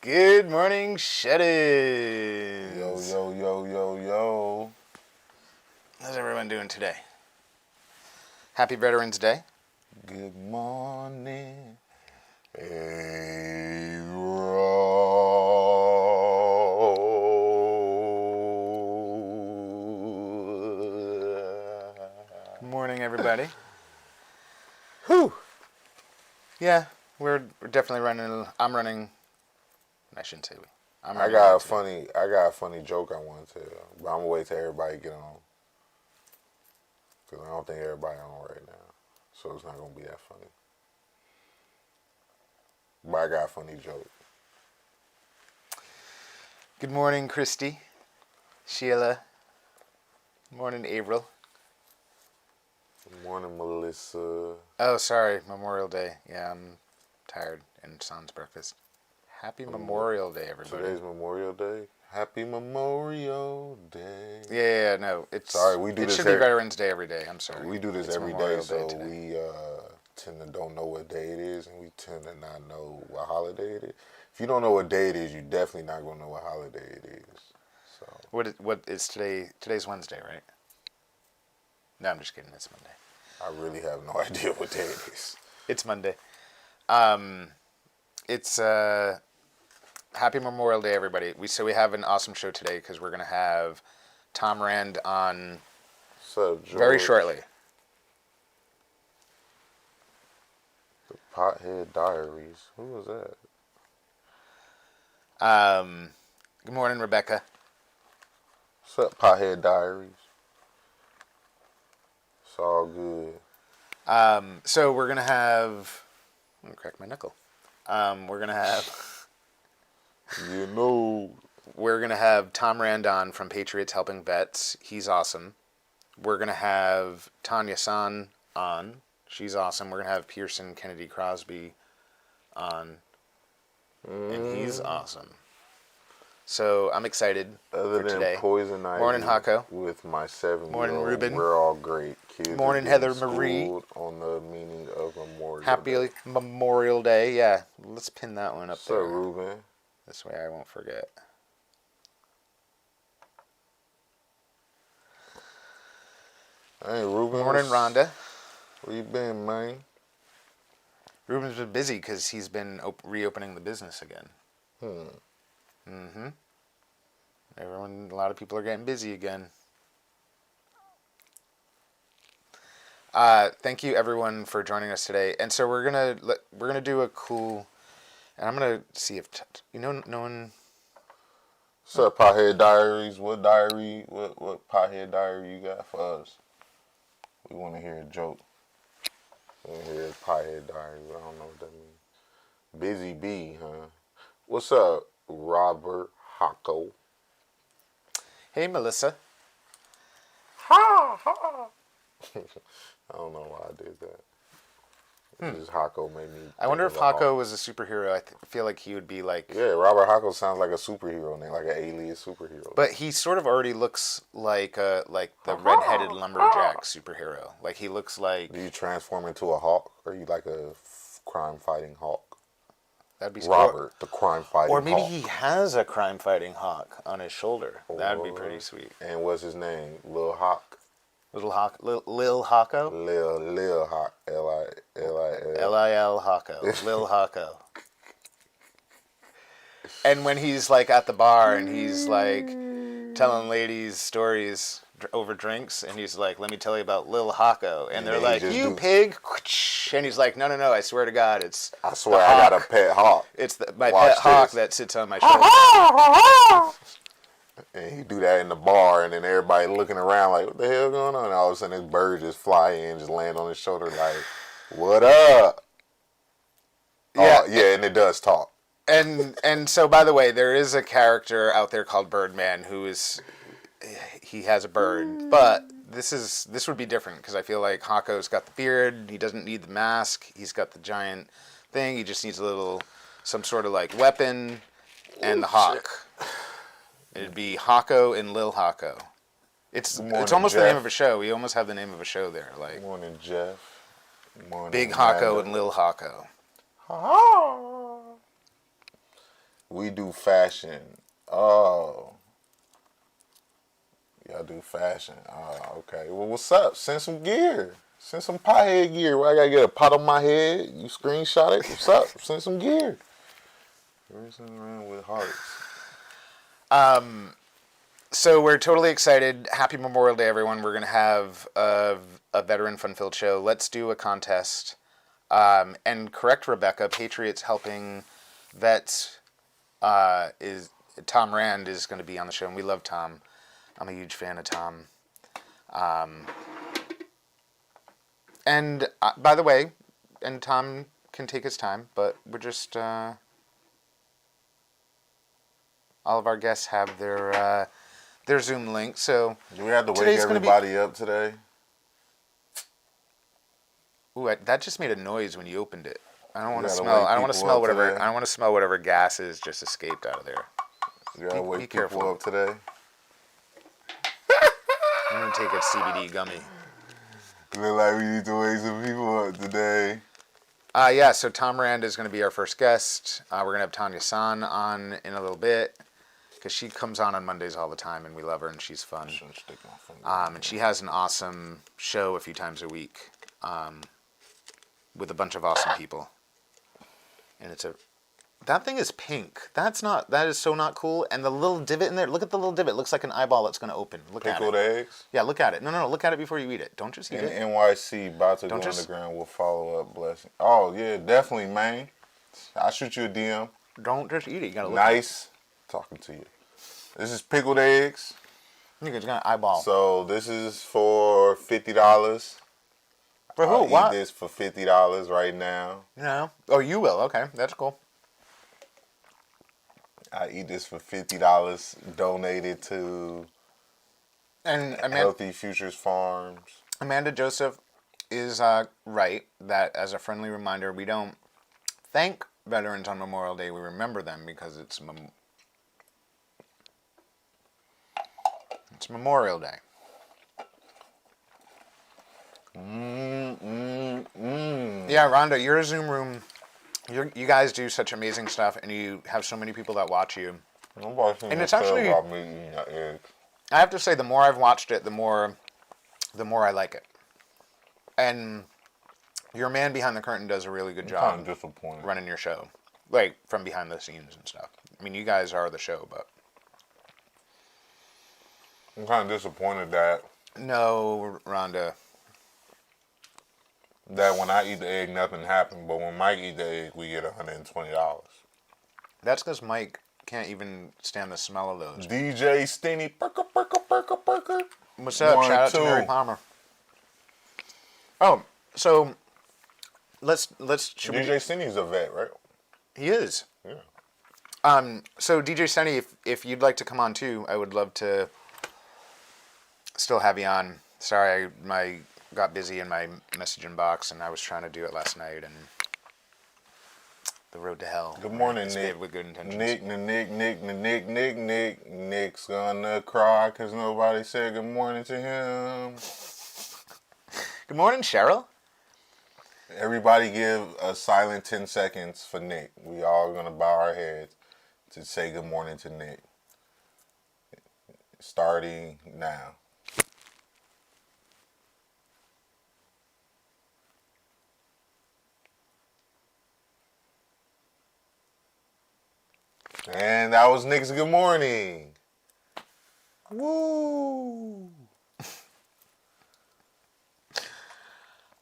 Good morning, Shut-ins. Yo. How's everyone doing today? Happy Veterans Day. Good morning. Good morning, everybody. Whew. Yeah, we're definitely running. I'm running. I shouldn't say we. I got a funny joke I want to tell, but I'm gonna wait till everybody get on, because I don't think everybody on right now, so it's not gonna be that funny. But I got a funny joke. Good morning, Christy, Sheila. Good morning, April. Good morning, Melissa. Oh, sorry, Memorial Day. Yeah, I'm tired and sans breakfast. Happy Memorial Day, everybody. Today's Memorial Day. Happy Memorial Day. Yeah, no, it's sorry. We do it this. Should be Veterans Day every day. I'm sorry. We do this it's every Memorial day, so today. we tend to don't know what day it is, and we tend to not know what holiday it is. If you don't know what day it is, you definitely not gonna know what holiday it is. So what is today? Today's Wednesday, right? No, I'm just kidding. It's Monday. I really have no idea what day it is. It's Monday. It's Happy Memorial Day, everybody. We have an awesome show today because we're gonna have Tom Rand on very shortly. The Pothead Diaries. Who was that? Good morning, Rebecca. What's up, Pothead Diaries? It's all good. So we're gonna have. I'm gonna crack my knuckle. We're gonna have. We're going to have Tom Rand on from Patriots Helping Vets. He's awesome. We're going to have Tonya San on. She's awesome. We're going to have PEarson Kennedy Crosby on. And he's awesome. So I'm excited for today. Poison Ivy morning, Hako. With my 7-year-old. Morning, Ruben. We're all great. Kids morning, Heather Marie. On the meaning of Memorial Happy Day. Memorial Day. Yeah, let's pin that one up there. So, Ruben. This way I won't forget. Hey, Ruben. Morning, Rhonda. Where you been, man? Ruben's been busy because he's been reopening the business again. A lot of people are getting busy again. Thank you, everyone, for joining us today. And so we're gonna do a cool. And I'm gonna see if no one. What's up, Pothead Diaries? What Pothead Diary you got for us? We want to hear a joke. We want to hear a Pothead Diary. I don't know what that means. Busy Bee, huh? What's up, Robert Hocko? Hey, Melissa. Ha ha. I don't know why I did that. Just Hako made me. I wonder if Hako was a superhero. I feel like he would be like. Yeah, Robert Hako sounds like a superhero name, like an alias superhero. But he sort of already looks like the redheaded lumberjack superhero. Like he looks like. Do you transform into a hawk, or are you like a crime-fighting hawk? That'd be Robert, the crime-fighting hawk. Or maybe he has a crime-fighting hawk on his shoulder. That'd be pretty sweet. And what's his name? Lil Hawk. Lil Hako? Lil Hawk. Lil Hako. Lil Hako. And when he's like at the bar and he's like telling ladies stories over drinks and he's like, let me tell you about Lil Hako. And they're like, you pig. And he's like, no, I swear to God, it's I swear I got a pet hawk. It's my pet hawk that sits on my shoulder. And he do that in the bar, and then everybody looking around like, what the hell going on? And all of a sudden, this bird just fly in, just land on his shoulder like, what up? Yeah, and it does talk. And so, by the way, there is a character out there called Birdman he has a bird, but this would be different because I feel like Hako's got the beard. He doesn't need the mask. He's got the giant thing. He just needs some sort of like weapon, and the hawk. It'd be Hako and Lil Hako. It's almost the name of a show. We almost have the name of a show there. Like Morning, Jeff. Morning, Big Hako and Lil Hako. We do fashion. Oh. Y'all do fashion. Oh, okay. Well, what's up? Send some gear. Send some pothead gear. Where I gotta get a pot on my head. You screenshot it. What's up? Send some gear. Racing around with hearts. So we're totally excited. Happy Memorial Day, everyone. We're going to have a veteran fun-filled show. Let's do a contest. And correct Rebecca, Patriots helping vets is Tom Rand is going to be on the show, and we love Tom. I'm a huge fan of Tom. And by the way, and Tom can take his time, but we're just all of our guests have their Zoom link. So do we have to wake everybody up today? Ooh, that just made a noise when you opened it. I don't want to smell. I don't want to smell whatever. Today. I don't want to smell whatever gases just escaped out of there. You gotta wake people up today. I'm gonna take a CBD gummy. Look like we need to wake some people up today. Yeah. So Tom Rand is gonna be our first guest. We're gonna have Tonya San on in a little bit because she comes on Mondays all the time, and we love her, and she's fun. And she has an awesome show a few times a week with a bunch of awesome people. And that thing is pink. That is so not cool. And the little divot in there, look at the little divot. It looks like an eyeball that's going to open. Look at it. Pickled eggs? Yeah, look at it. No, look at it before you eat it. Don't just eat it. NYC about to go underground with follow-up blessing. Oh, yeah, definitely, man. I'll shoot you a DM. Don't just eat it. You got to look nice talking to you. This is pickled eggs. You got an eyeball. So this is for $50. For who? I'll What? eat this for $50 right now. No. Oh, you will. Okay, that's cool. I eat this for $50, donated to Healthy Futures Farms. Amanda Joseph is right that as a friendly reminder, we don't thank veterans on Memorial Day. We remember them because it's Memorial Day. Yeah, Rhonda, your Zoom room. You guys do such amazing stuff, and you have so many people that watch you. And it's actually about me eating that egg. I have to say, the more I've watched it, the more I like it. And your man behind the curtain does a really good job. I'm kind of disappointed running your show, like from behind the scenes and stuff. I mean, you guys are the show, but I'm kind of disappointed that Rhonda. That when I eat the egg, nothing happened. But when Mike eat the egg, we get $120. That's because Mike can't even stand the smell of those. DJ Stinny, perka. What's up? Shout out to Mary Palmer. Oh, so let's. DJ Stinny's a vet, right? He is. Yeah. So DJ Stinny, if you'd like to come on too, I would love to still have you on. Sorry, I got busy in my message inbox, and I was trying to do it last night, and the road to hell. Good morning, Nick. With good intentions. Nick. Nick's gonna cry because nobody said good morning to him. Good morning, Cheryl. Everybody give a silent 10 seconds for Nick. We all gonna bow our heads to say good morning to Nick. Starting now. And that was Nick's good morning. Woo!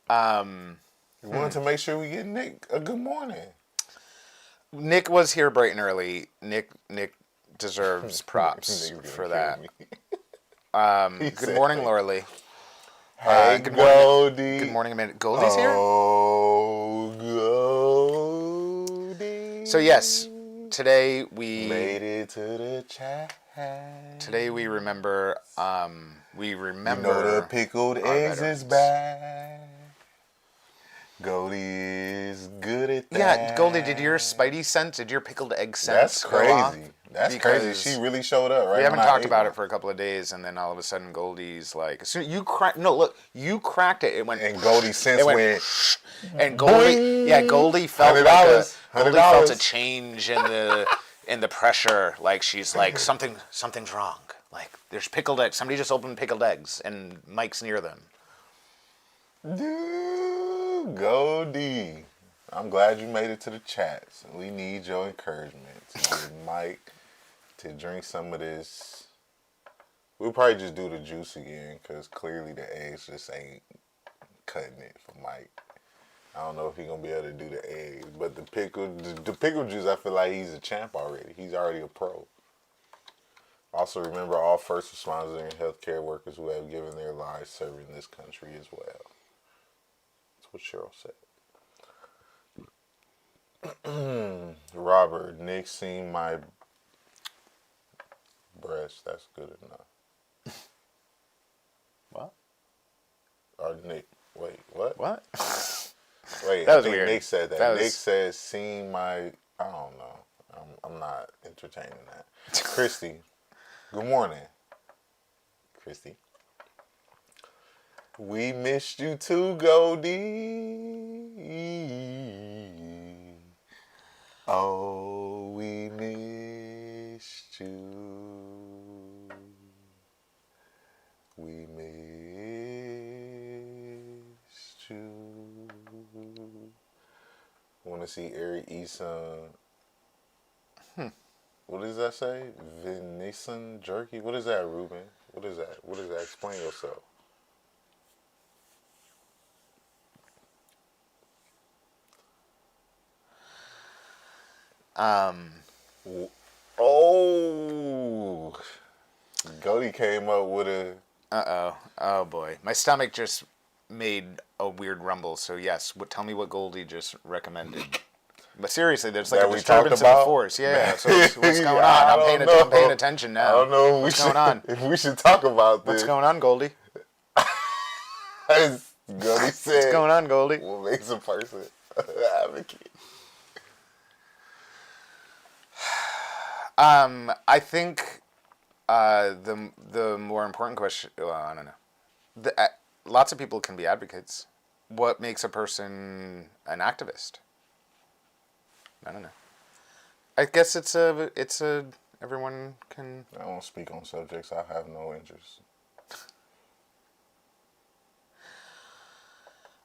We wanted to make sure we get Nick a good morning. Nick was here bright and early. Nick deserves props for that. Good morning, Laura Lee. Hey, good Goldie. Morning. Good morning, Amanda. Goldie's here? Oh, Goldie. So, yes, today we made it to the chat. Today we remember, you know the pickled eggs veterans. Is back. Goldie is good at that. Yeah, Goldie, did your pickled egg sense That's crazy. That's crazy. She really showed up, right? We haven't talked about it for a couple of days, and then all of a sudden Goldie's like, you cracked it. It went, and Goldie's sense went and Goldie, Goldie felt $100. Goldie felt a change in in the pressure, like she's like something's wrong. Like there's pickled eggs. Somebody just opened pickled eggs, and Mike's near them. Dude, go D. I'm glad you made it to the chats. We need your encouragement to get Mike to drink some of this. We'll probably just do the juice again because clearly the eggs just ain't cutting it for Mike. I don't know if he's going to be able to do the eggs. But the pickle juice, I feel like he's a champ already. He's already a pro. Also, remember all first responders and healthcare workers who have given their lives serving this country as well. That's what Cheryl said. Robert, Nick seen my breast. That's good enough. What? Or Nick. Wait, what? What? Wait, that I was think weird. Nick said that. Nick says, seen my... I don't know. I'm not entertaining that. Christy. Good morning. Christy. We missed you too, Goldie. Oh, we missed you. We missed you. Want to see Eric Eason. What does that say? Venison jerky? What is that, Ruben? What is that? What is that? Explain yourself. Oh, Goldie came up with a... Oh boy. My stomach just made a weird rumble, so yes. Tell me what Goldie just recommended. But seriously, there's like a disturbance in the force. Yeah, so what's going on? I'm paying attention now. I don't know what's going on. If we should talk about this. What's going on, Goldie? Goldie said, what's going on, Goldie? What makes a person an advocate? I think the more important question. Well, I don't know. Lots of people can be advocates. What makes a person an activist? I don't know. I guess it's a everyone can. I don't speak on subjects I have no interest.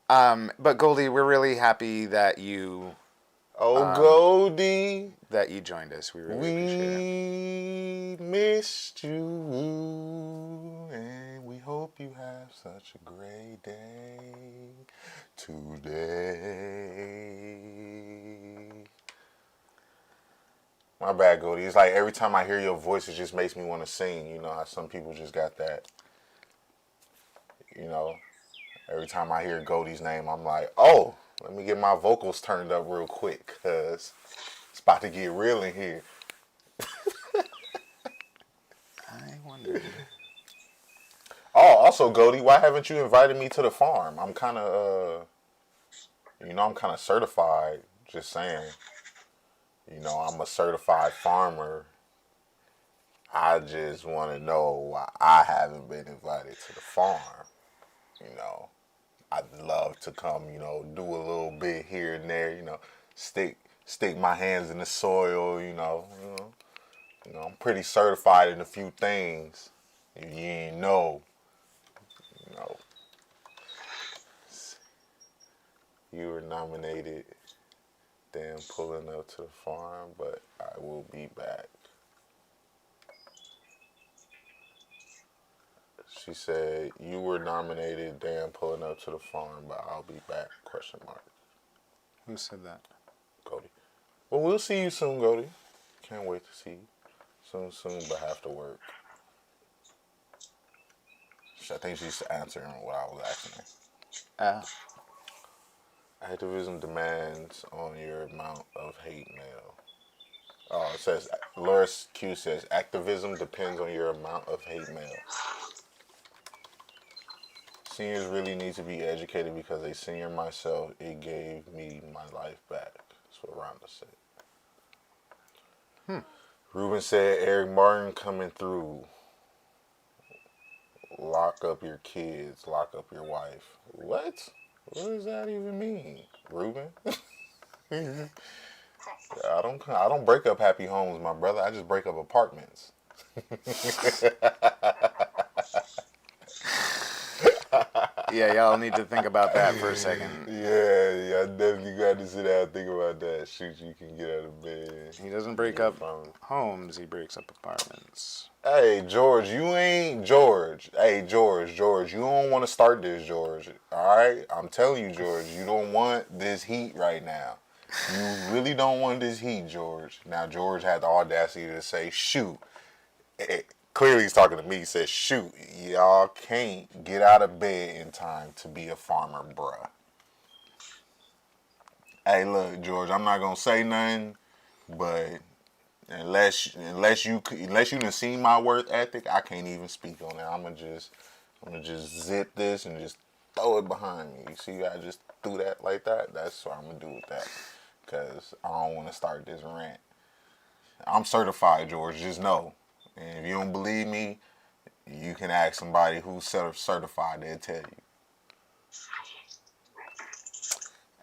But Goldie, we're really happy that you. Goldie. That you joined us. We really appreciate it. We missed you, and we hope you have such a great day today. My bad, Goldie. It's like every time I hear your voice, it just makes me want to sing. You know how some people just got that. You know, every time I hear Goldie's name, I'm like, oh, let me get my vocals turned up real quick, because it's about to get real in here. I wonder. Oh, also, Goldie, why haven't you invited me to the farm? I'm kind of, I'm kind of certified, just saying. I'm a certified farmer. I just want to know why I haven't been invited to the farm. I'd love to come, do a little bit here and there, stick my hands in the soil, I'm pretty certified in a few things. You ain't know. You were nominated. Damn, pulling up to the farm, but I will be back. She said, you were nominated, damn, pulling up to the farm, but I'll be back, ? Who said that? Goldie. Well, we'll see you soon, Goldie. Can't wait to see you. Soon, but have to work. I think she's answering what I was asking her. Activism demands on your amount of hate mail. Oh, it says, Loris Q says, activism depends on your amount of hate mail. Seniors really need to be educated because a senior myself, it gave me my life back. That's what Rhonda said. Ruben said, Eric Martin coming through. Lock up your kids, lock up your wife. What? What does that even mean, Ruben? I don't break up happy homes, my brother. I just break up apartments. Yeah, y'all need to think about that for a second. Yeah, I definitely got to sit down and think about that. Shoot, you can get out of bed. He doesn't break up homes, he breaks up apartments. Hey, George, you ain't George. Hey, George, you don't want to start this, George. All right? I'm telling you, George, you don't want this heat right now. You really don't want this heat, George. Now, George had the audacity to say, shoot. Clearly, he's talking to me. He says, shoot, y'all can't get out of bed in time to be a farmer, bruh. Hey, look, George, I'm not going to say nothing, but unless you done seen my work ethic, I can't even speak on it. I'm gonna just zip this and just throw it behind me. You see, I just threw that like that. That's what I'm gonna do with that, cause I don't want to start this rant. I'm certified, George. Just know. And if you don't believe me, you can ask somebody who's certified. They'll tell you.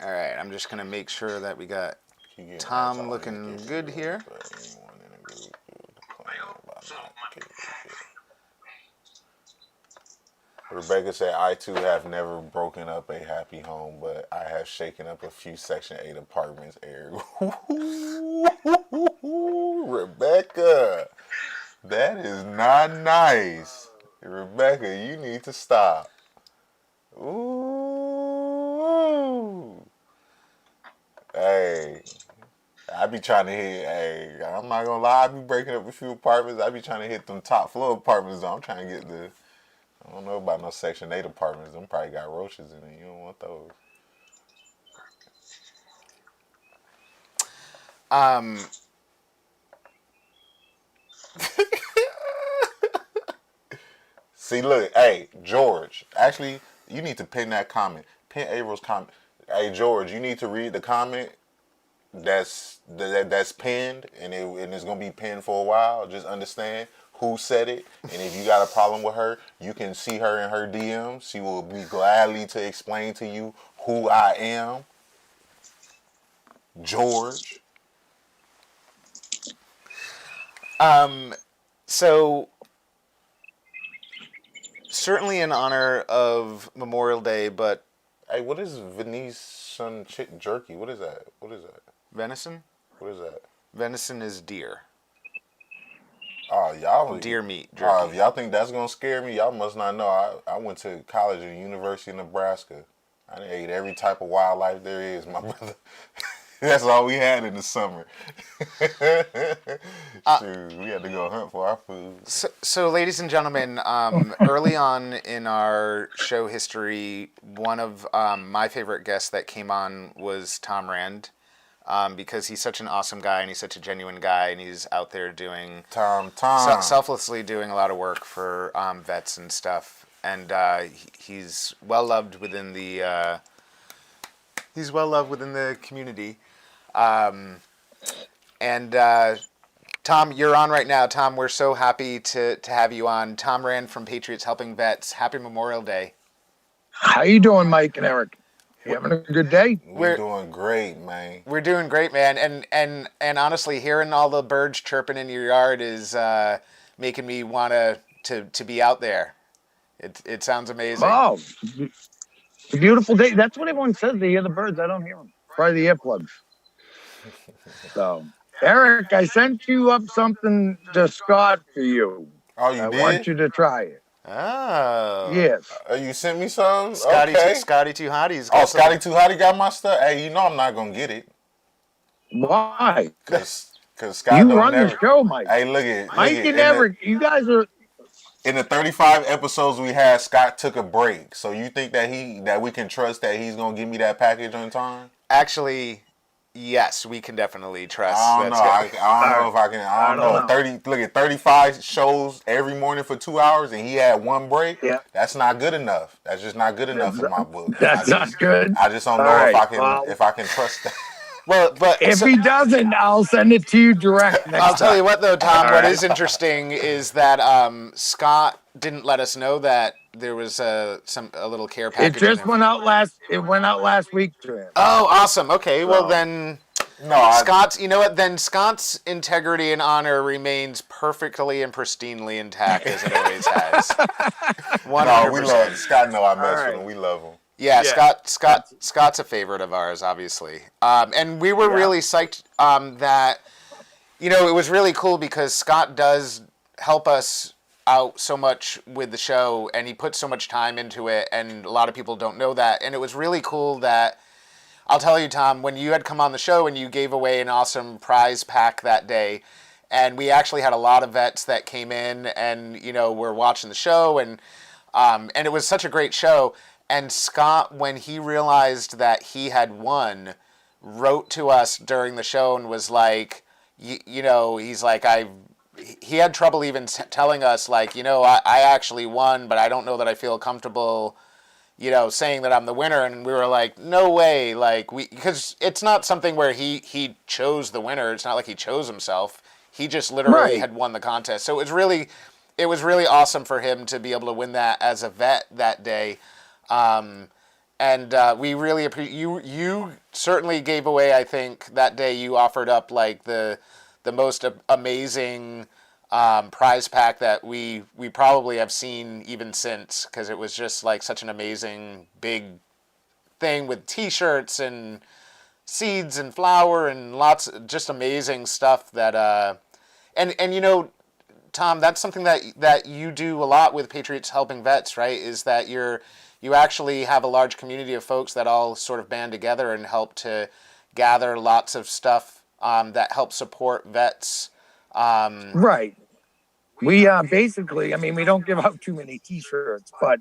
All right, I'm just gonna make sure that we got Tom looking good here. Rebecca said, I too have never broken up a happy home, but I have shaken up a few Section 8 apartments. Rebecca, that is not nice. Rebecca, you need to stop. Ooh. Hey, I be trying to hit, I'm not gonna lie, I be breaking up a few apartments. I be trying to hit them top floor apartments though. I'm trying to get I don't know about no Section 8 apartments. Them probably got roaches in it. You don't want those. See, look, hey, George. Actually, you need to pin that comment. Pin April's comment. Hey, George, you need to read the comment that's pinned, and it's gonna be pinned for a while. Just understand who said it, and if you got a problem with her, you can see her in her DMs. She will be gladly to explain to you who I am, George. So certainly in honor of Memorial Day, but hey, what is Venetian jerky? What is that? venison? What is that? Venison is deer. Oh, y'all deer meat jerky. If y'all think that's gonna scare me, y'all must not know. I went to college at the University of Nebraska. I ate every type of wildlife there is, my brother. That's all we had in the summer. Shoot, we had to go hunt for our food. So ladies and gentlemen, early on in our show history, one of my favorite guests that came on was Tom Rand. Because he's such an awesome guy and he's such a genuine guy and he's out there doing selflessly doing a lot of work for vets and stuff, and he's well loved within the community, and Tom, you're on right now. Tom, we're so happy to have you on. Tom Rand from Patriots Helping Vets. Happy Memorial Day. How you doing, Mike and Eric? You having a good day? We're doing great, man. We're doing great, man. And honestly, hearing all the birds chirping in your yard is making me want to be out there. It sounds amazing. Oh, it's a beautiful day. That's what everyone says. They hear the birds. I don't hear them. Probably the earplugs. So, Eric, I sent you up something to Scott for you. Oh, you did? I want you to try it. Oh. Yes. You sent me some? Scotty, okay. Scotty Too Hotty's got Scotty Too Hotty got my stuff? Hey, you know I'm not going to get it. Why? Because Scott you run the show, Mike. Hey, look at Mike and Eric, you guys are... In the 35 episodes we had, Scott took a break. So you think that we can trust that he's going to give me that package on time? Actually... Yes, we can definitely trust. I don't know. I don't know if I can. I don't know. Look at 35 shows every morning for 2 hours, and he had one break. Yeah. That's not good enough. That's just not good enough in my book. That's not good. I just don't know if I can trust that. Well, but if he doesn't, I'll send it to you direct next I'll tell time. you what, though, Tom. What is interesting is that Scott didn't let us know that there was a little care package. It just went out last. It went out last week to him. Oh, awesome. Okay, well then. Scott's, you know what? Then Scott's integrity and honor remains perfectly and pristinely intact as it always has. 100%. No, we love Scott. No, I mess with him. We love him. Yeah, Scott's a favorite of ours, obviously. And we were really psyched that, you know, it was really cool because Scott does help us out so much with the show, and he puts so much time into it, and a lot of people don't know that. And it was really cool that, I'll tell you, Tom, when you had come on the show and you gave away an awesome prize pack that day, and we actually had a lot of vets that came in and, you know, were watching the show, and it was such a great show. And Scott, when he realized that he had won, wrote to us during the show and was like, you know, he's like, he had trouble even telling us, like, you know, I actually won, but I don't know that I feel comfortable, you know, saying that I'm the winner. And we were like, no way, like, because it's not something where he chose the winner. It's not like he chose himself. He just literally had won the contest. So it was really awesome for him to be able to win that as a vet that day. And we really appreciate you certainly gave away, I think that day you offered up like the most amazing prize pack that we probably have seen even since, because it was just like such an amazing big thing with t-shirts and seeds and flour and lots of just amazing stuff that and you know, Tom, that's something that you do a lot with Patriots Helping Vets, right? Is that you actually have a large community of folks that all sort of band together and help to gather lots of stuff that help support vets. Right. We basically, I mean, we don't give out too many T-shirts, but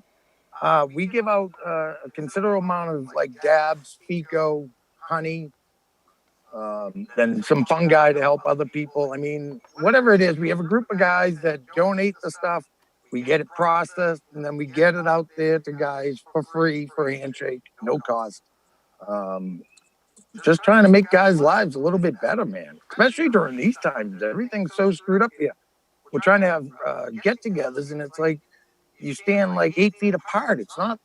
we give out a considerable amount of like dabs, Fico, honey, then some fungi to help other people. I mean, whatever it is, we have a group of guys that donate the stuff. We get it processed, and then we get it out there to guys for free, for a handshake, no cost. Just trying to make guys' lives a little bit better, man. Especially during these times, everything's so screwed up here. We're trying to have get-togethers, and it's like you stand like 8 feet apart. It's not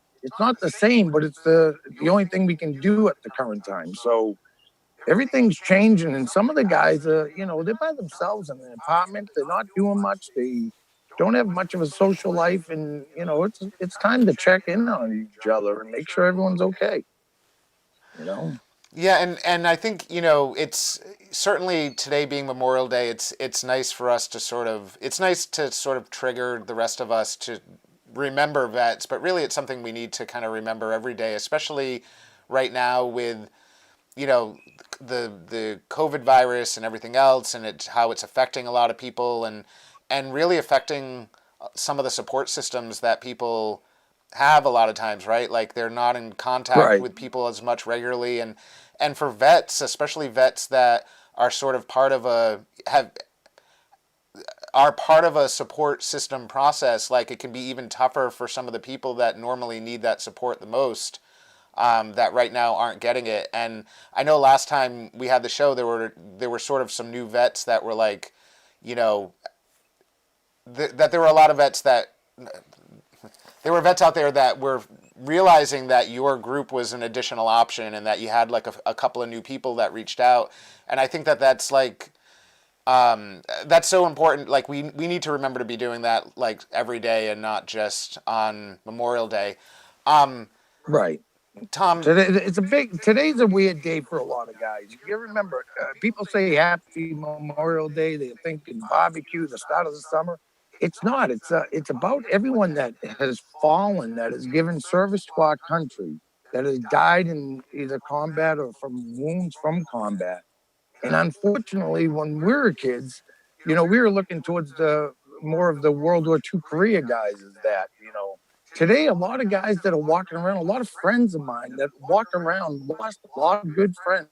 the same, but it's the only thing we can do at the current time. So everything's changing, and some of the guys, you know, they're by themselves in an apartment. They're not doing much. They don't have much of a social life, and you know, it's time to check in on each other and make sure everyone's okay. You know. Yeah, and I think, you know, it's certainly today being Memorial Day, it's nice for us to sort of trigger the rest of us to remember vets, but really it's something we need to kind of remember every day, especially right now with, you know, the COVID virus and everything else, and how it's affecting a lot of people and really affecting some of the support systems that people have a lot of times, right? Like they're not in contact with people as much regularly, and for vets, especially vets that are sort of part of a support system process, like it can be even tougher for some of the people that normally need that support the most, that right now aren't getting it. And I know last time we had the show, there were sort of some new vets that were like, you know, that there were a lot of vets that there were vets out there that were realizing that your group was an additional option and that you had like a couple of new people that reached out. And I think that's like, that's so important. Like we need to remember to be doing that like every day and not just on Memorial Day. Right. Tom, today's a weird day for a lot of guys. You remember, people say Happy Memorial Day. They're thinking barbecue, the start of the summer. It's not. It's about everyone that has fallen, that has given service to our country, that has died in either combat or from wounds from combat. And unfortunately, when we were kids, you know, we were looking towards more of the World War II Korea guys as that, you know. Today, a lot of guys that are walking around, a lot of friends of mine that walk around, lost a lot of good friends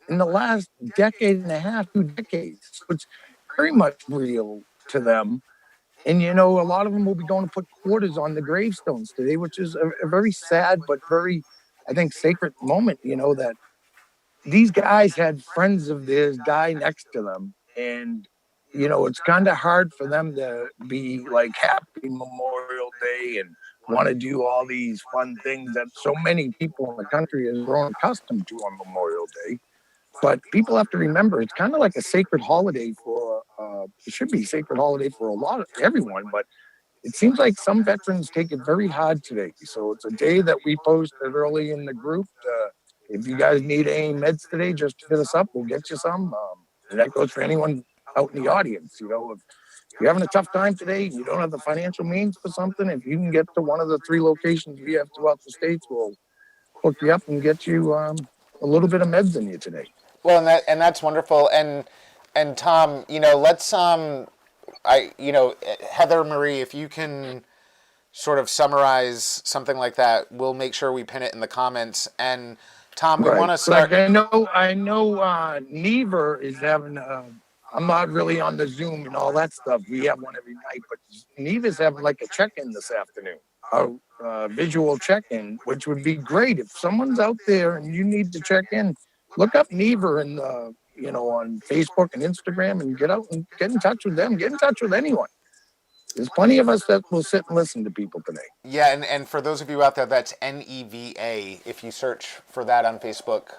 in the last decade and a half, 2 decades. So it's very much real to them. And, you know, a lot of them will be going to put quarters on the gravestones today, which is a very sad but very, I think, sacred moment, you know, that these guys had friends of theirs die next to them. And, you know, it's kind of hard for them to be like Happy Memorial Day and want to do all these fun things that so many people in the country have grown accustomed to on Memorial Day. But people have to remember it's kind of like a sacred holiday for. It should be a sacred holiday for a lot of everyone, but it seems like some veterans take it very hard today. So it's a day that we posted early in the group. If you guys need any meds today, just hit us up. We'll get you some. And that goes for anyone out in the audience. If you're having a tough time today, you don't have the financial means for something, if you can get to one of the 3 locations we have throughout the states, we'll hook you up and get you a little bit of meds in you today. Well, and that's wonderful. And Tom, let's Heather Marie, if you can sort of summarize something like that, we'll make sure we pin it in the comments. And Tom, we want to start. Like I know. Never is having. I'm not really on the Zoom and all that stuff. We have one every night, but Neva's having like a check-in this afternoon, a visual check-in, which would be great if someone's out there and you need to check in. Look up Neva and on Facebook and Instagram and get out and get in touch with them. Get in touch with anyone. There's plenty of us that will sit and listen to people today. Yeah, and for those of you out there, that's NEVA. If you search for that on Facebook,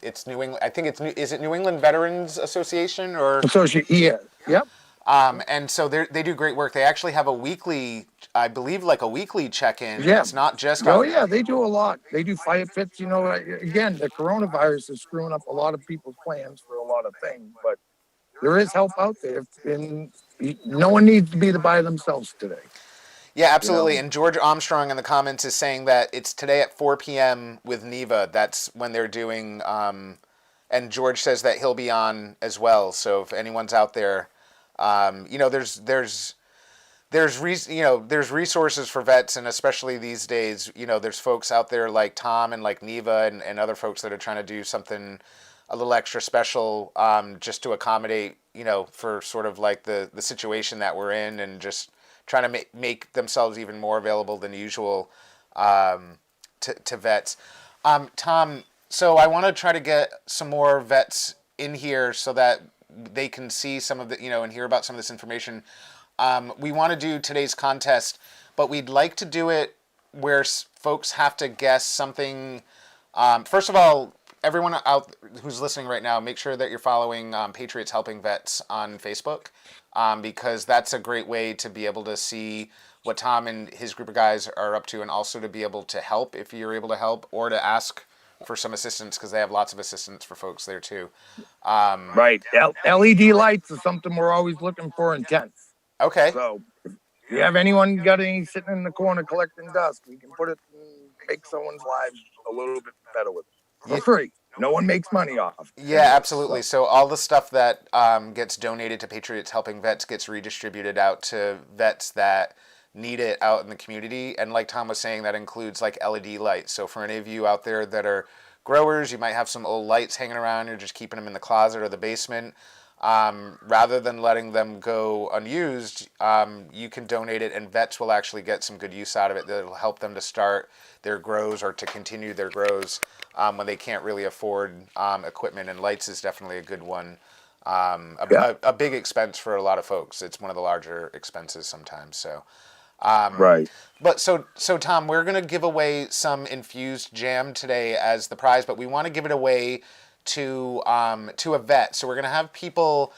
it's New England. I think is it New England Veterans Association or Associate? Yeah, yep. And so they do great work. They actually have a weekly, I believe, like a weekly check-in. Yeah. It's not just. Yeah, they do a lot. They do fire pits. Again, the coronavirus is screwing up a lot of people's plans for a lot of things, but there is help out there, and no one needs to be by themselves today. Yeah, absolutely. And George Armstrong in the comments is saying that it's today at 4 p.m. with Neva. That's when they're doing. And George says that he'll be on as well. So if anyone's out there, there's resources for vets, and especially these days, there's folks out there like Tom and like Neva and other folks that are trying to do something a little extra special, just to accommodate, for sort of like the situation that we're in, and just trying to make themselves even more available than usual to vets. Tom, so I want to try to get some more vets in here so that they can see some of the, and hear about some of this information. We want to do today's contest, but we'd like to do it where folks have to guess something. First of all, everyone out who's listening right now, make sure that you're following Patriots Helping Vets on Facebook, because that's a great way to be able to see what Tom and his group of guys are up to, and also to be able to help if you're able to help, or to ask for some assistance, because they have lots of assistance for folks there too. Right. LED lights is something we're always looking for in tents. Okay. So if you have anyone got any sitting in the corner collecting dust, we can put it and make someone's lives a little bit better with it. For free. No one makes money off. Yeah, absolutely. So all the stuff that gets donated to Patriots Helping Vets gets redistributed out to vets that need it out in the community. And like Tom was saying, that includes like LED lights. So for any of you out there that are growers, you might have some old lights hanging around. You're just keeping them in the closet or the basement. Rather than letting them go unused, you can donate it, and vets will actually get some good use out of it. That'll help them to start their grows or to continue their grows when they can't really afford equipment. And lights is definitely a good one. A big expense for a lot of folks. It's one of the larger expenses sometimes. So, right. But so Tom, we're gonna give away some infused jam today as the prize, but we want to give it away to a vet. So we're gonna have people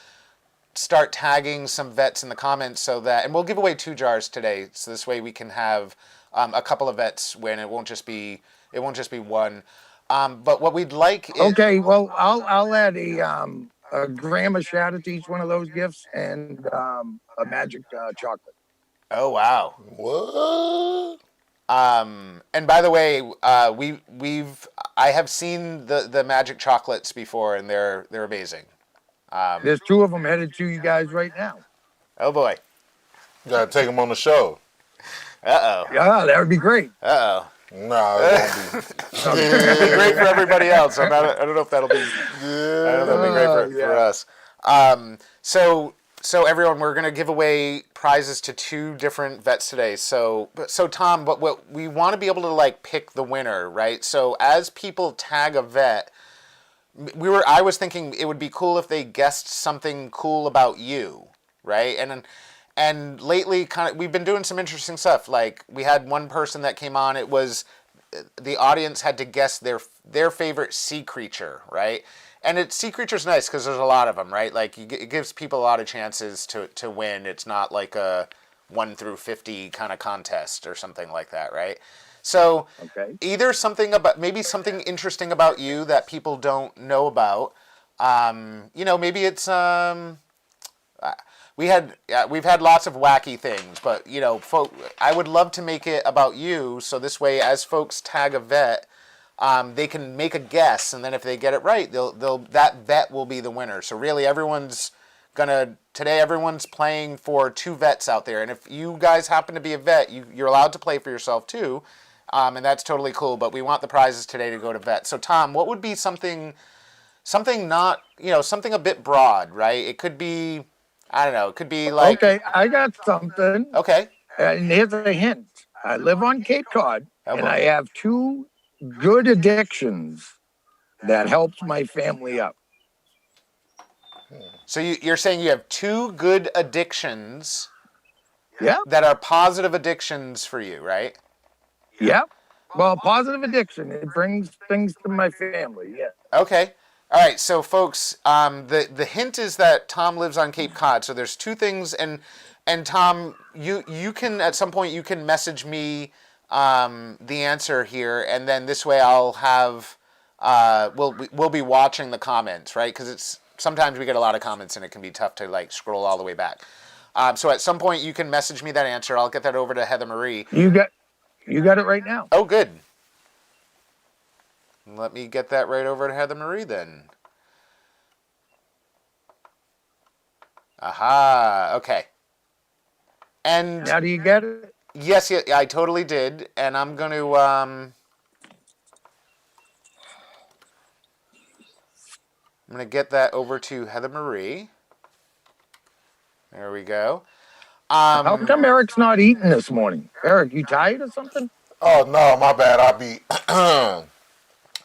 start tagging some vets in the comments, so that, and we'll give away 2 jars today. So this way we can have a couple of vets win. It won't just be one. But what we'd like is... Okay, well, I'll add a gram of shatter to each one of those gifts, and a magic chocolate. Oh wow! What? And by the way, I have seen the magic chocolates before, and they're amazing. There's 2 of them headed to you guys right now. Oh boy! You gotta take them on the show. Uh oh. Yeah, that would be great. Uh oh. Nah, it won't be. It'd be great for everybody else. I don't know if that'll be. I don't know if it'll be great for us. So everyone, we're gonna give away prizes to 2 different vets today. So Tom, what we want to be able to like pick the winner, right? So as people tag a vet, I was thinking it would be cool if they guessed something cool about you, right? And lately, we've been doing some interesting stuff. Like we had one person that came on. It was the audience had to guess their favorite sea creature, right? And Sea Creature's nice because there's a lot of them, right? Like, it gives people a lot of chances to win. It's not like a 1 through 50 kind of contest or something like that, right? So either maybe something interesting about you that people don't know about. Maybe it's we've had lots of wacky things, but I would love to make it about you. So this way, as folks tag a vet, they can make a guess, and then if they get it right, that vet will be the winner. So really, everyone's playing for 2 vets out there, and if you guys happen to be a vet, you're allowed to play for yourself too. And that's totally cool, but we want the prizes today to go to vet. So Tom, what would be something not, something a bit broad, right? It could be, I don't know, it could be like... Okay, I got something. Okay. And here's a hint. I live on Cape Cod, and I have 2 good addictions that helps my family out. So you're saying you have 2 good addictions that are positive addictions for you, right? Yeah. Well, positive addiction, it brings things to my family, yeah. Okay. All right, so folks, the hint is that Tom lives on Cape Cod. So there's 2 things, and Tom, you can at some point you can message me the answer here, and then this way I'll have we'll be watching the comments, right? Because sometimes we get a lot of comments and it can be tough to like scroll all the way back. So at some point you can message me that answer. I'll get that over to Heather Marie. You got it right now. Oh, good. Let me get that right over to Heather Marie then. Aha, okay. And now do you get it? Yes, I totally did. And I'm going to... I'm going to get that over to Heather Marie. There we go. How come Eric's not eating this morning? Eric, you tired or something? Oh, no, my bad.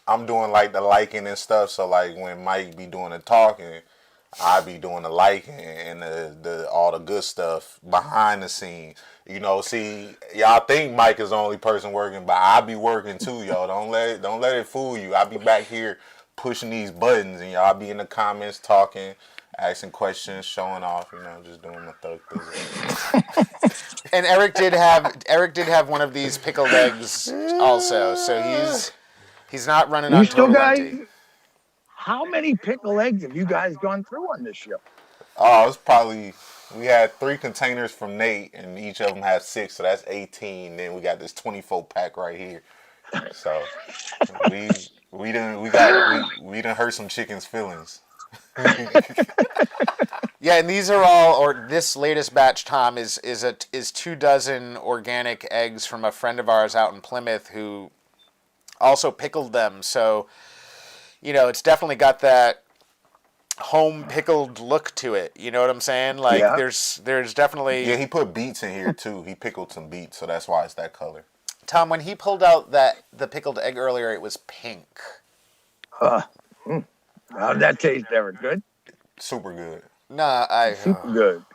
I'm doing like the liking and stuff. So like when Mike be doing the talking, I be doing the liking and the all the good stuff behind the scenes. See, y'all think Mike is the only person working, but I be working too, y'all. Don't let it fool you. I be back here pushing these buttons, and y'all be in the comments talking, asking questions, showing off. Just doing my thug thing. And Eric did have one of these pickled eggs also, so he's not running on total empty. How many pickled eggs have you guys gone through on this show? Oh, it's probably, we had 3 containers from Nate, and each of them had 6, so that's 18. Then we got this 24 pack right here. So we done hurt some chicken's feelings. Yeah, and these are all, or this latest batch, Tom, is 2 dozen organic eggs from a friend of ours out in Plymouth who also pickled them. So, it's definitely got that home pickled look to it. You know what I'm saying? Like there's definitely... Yeah, he put beets in here too. He pickled some beets, so that's why it's that color. Tom, when he pulled out the pickled egg earlier, it was pink. How'd that taste, Eric? Good? Super good. Super good.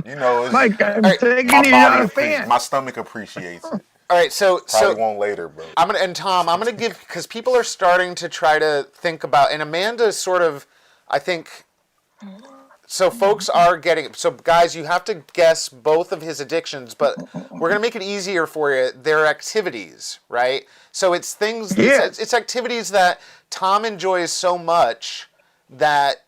It's... Mike, I'm taking you out of fan. My stomach appreciates it. All right, so won't later, bro. I'm gonna give, because people are starting to try to think about, and Amanda sort of, I think, so folks are getting, so guys, you have to guess both of his addictions, but we're gonna make it easier for you. They're activities, right? So it's things, it's activities that Tom enjoys so much that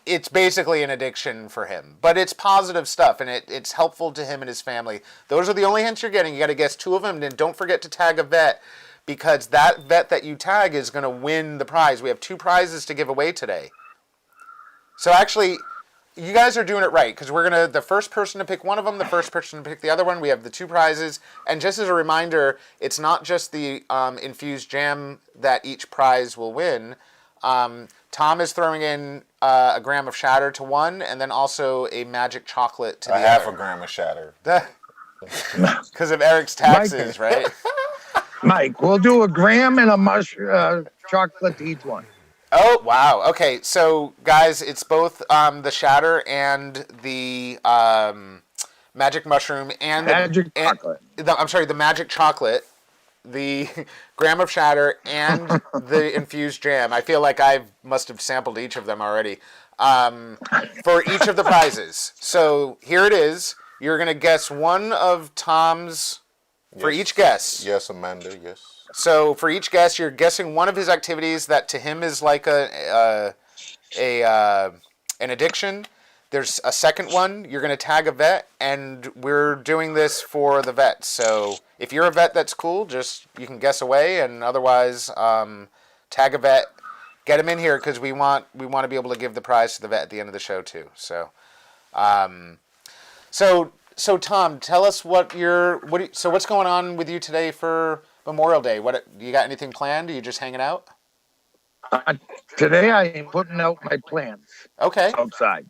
it's basically an addiction for him, but it's positive stuff, and it's helpful to him and his family. Those are the only hints you're getting. You got to guess 2 of them, and don't forget to tag a vet, because that vet that you tag is going to win the prize. We have 2 prizes to give away today. So actually, you guys are doing it right, because we're going to, the first person to pick one of them, the first person to pick the other one. We have the 2 prizes, and just as a reminder, it's not just the infused jam that each prize will win. Tom is throwing in a gram of shatter to one, and then also a magic chocolate to the other. Half a gram of shatter. Because of Eric's taxes, right? Mike, we'll do a gram and a chocolate to each one. Oh, wow. Okay, so guys, it's both the shatter and the magic mushroom and chocolate. I'm sorry, the magic chocolate. the gram of shatter and the infused jam. I feel like I must have sampled each of them already for each of the prizes. So here it is. You're going to guess one of Tom's for each guess. Yes, Amanda, yes. So for each guess, you're guessing one of his activities that to him is like an addiction. There's a second one. You're going to tag a vet, and we're doing this for the vets. So if you're a vet, that's cool. Just you can guess away, and otherwise, tag a vet. Get him in here because we want to be able to give the prize to the vet at the end of the show too. So, so Tom, tell us what's going on with you today for Memorial Day? What you got? Anything planned? Are you just hanging out? Today I am putting out my plants. Okay. Outside.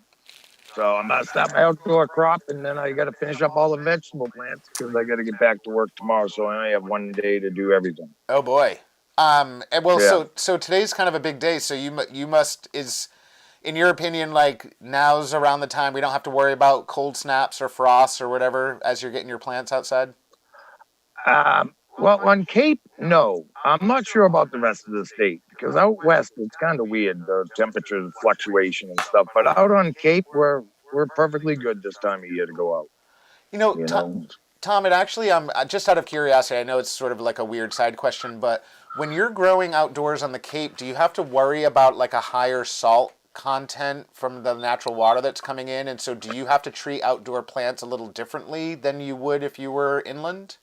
So I'm going to stop my outdoor crop, and then I got to finish up all the vegetable plants because I got to get back to work tomorrow. So I only have one day to do everything. Oh boy. So today's kind of a big day. So you must in your opinion, like now's around the time we don't have to worry about cold snaps or frosts or whatever as you're getting your plants outside. Well, on Cape, no. I'm not sure about the rest of the state because out west it's kind of weird, the temperature fluctuation and stuff. But out on Cape, we're perfectly good this time of year to go out. Tom, it actually, just out of curiosity, I know it's sort of like a weird side question, but when you're growing outdoors on the Cape, do you have to worry about like a higher salt content from the natural water that's coming in? And so do you have to treat outdoor plants a little differently than you would if you were inland?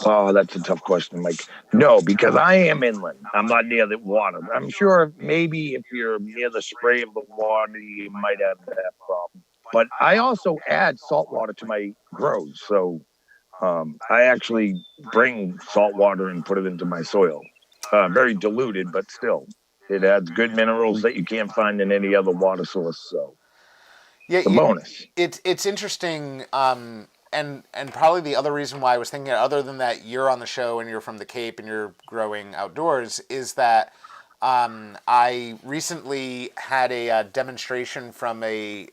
Oh, that's a tough question, Mike. No, because I am inland. I'm not near the water. I'm sure maybe if you're near the spray of the water, you might have that problem. But I also add salt water to my grows. So I actually bring salt water and put it into my soil. Very diluted, but still. It adds good minerals that you can't find in any other water source. So it's a bonus. It's interesting. And probably the other reason why I was thinking, other than that you're on the show and you're from the Cape and you're growing outdoors, is that I recently had a demonstration from a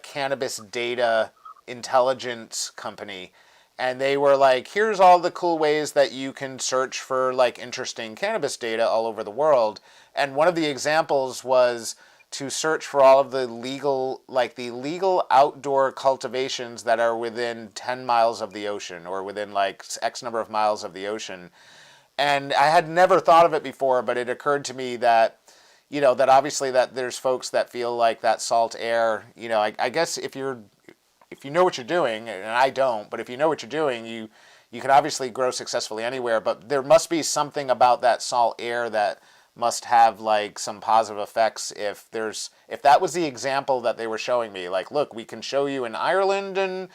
cannabis data intelligence company, and they were like, here's all the cool ways that you can search for like interesting cannabis data all over the world. And one of the examples was to search for all of the legal outdoor cultivations that are within 10 miles of the ocean or within like X number of miles of the ocean. And I had never thought of it before, but it occurred to me that, that obviously that there's folks that feel like that salt air, I guess if you know what you're doing, and I don't, but if you know what you're doing, you can obviously grow successfully anywhere, but there must be something about that salt air that must have like some positive effects if that was the example that they were showing me, like, look, we can show you in Ireland and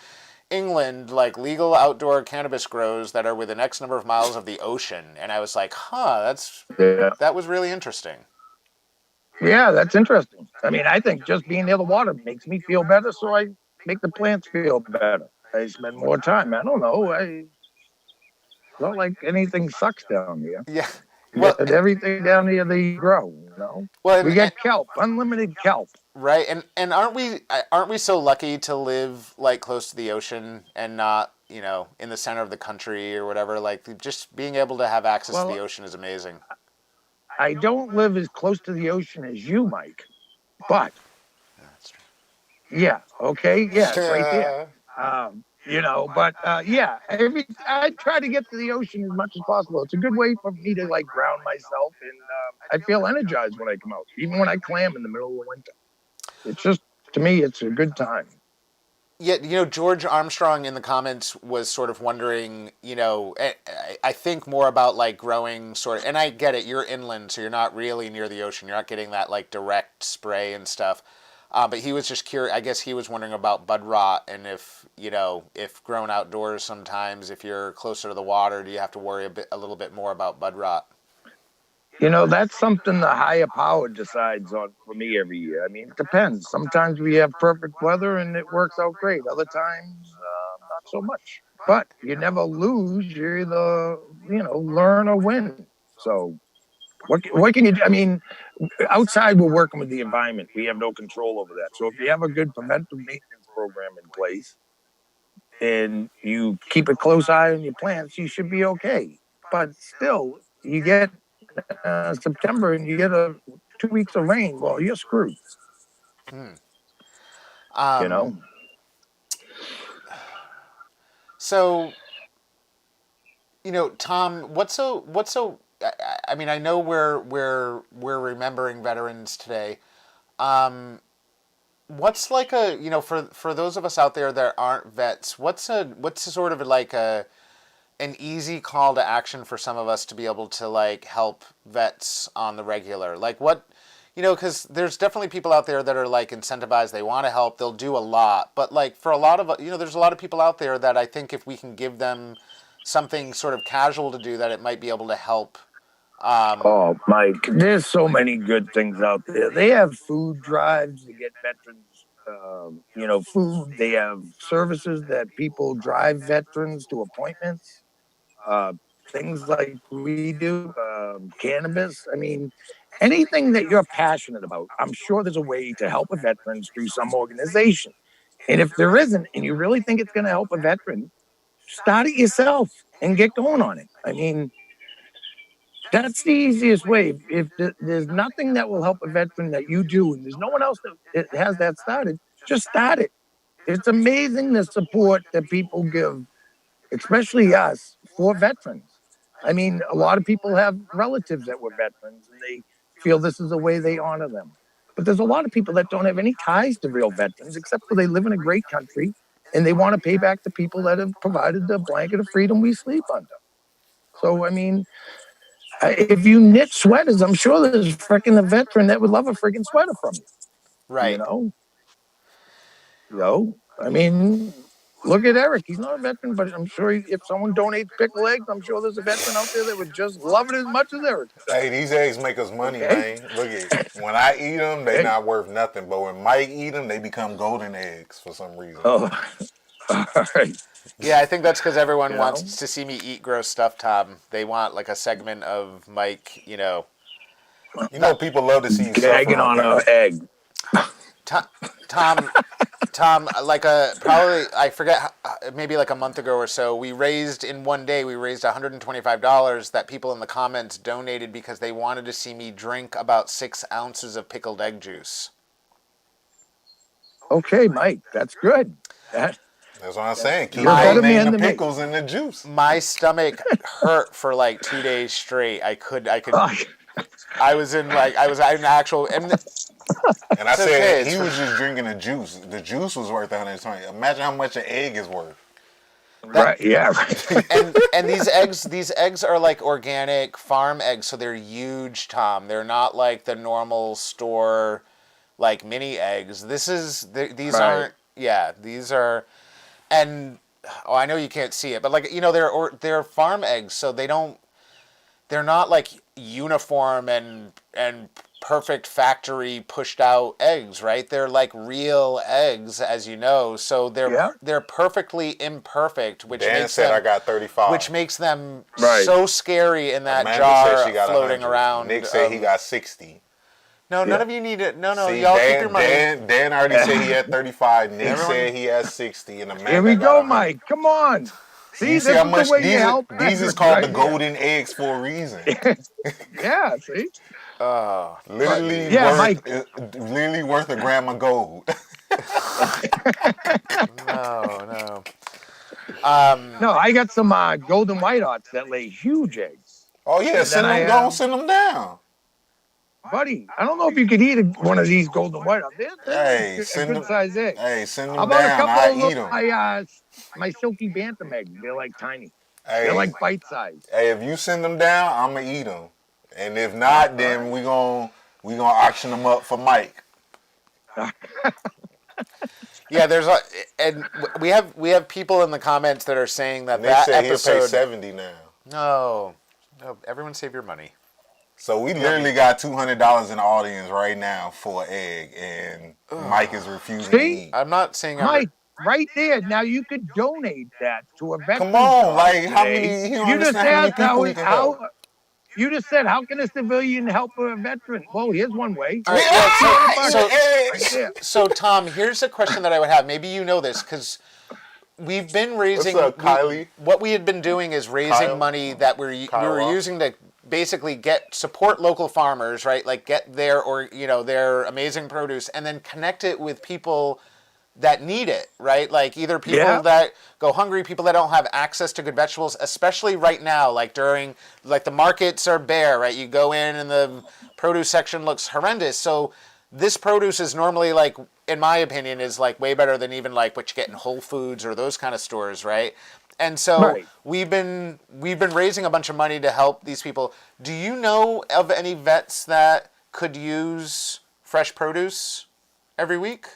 England like legal outdoor cannabis grows that are within X number of miles of the ocean. And I was like, that was really interesting. Yeah, that's interesting. I mean, I think just being near the water makes me feel better, so I make the plants feel better. I spend more time. I don't know. It's not like anything sucks down here. Yeah. Well, everything down here they grow, Well, we get kelp, unlimited kelp. Right, and aren't we so lucky to live like close to the ocean and not, in the center of the country or whatever? Like just being able to have access to the ocean is amazing. I don't live as close to the ocean as you, Mike, but that's true. Yeah, okay, yeah, it's right there. I try to get to the ocean as much as possible. It's a good way for me to like ground myself, and I feel energized when I come out, even when I clam in the middle of the winter. It's just, to me, it's a good time. Yeah, George Armstrong in the comments was sort of wondering, I think more about like growing sort of, and I get it, you're inland, so you're not really near the ocean. You're not getting that like direct spray and stuff. But he was just curious. I guess he was wondering about bud rot and if grown outdoors sometimes, if you're closer to the water, do you have to worry a little bit more about bud rot? That's something the higher power decides on for me every year. I mean, it depends. Sometimes we have perfect weather and it works out great. Other times, not so much. But you never lose. You either, learn or win. So what can you do? I mean, outside we're working with the environment. We have no control over that. So if you have a good preventive maintenance program in place and you keep a close eye on your plants, you should be okay. but still, you get September and you get 2 weeks of rain. Well, you're screwed. You know. So, Tom, I mean, I know we're remembering veterans today. What's like for those of us out there that aren't vets, what's sort of like an easy call to action for some of us to be able to like help vets on the regular? Like what, because there's definitely people out there that are like incentivized, they want to help, they'll do a lot, but like for a lot of, there's a lot of people out there that I think if we can give them something sort of casual to do, that it might be able to help. Oh, Mike, there's so many good things out there. They have food drives to get veterans, food. They have services that people drive veterans to appointments. Uh, Things like we do, cannabis. I mean, anything that you're passionate about, I'm sure there's a way to help a veteran through some organization. And if there isn't, and you really think it's going to help a veteran, start it yourself and get going on it. I mean, that's the easiest way. If there's nothing that will help a veteran that you do, and there's no one else that has that started, just start it. It's amazing the support that people give, especially us, for veterans. I mean, a lot of people have relatives that were veterans, and they feel this is the way they honor them. But there's a lot of people that don't have any ties to real veterans, except for they live in a great country, and they want to pay back the people that have provided the blanket of freedom we sleep under. So, I mean, if you knit sweaters, I'm sure there's freaking a veteran that would love a freaking sweater from you. Right. I mean, look at Eric. He's not a veteran, but I'm sure if someone donates pickle eggs, I'm sure there's a veteran out there that would just love it as much as Eric. Hey, these eggs make us money, man. Look at when I eat them, they're not worth nothing. But when Mike eat them, they become golden eggs for some reason. Oh, all right. Yeah, I think that's because everyone wants to see me eat gross stuff, Tom. They want like a segment of Mike, People love to see you gagging on an egg. Tom, like probably, I forget, maybe like a month ago or so, in one day, we raised $125 that people in the comments donated because they wanted to see me drink about 6 ounces of pickled egg juice. Okay, Mike, that's good. That's what I'm saying. Keep donating the pickles and the juice. My stomach hurt for like 2 days straight. I was in actual. And I said he was just drinking the juice. The juice was worth $120. Imagine how much an egg is worth. Right. Yeah. Right. And these eggs are like organic farm eggs, so they're huge, Tom. They're not like the normal store like mini eggs. These aren't. Yeah, these are. And I know you can't see it, but like they're farm eggs, so they're not like uniform and perfect factory pushed out eggs, right? They're like real eggs, as you know. So they're perfectly imperfect, which Dan said I got 35, which makes them so scary in that Amanda jar said she got floating 100. around. Nick said he got 60. No, none of you need it. No, See, y'all Dan, keep your money. Dan already said he had 35. Nick said he had 60, and Amanda Here we go, 100. Mike. Come on. See how much these is called the golden eggs for a reason. Yeah, see? Literally worth a gram of gold. No. No, I got some golden white oats that lay huge eggs. Oh yeah, send them down. Buddy, I don't know if you could eat one of these golden white oats. They're a good size egg. Hey, send them How about down. a couple I eat them. My silky bantam eggs. They're like tiny. Hey, they're like bite size. Hey, if you send them down, I'm gonna eat them. And if not, then we gonna auction them up for Mike. Yeah, we have people in the comments that are saying that They that said episode. He'll pay 70 now. No, everyone save your money. So we literally got $200 in the audience right now for an egg, and Mike is refusing to eat. I'm not saying Mike. Right there. Now you could donate that to a veteran. Come on, like how many? You just said You just said, how can a civilian help a veteran? Well, here's one way. All right, so Tom, here's a question that I would have. Maybe you know this, because we've been raising. What's up, Kylie? What we had been doing is raising Kyle? money that we were using to basically support local farmers, right? Like get their amazing produce, and then connect it with people that need it, right? Like either people that go hungry, people that don't have access to good vegetables, especially right now, like during, like the markets are bare, right? You go in and the produce section looks horrendous. So this produce is normally, like, in my opinion, is like way better than even like what you get in Whole Foods or those kind of stores, right? And so we've been raising a bunch of money to help these people. Do you know of any vets that could use fresh produce every week?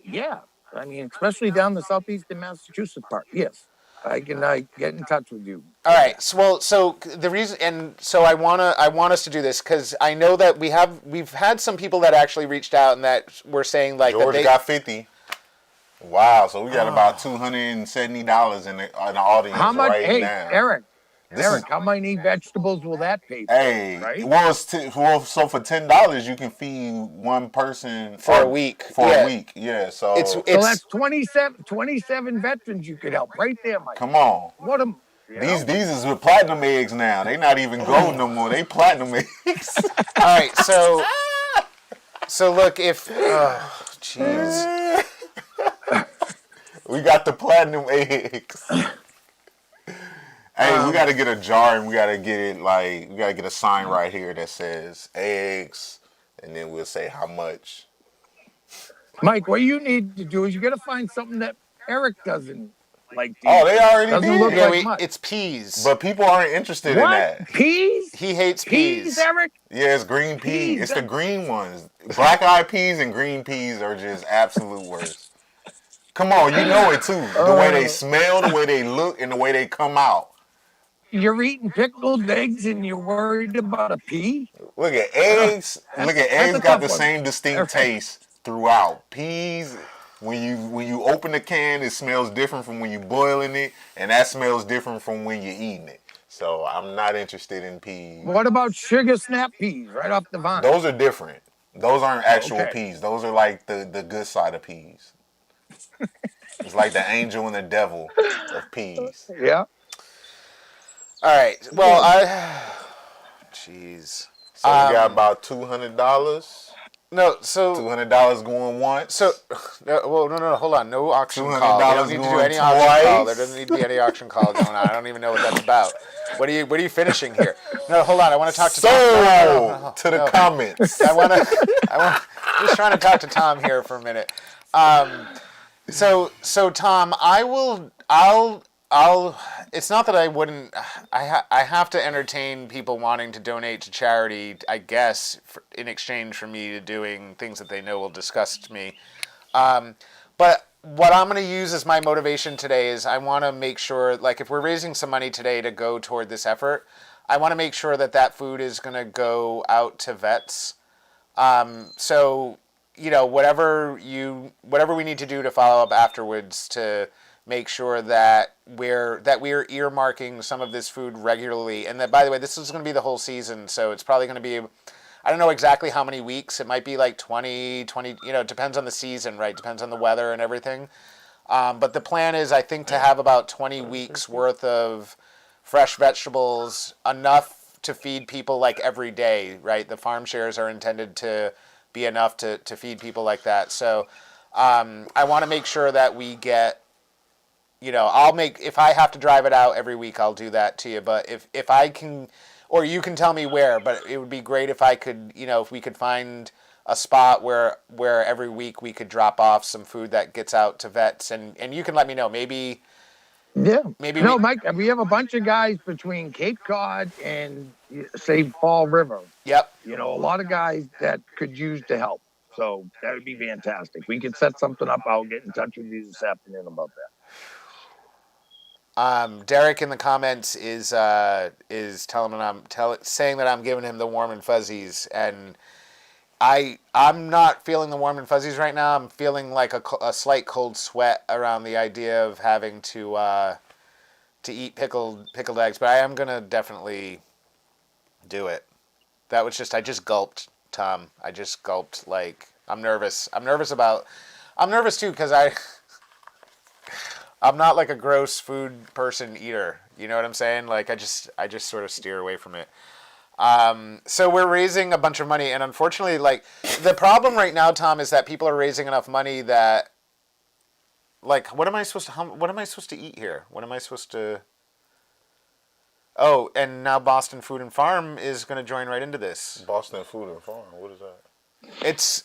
Yeah. I mean, especially down the southeastern Massachusetts part. Yes, I can get in touch with you. All right. So the reason, and so I want us to do this because I know that we've had some people that actually reached out and that were saying like George that they got 50. Wow, so we got about $270 in the audience How much? right Hey, now. Eric, how many vegetables will that pay for? Hey, right? So for $10 you can feed one person for a week. A week, yeah. So So that's 27 veterans you could help right there, Mike. come on. What a These is with platinum eggs now. They not even gold no more. They platinum eggs. All right. So look, if jeez. We got the platinum eggs. Hey, we got to get a jar and we got to get it we got to get a sign right here that says eggs, and then we'll say how much. Mike, what you need to do is you got to find something that Eric doesn't like. Oh, they already doesn't did. Look like much. It's peas. But people aren't interested in that. Peas? He hates peas. Eric? Yeah, it's green peas. It's the green ones. Black-eyed peas and green peas are just absolute worst. Come on, you know it too. The way they smell, the way they look, and the way they come out. You're eating pickled eggs and you're worried about a pea? Look at eggs. Eggs got the same distinct taste throughout. Peas, when you open the can, it smells different from when you boiling it, and that smells different from when you're eating it. So I'm not interested in peas. What about sugar snap peas right off the vine? Those are different. Those aren't actual peas. Those are like the good side of peas. It's like the angel and the devil of peas. Yeah. All right. Well, jeez. So we got about $200. No, so $200 going once. So, no, hold on. No auction $200 call. You don't need to do any going auction call. twice. There doesn't need to be any auction call going on. I don't even know what that's about. What are you finishing here? No, hold on. I want to talk to Tom. To the comments. I'm just trying to talk to Tom here for a minute. So Tom, I'll. It's not that I wouldn't. I have to entertain people wanting to donate to charity, I guess, in exchange for me doing things that they know will disgust me. But what I'm going to use as my motivation today is I want to make sure, like, if we're raising some money today to go toward this effort, I want to make sure that food is going to go out to vets. So, whatever we need to do to follow up afterwards to make sure that we're earmarking some of this food regularly. And that, by the way, this is going to be the whole season, so it's probably going to be, I don't know exactly how many weeks. It might be like 20, it depends on the season, right? Depends on the weather and everything. But the plan is, I think, to have about 20 weeks worth of fresh vegetables, enough to feed people like every day, right? The farm shares are intended to be enough to feed people like that. So I want to make sure that we get, if I have to drive it out every week, I'll do that to you. But if I can, or you can tell me where, but it would be great if I could, if we could find a spot where every week we could drop off some food that gets out to vets, and you can let me know. Maybe. Mike, we have a bunch of guys between Cape Cod and, say, Fall River. Yep. A lot of guys that could use the help. So that would be fantastic. We could set something up. I'll get in touch with you this afternoon about that. Derek in the comments is saying that I'm giving him the warm and fuzzies, and I'm not feeling the warm and fuzzies right now. I'm feeling like a slight cold sweat around the idea of having to eat pickled eggs, but I am gonna definitely do it. That was I just gulped, Tom. I just gulped. Like, I'm nervous. I'm nervous too because I'm not like a gross food person eater. You know what I'm saying? Like I just sort of steer away from it. So we're raising a bunch of money, and unfortunately, like the problem right now, Tom, is that people are raising enough money that, like, what am I supposed to eat here? What am I supposed to? Oh, and now Boston Food and Farm is going to join right into this. Boston Food and Farm. What is that?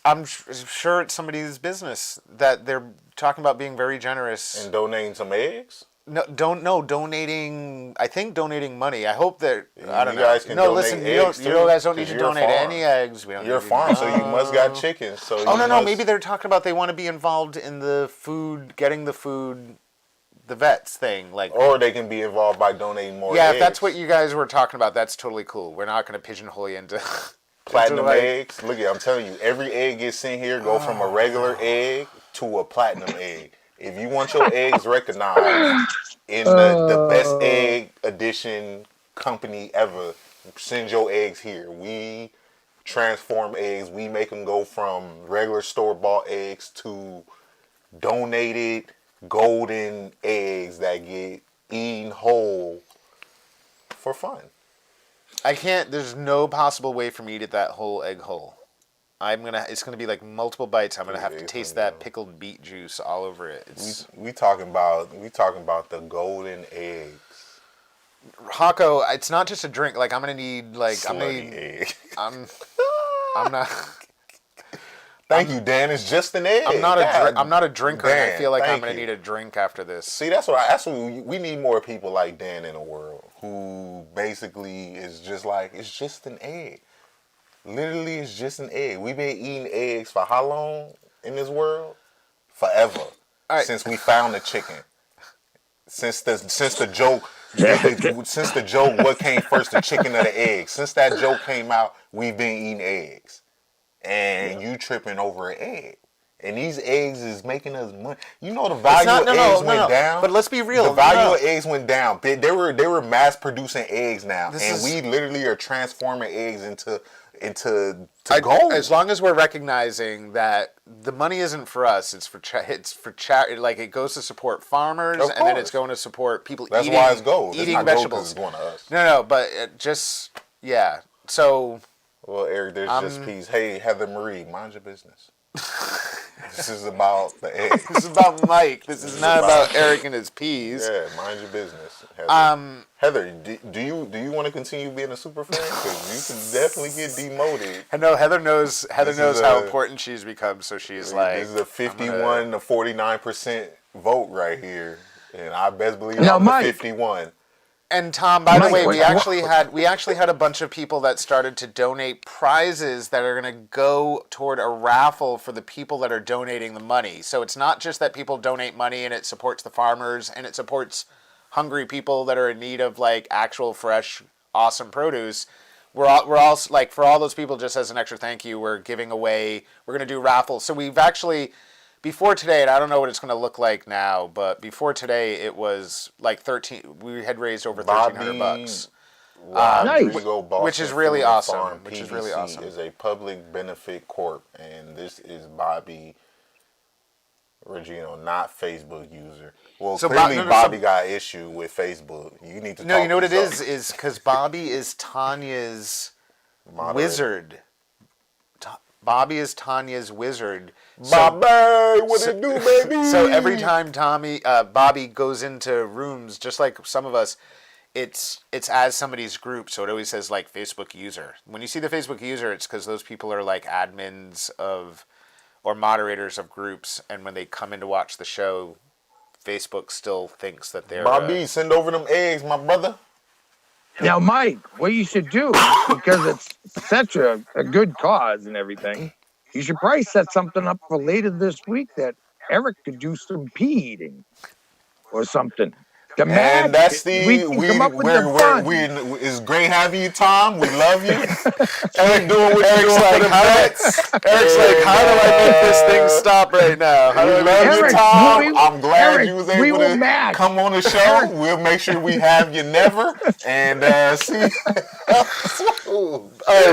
I'm sure it's somebody's business that they're talking about being very generous and donating some eggs. No, donating. I think donating money. I hope that I don't you know. Guys can no, donate listen, eggs you guys don't need to donate any eggs. We don't. You're a farm, so you must got chickens. So no. Maybe they're talking about they want to be involved in the food, getting the food, the vets thing, like. Or they can be involved by donating more. Yeah, eggs. if that's what you guys were talking about, that's totally cool. We're not going to pigeonhole you into platinum eggs. Look, I'm telling you, every egg gets sent here go from a regular egg to a platinum egg. If you want your eggs recognized in the best egg edition company ever, send your eggs here. We transform eggs. We make them go from regular store-bought eggs to donated golden eggs that get eaten whole for fun. I can't. There's no possible way for me to eat that whole egg whole. It's gonna be like multiple bites. I'm gonna have to taste that pickled beet juice all over it. We talking about the golden eggs. Hako, it's not just a drink. Like I'm gonna need egg. I'm not. Thank you, Dan. It's just an egg. I'm not a drinker. Dan, and I feel like I'm gonna need a drink after this. See, that's what we need more people like Dan in the world who basically is just like it's just an egg. Literally, it's just an egg. We've been eating eggs for how long in this world? Forever. Right. Since we found the chicken. Since the joke, what came first, the chicken or the egg? Since that joke came out, we've been eating eggs. And you tripping over an egg. And these eggs is making us money. You know the value of eggs went down. But let's be real. The value of eggs went down. They were mass producing eggs now, we literally are transforming eggs into gold. As long as we're recognizing that the money isn't for us, it's for charity. Like it goes to support farmers, and then it's going to support people. That's why it's gold. Eating it's not vegetables. Gold 'cause it's going to us. No, but yeah. So. Well, Eric, there's just peace. Hey, Heather Marie, mind your business. This is about the eggs. This is about Mike. This is not about Eric and his peas. Yeah, mind your business. Heather, Heather, do you want to continue being a super fan? Because you can definitely get demoted. I know Heather knows how important she's become, so she's like. This is a 51 to 49% vote right here, and I best believe I'm the 51. And Tom, by the way, we actually had a bunch of people that started to donate prizes that are going to go toward a raffle for the people that are donating the money. So it's not just that people donate money and it supports the farmers and it supports hungry people that are in need of like actual fresh, awesome produce. We're all like for all those people, just as an extra thank you, we're giving away. We're going to do raffles. So we've actually. Before today, and I don't know what it's going to look like now, but before today, it was like 13. We had raised over $1,300. Nice. Which is really awesome. Which is really awesome. Is a public benefit corp, and this is Bobby Regino, not Facebook user. Well, so clearly Bobby got issue with Facebook. You need to. No, you know what it is because Bobby is Tonya's wizard. Bobby is Tonya's wizard. Bobby, what it do, baby? So every time Bobby goes into rooms, just like some of us, it's as somebody's group. So it always says like Facebook user. When you see the Facebook user, it's because those people are like admins or moderators of groups. And when they come in to watch the show, Facebook still thinks that they're... Bobby, send over them eggs, my brother. Now, Mike, what you should do, because it's such a good cause and everything, you should probably set something up for later this week that Eric could do some pea eating or something. And that's it's great having you, Tom. We love you. Eric doing what you're doing for the vets. Eric's like, how do I make this thing stop right now? We love you, Tom. I'm glad you was able to come on the show. We'll make sure we have you never. And see.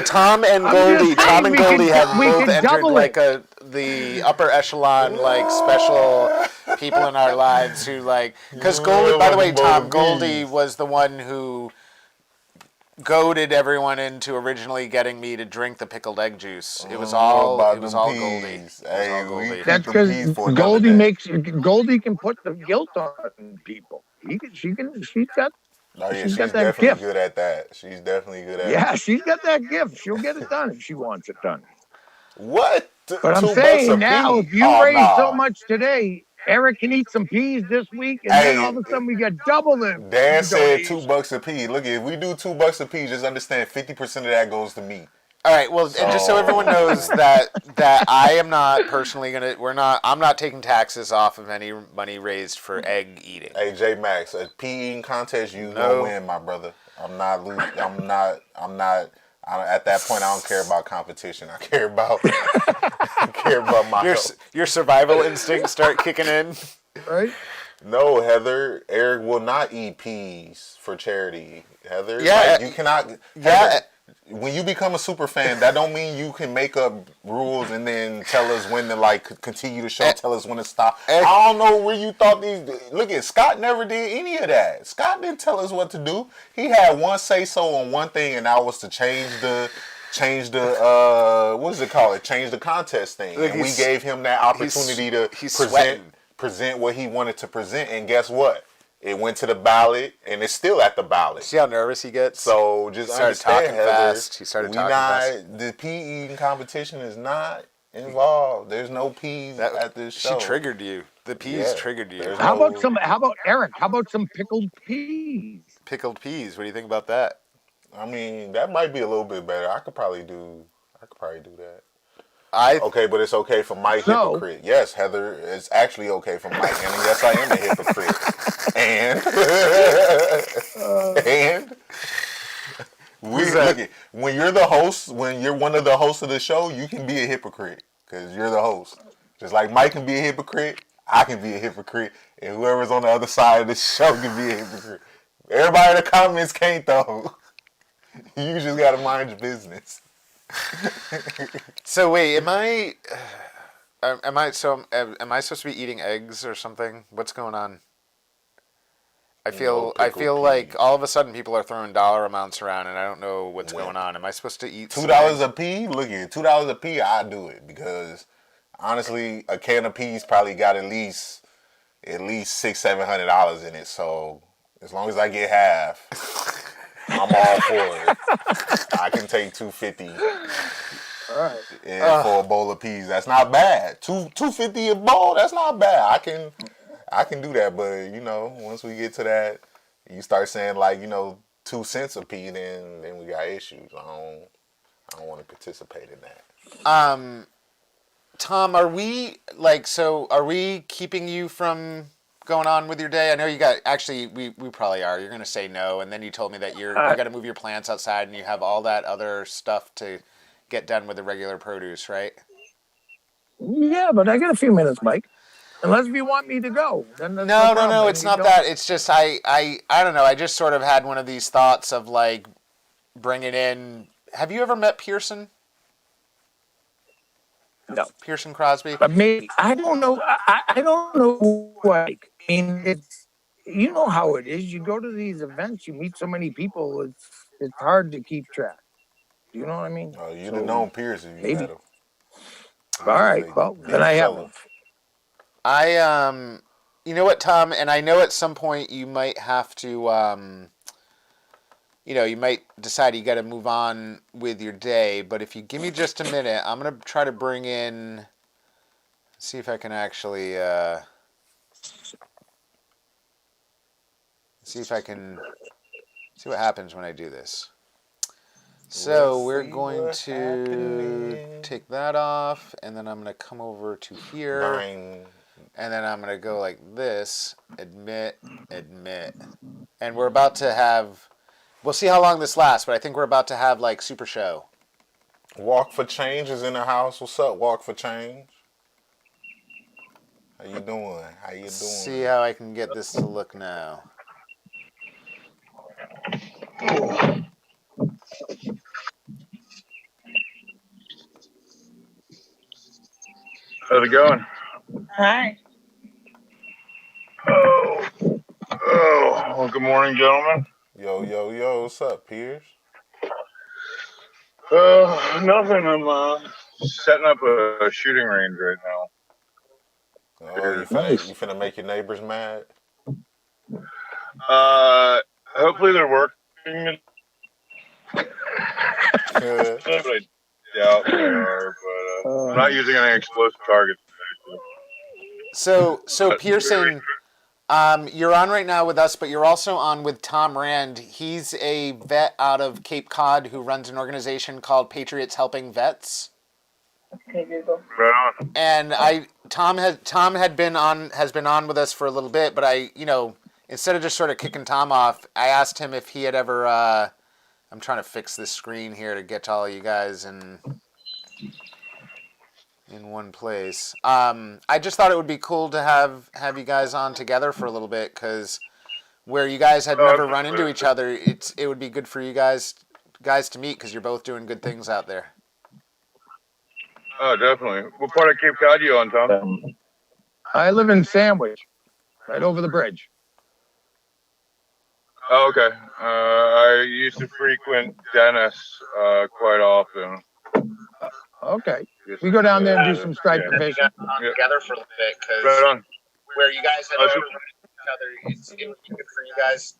Tom and Goldie. Tom and Goldie have both entered like the upper echelon like special people in our lives who like, because You Goldie, really by the way, want to Tom, bowl Goldie bees. was the one who goaded everyone into originally getting me to drink the pickled egg juice. It was all about Goldie. them It peas. was Hey, all we Goldie. keep That's them because peas for another day. Goldie can put the guilt on people. Oh yeah, She's got she's that definitely gift. good at that. She's definitely good at it. Yeah, she's got that gift. She'll get it done if she wants it done. What? But I'm $2 a saying now, piece? if you Oh raise so nah. much today, Eric can eat some peas this week, and then all Hey, of a sudden we got double the Dan said donation. $2 a piece. Look, if we do $2 a piece, just understand 50% of that goes to me. All right. Well, and just so everyone knows that I am not personally gonna. I'm not taking taxes off of any money raised for egg eating. Hey J Max, a pea eating contest, you No. gonna win, my brother. I'm not losing. I'm not. At that point, I don't care about competition. I care about. I care about my health. Your survival instincts start kicking in. Right? No, Heather. Eric will not eat peas for charity. Heather, Yeah, like, you cannot. yeah. Heather, when you become a super fan, that don't mean you can make up rules and then tell us when to like continue the show, tell us when to stop. I don't know where you thought these. Look at Scott never did any of that. Scott didn't tell us what to do. He had one say so on one thing, and that was to change the what does it call it? Change the contest thing. Look, and we gave him that opportunity to present what he wanted to present, and guess what? It went to the ballot, and it's still at the ballot. See how nervous he gets? So just understand, Heather, fast. He started talking fast. The pea eating competition is not involved. There's no peas at this show. She triggered you. The peas triggered you. How about Eric? How about some pickled peas? Pickled peas. What do you think about that? I mean, that might be a little bit better. I could probably do that. Okay, but it's okay for Mike hypocrite. Yes, Heather, it's actually okay for Mike, and yes, I am a hypocrite. And when you're the host, when you're one of the hosts of the show, you can be a hypocrite because you're the host. Just like Mike can be a hypocrite, I can be a hypocrite, and whoever's on the other side of the show can be a hypocrite. Everybody in the comments can't though. You just gotta mind your business. So wait, am I supposed to be eating eggs or something? What's going on? I feel like all of a sudden people are throwing dollar amounts around and I don't know what's going on. Am I supposed to eat $2 a pea? Look at $2 a pea. I do it because honestly, a can of peas probably got at least $600-700 in it. So as long as I get half. I'm all for it. I can take $250 for a bowl of peas. That's not bad. $250 a bowl. That's not bad. I can do that. But once we get to that, you start saying 2 cents a pea, then we got issues. I don't want to participate in that. Tom, are we keeping you from going on with your day? I know you got, actually, we probably are. You're going to say no, and then you told me that you got to move your plants outside and you have all that other stuff to get done with the regular produce, right? Yeah, but I got a few minutes, Mike. Unless you want me to go. Then no, it's not that. It's just, I don't know. I just sort of had one of these thoughts of like bringing in, have you ever met PEarson? No. PEarson Crosby? But maybe, I don't know. I don't know. Like, I mean, it's, you know how it is. You go to these events, you meet so many people, it's hard to keep track. Do you know what I mean? Oh, you'd have known PEarson. Maybe. Met him. All right. Well, then I haven't. You know what, Tom? And I know at some point you might have to, you might decide you got to move on with your day. But if you give me just a minute, I'm going to try to bring in, see if I can actually, see what happens when I do this. So we're going to take that off, and then I'm going to come over to here, and then I'm going to go like this, admit, and we're about to have, we'll see how long this lasts, but I think we're about to have like Super Show. Walk for Change is in the house. What's up, Walk for Change? How you doing? See how I can get this to look now. How's it going? Hi. Well, good morning, gentlemen. Yo, what's up, Piers? Nothing. I'm setting up a shooting range right now. Oh, you Nice. finna make your neighbors mad? Hopefully they're working, Good. but I doubt they are. But I'm not using any explosive targets today. So Pearson, you're on right now with us, but you're also on with Tom Rand. He's a vet out of Cape Cod who runs an organization called Patriots Helping Vets. Right on. And Tom has been on with us for a little bit, but instead of just sort of kicking Tom off, I asked him if he had ever. I'm trying to fix this screen here to get to all you guys in one place. I just thought it would be cool to have you guys on together for a little bit, because where you guys had never run into each other, it would be good for you guys to meet, because you're both doing good things out there. Oh, definitely. What part of Cape Cod are you on, Tom? I live in Sandwich, right over the bridge. Oh, okay. I used to frequent Dennis quite often. Okay. We go down there and do some striper fishing. Together for a little bit, because Right on. where you guys had never run into each other, it would be good for you guys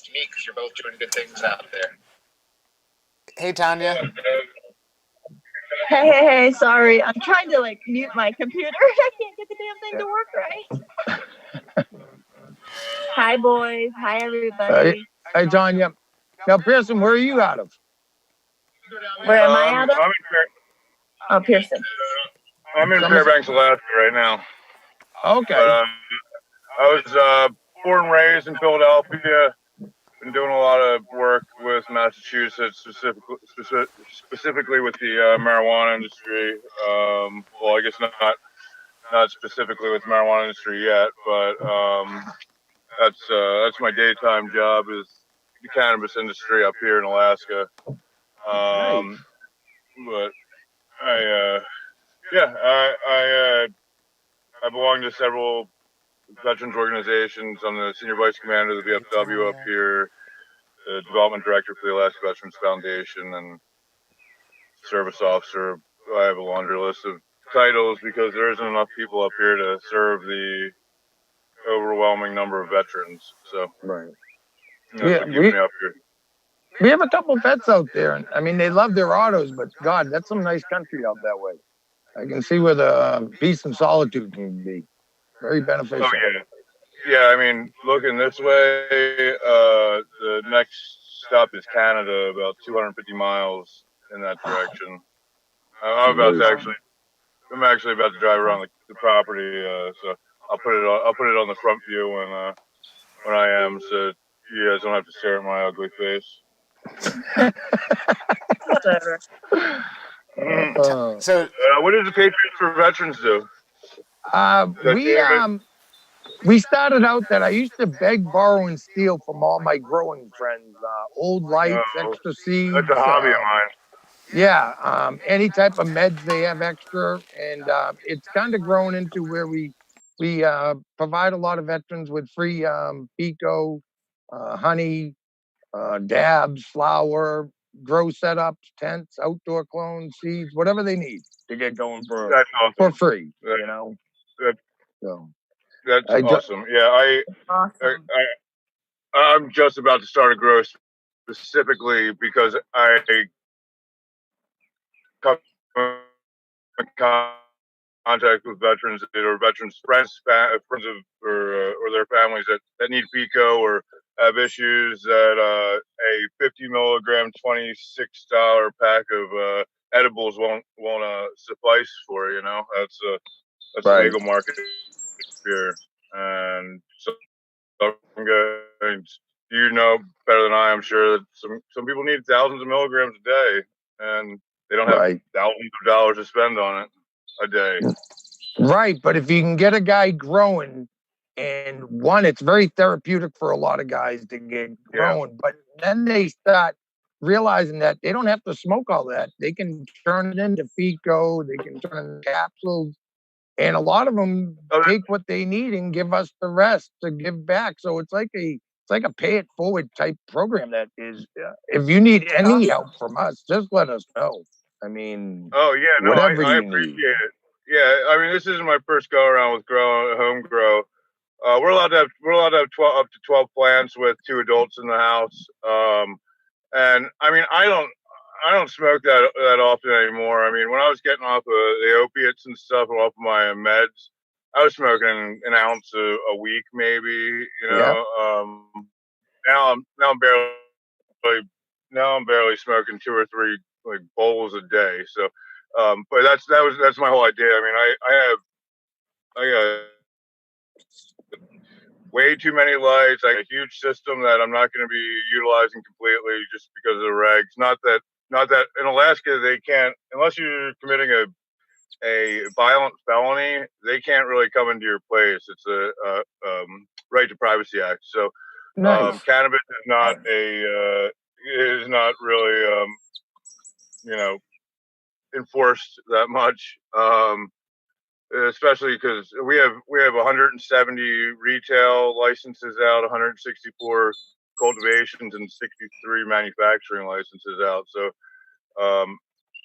to meet, because you're both doing good things out there. Hey, Tonya. Hey, sorry. I'm trying to mute my computer. I can't get the damn thing to work right. Hi, boys. Hi, everybody. Hey, Tonya. Now, Pearson, where are you out of? Where am I out of? I'm in Pearson. I'm in Fairbanks, Alaska right now. Okay. I was born and raised in Philadelphia. Been doing a lot of work with Massachusetts, specifically with the marijuana industry. Well, I guess not specifically with the marijuana industry yet, but that's my daytime job, is the cannabis industry up here in Alaska. Nice. But I belong to several veterans organizations. I'm the senior vice commander of the VFW up here, the development director for the Alaska Veterans Foundation, and service officer. I have a laundry list of titles because there isn't enough people up here to serve the overwhelming number of veterans. So, right. That's what keeps me up here. We have a couple vets out there, and I mean, they love their autos, but God, that's some nice country out that way. I can see where the peace and solitude can be very beneficial. Oh, yeah. I mean, looking this way, the next stop is Canada, about 250 miles in that direction. I'm actually about to drive around the property, so I'll put it on the front view when I am, so you guys don't have to stare at my ugly face. Whatever. So, what does the Patriots for Veterans do? We started out that I used to beg, borrow, and steal from all my growing friends. Old lights, extra seeds. That's a hobby of mine. Yeah, any type of meds they have extra, and it's kind of grown into where we provide a lot of veterans with free pico, honey, dabs, flour, grow setups, tents, outdoor clones, seeds, whatever they need to get going That's awesome. for free. That's awesome. Yeah, I'm just about to start a grow specifically because I come in contact with veterans or veterans friends of or their families that need pico or have issues that a 50 milligram $26 pack of edibles won't suffice for. That's the legal market here, and so I'm going. You know better than I am sure that some people need thousands of milligrams a day, and they don't have thousands of dollars to spend on it a day. Right, but if you can get a guy growing, and one, it's very therapeutic for a lot of guys to get growing, but then they start realizing that they don't have to smoke all that. They can turn it into Fico, they can turn it into capsules, and a lot of them take what they need and give us the rest to give back. So it's like a It's like a pay it forward type program that is, if you need any help from us, just let us know. I mean, oh yeah, no, whatever I you appreciate need. it. Yeah, I mean, this isn't my first go around with home grow. We're allowed to have 12, up to 12 plants with 2 adults in the house. And I mean, I don't smoke that often anymore. I mean, when I was getting off of the opiates and stuff, off of my meds, I was smoking an ounce a week, maybe. You know, now I'm barely smoking 2 or 3 like bowls a day. So, but that's my whole idea. I mean, I got way too many lights. I got a huge system that I'm not going to be utilizing completely just because of the regs. Not that in Alaska they can't, unless you're committing a violent felony, they can't really come into your place. It's a right to privacy act. So Nice. cannabis is not really you know, enforced that much. Especially because we have 170 retail licenses out, 164 cultivations, and 63 manufacturing licenses out. So,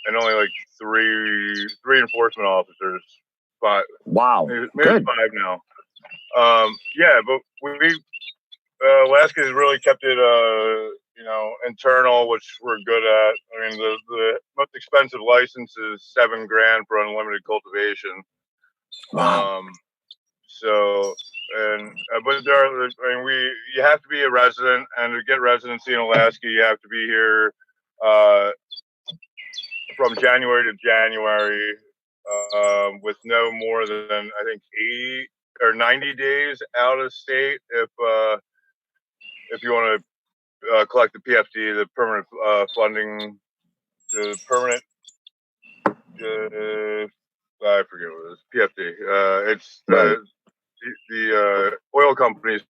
and only like three enforcement officers. 5. Wow. Maybe Good. 5 now. Yeah, but we Alaska has really kept it internal, which we're good at. I mean, the most expensive license is $7,000 for unlimited cultivation. Wow. So, and but you have to be a resident, and to get residency in Alaska, you have to be here from January to January, with no more than I think 80 or 90 days out of state. If you want to collect the PFD, the permanent funding, the permanent. I forget what it is. PFD. It's the oil companies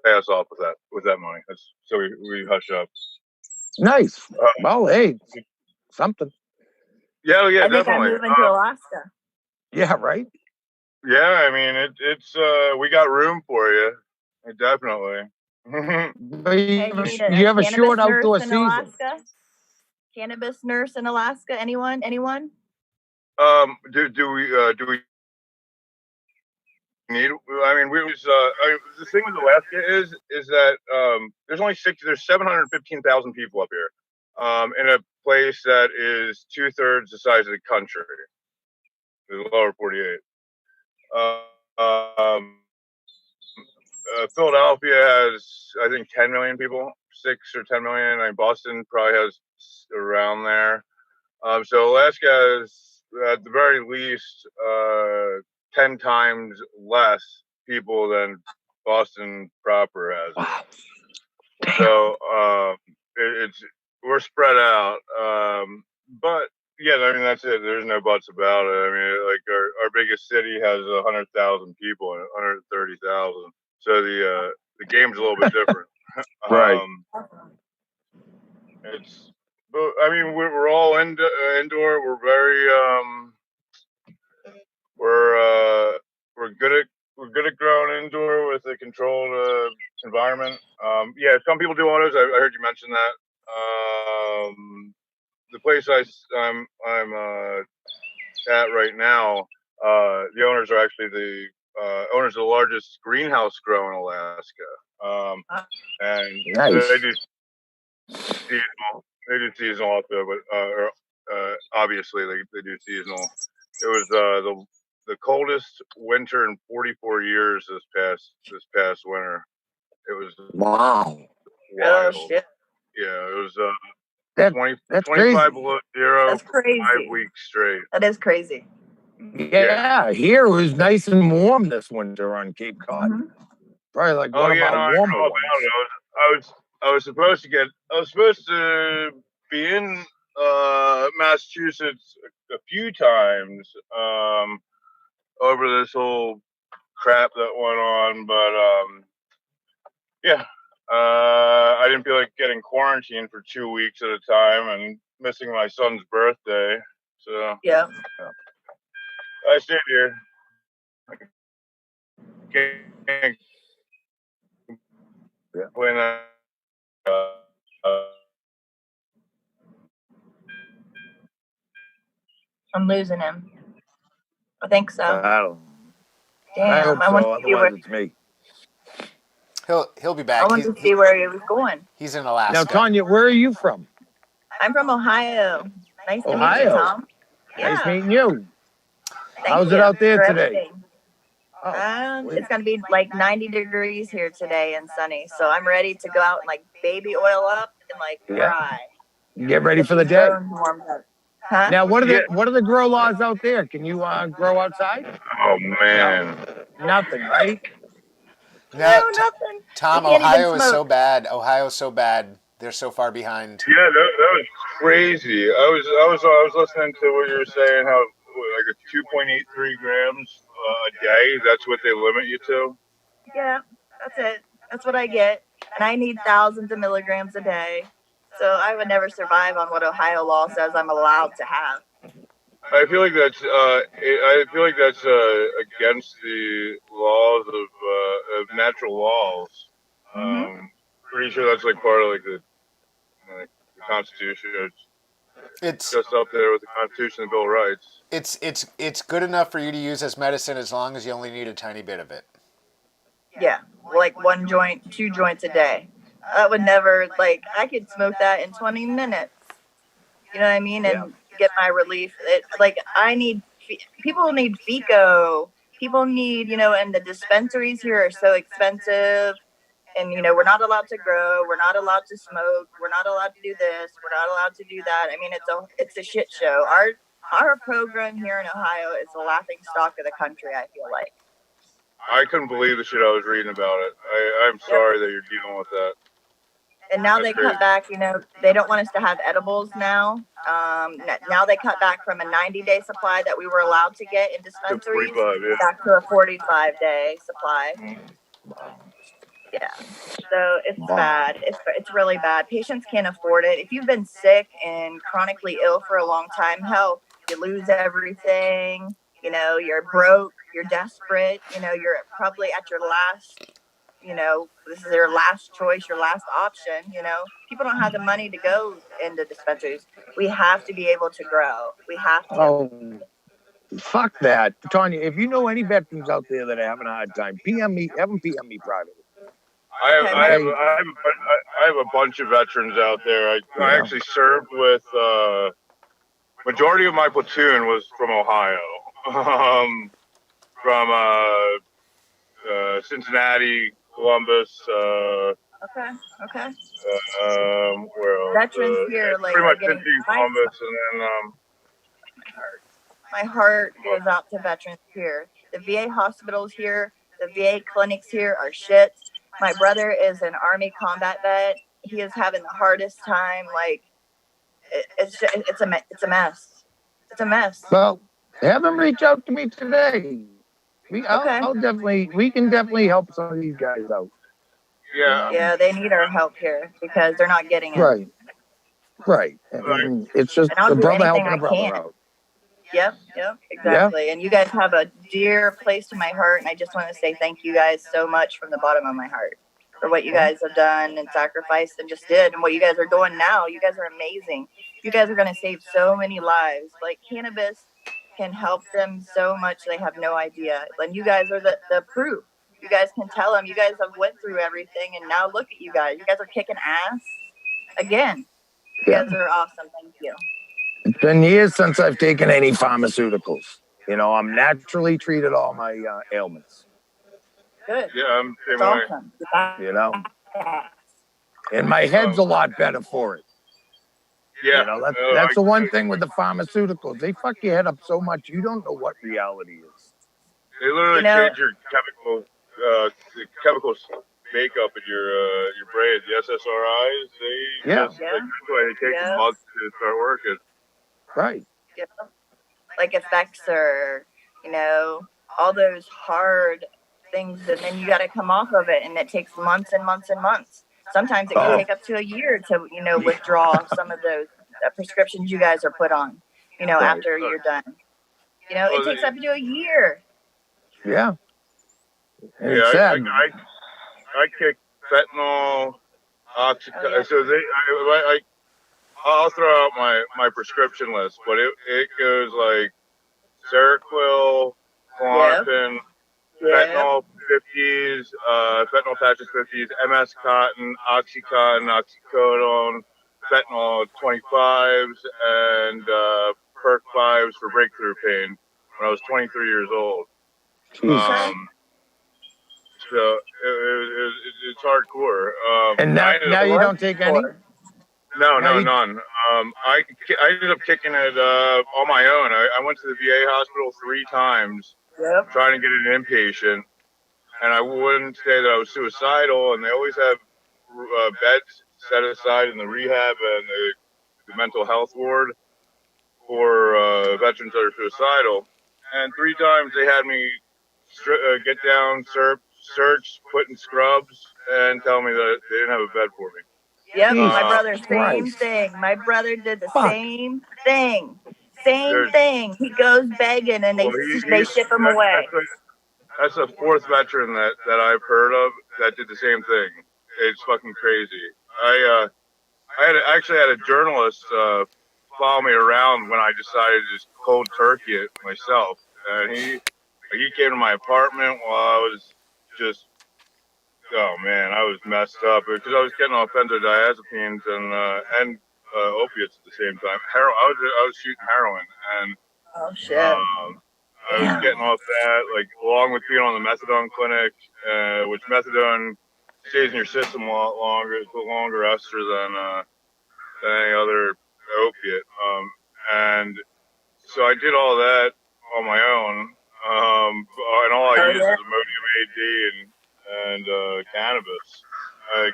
pay us off with that money. So we hush up. Nice. Well, hey, something. Yeah, I think definitely. I'm moving to Alaska. Yeah, right. Yeah, I mean it's we got room for you, definitely. But Hey, you need you have a short cannabis outdoor nurse in season. Alaska? Cannabis nurse in Alaska? Anyone? Do we need? I mean, the thing with Alaska is that there's 715,000 people up here, in a place that is 2/3 the size of the country, the lower 48. Philadelphia has, I think, 10 million people, 6 or 10 million. I mean, Boston probably has around there. So Alaska is at the very least 10 times less people than Boston proper has. Wow. So we're spread out. But yeah, I mean, that's it. There's no buts about it. I mean, like our biggest city has 100,000 people and 130,000. So the game's a little bit different. Right. But I mean, we're all indoor. We're very we're good at growing indoor with a controlled environment. Yeah, some people do autos. I heard you mention that. The place I'm at right now, the owners are actually the owners of the largest greenhouse grow in Alaska. And nice. They do seasonal also, but obviously they do seasonal. It was the coldest winter in 44 years this past winter. It was wow. wild. Oh shit. Yeah, it was That's 25 crazy. below zero. That's crazy. 5 weeks straight. That is crazy. Yeah, here it was nice and warm this winter on Cape Cod. Mm-hmm. Probably like one of our warmer ones. I was supposed to be in Massachusetts a few times over this whole crap that went on, but yeah, I didn't feel like getting quarantined for 2 weeks at a time and missing my son's birthday, so yeah, I stayed here. I can't when I'm losing him. I think so. I don't. Damn, I hope I want so. to see where Otherwise, it's me. He'll be back. I want to see where he was going. He's in Alaska. Now, Tonya, where are you from? I'm from Ohio. Nice to meet you, Ohio. Tom. Nice Yeah. meeting you. Thank How's you it out there for today? everything. Oh, It's going to be like 90 degrees here today and sunny. So I'm ready to go out and like baby oil up and like cry. Get ready for the these day. bones warmed up. Huh? Now, what are the grow laws out there? Can you grow outside? Oh man, No? Nothing, right? No, nothing. Tom, You can't even Ohio is so smoke. bad. Ohio's so bad. They're so far behind. yeah, that was crazy. I was listening to what you were saying. How like it's 2.83 grams a day. That's what they limit you to. Yeah, that's it. That's what I get. And I need thousands of milligrams a day. So I would never survive on what Ohio law says I'm allowed to have. I feel like that's against the laws of natural laws. Pretty sure that's like part of like the Constitution. It's just up there with the Constitution and Bill of Rights. It's good enough for you to use as medicine as long as you only need a tiny bit of it. Yeah, like 1 joint, 2 joints a day. I would never, like, I could smoke that in 20 minutes. You know what I mean? And get my relief. People need FICO. People need, and the dispensaries here are so expensive. And, we're not allowed to grow. We're not allowed to smoke. We're not allowed to do this. We're not allowed to do that. I mean, it's a shit show. Our program here in Ohio is the laughing stock of the country, I feel like. I couldn't believe the shit I was reading about it. I'm sorry that you're dealing with that. And now they cut back, they don't want us to have edibles now. Now they cut back from a 90-day supply that we were allowed to get in dispensaries back to a 45-day supply. Yeah. So it's bad. It's really bad. Patients can't afford it. If you've been sick and chronically ill for a long time, hell, you lose everything. You're broke. You're desperate. You're probably at your last. This is your last choice, your last option. People don't have the money to go into dispensaries. We have to be able to grow. We have to. Oh, fuck that. Tonya, if you know any veterans out there that are having a hard time, PM me, have them PM me privately. I have a bunch of veterans out there. I actually served with, majority of my platoon was from Ohio. From Cincinnati, Columbus. Okay. Where else? Veterans here, like, pretty much getting Cincinnati, Columbus, and then my heart goes out to veterans here. The VA hospitals here, the VA clinics here are shit. My brother is an Army combat vet. He is having the hardest time. Like, it's a mess. It's a mess. Well, have them reach out to me today. We can definitely help some of these guys out. Yeah, they need our help here because they're not getting it. Right. And it's just a brother helping a brother out. Yep, exactly. Yeah. And you guys have a dear place to my heart, and I just want to say thank you guys so much from the bottom of my heart for what you guys have done and sacrificed and just did, and what you guys are doing now. You guys are amazing. You guys are going to save so many lives. Like, cannabis can help them so much they have no idea. And you guys are the proof. You guys can tell them. You guys have went through everything, and now look at you guys. You guys are kicking ass again. You guys are awesome. Thank you. It's been years since I've taken any pharmaceuticals. I'm naturally treated all my ailments. Good. Yeah, I'm it's awesome. And my head's a lot better for it. Yeah. That's the one thing with the pharmaceuticals. They fuck your head up so much you don't know what reality is. They literally change your chemical makeup in your brain. The SSRIs, that's why they take a month to start working. Right. Yeah. Like Effexor, all those hard things, and then you got to come off of it, and it takes months and months and months. Sometimes it can take up to a year to, withdraw some of those prescriptions you guys are put on, after you're done. It takes up to a year. Yeah. Yeah, I kicked fentanyl, oxycontin. Oh, yeah. So I'll throw out my prescription list, but it goes like Seroquel, Klonopin, fentanyl 50s, fentanyl patches 50s, MS cotton, Oxycontin, oxycodone, fentanyl 25s, and Perk 5s for breakthrough pain when I was 23 years old. So it's hardcore. And now you don't take any? No, none. I ended up kicking it on my own. I went to the VA hospital 3 times trying to get an inpatient, and I wouldn't say that I was suicidal. And they always have beds set aside in the rehab and the mental health ward for veterans that are suicidal. And 3 times they had me get down, search, put in scrubs, and tell me that they didn't have a bed for me. Yep, my brother, same thing. My brother did the same thing. Same thing. He goes begging, and they ship him away. That's the 4th veteran that I've heard of that did the same thing. It's fucking crazy. I actually had a journalist follow me around when I decided to just cold turkey it myself, and he came to my apartment while I was just, oh man, I was messed up because I was getting off benzodiazepines and opiates at the same time. I was shooting heroin, and oh shit. I was getting off that, like, along with being on the methadone clinic, which methadone stays in your system a lot longer. It's a longer ester than any other opiate. And so I did all that on my own. And all I used was Imodium AD and cannabis. I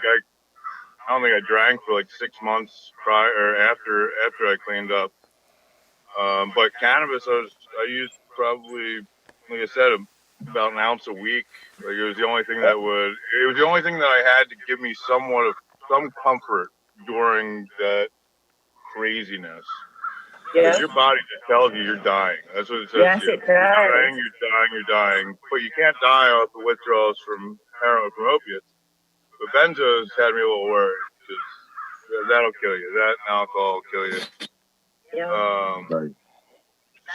don't think I drank for like 6 months prior or after I cleaned up. But cannabis, I used probably, like I said, about an ounce a week. Like it was the only thing that I had to give me somewhat of some comfort during that craziness. Because your body just tells you you're dying. That's what it says. Yes, to you. it does. You're dying. But you can't die off the withdrawals from heroin, from opiates. But benzos had me a little worried. That'll kill you. That and alcohol will kill you. Yeah.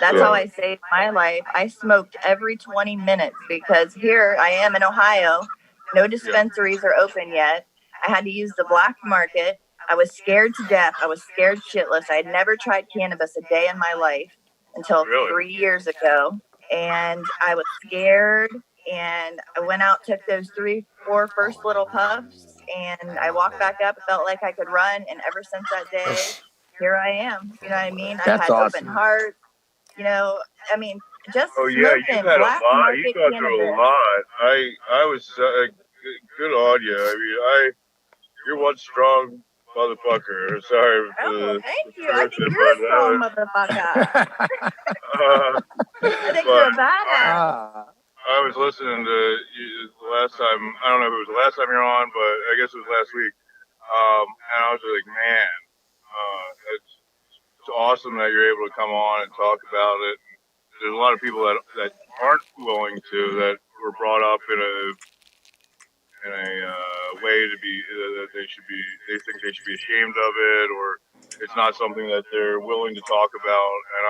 That's how I saved my life. I smoked every 20 minutes because here I am in Ohio. No dispensaries are open yet. I had to use the black market. I was scared to death. I was scared shitless. I had never tried cannabis a day in my life until 3 years ago. And I was scared. And I went out, took those 3-4 first little puffs, and I walked back up. It felt like I could run. And ever since that day, here I am. You know what I mean? I've had open heart. You know, I mean, just smoking black market you got through a lot. I was good on you. I mean, you're one strong motherfucker. Sorry. Thank you. I think you're a strong motherfucker. I think you're a badass. I was listening to you the last time. I don't know if it was the last time you're on, but I guess it was last week. And I was just like, man, it's awesome that you're able to come on and talk about it. There's a lot of people that aren't willing to, that were brought up in a way to be that they think they should be ashamed of it, or it's not something that they're willing to talk about. And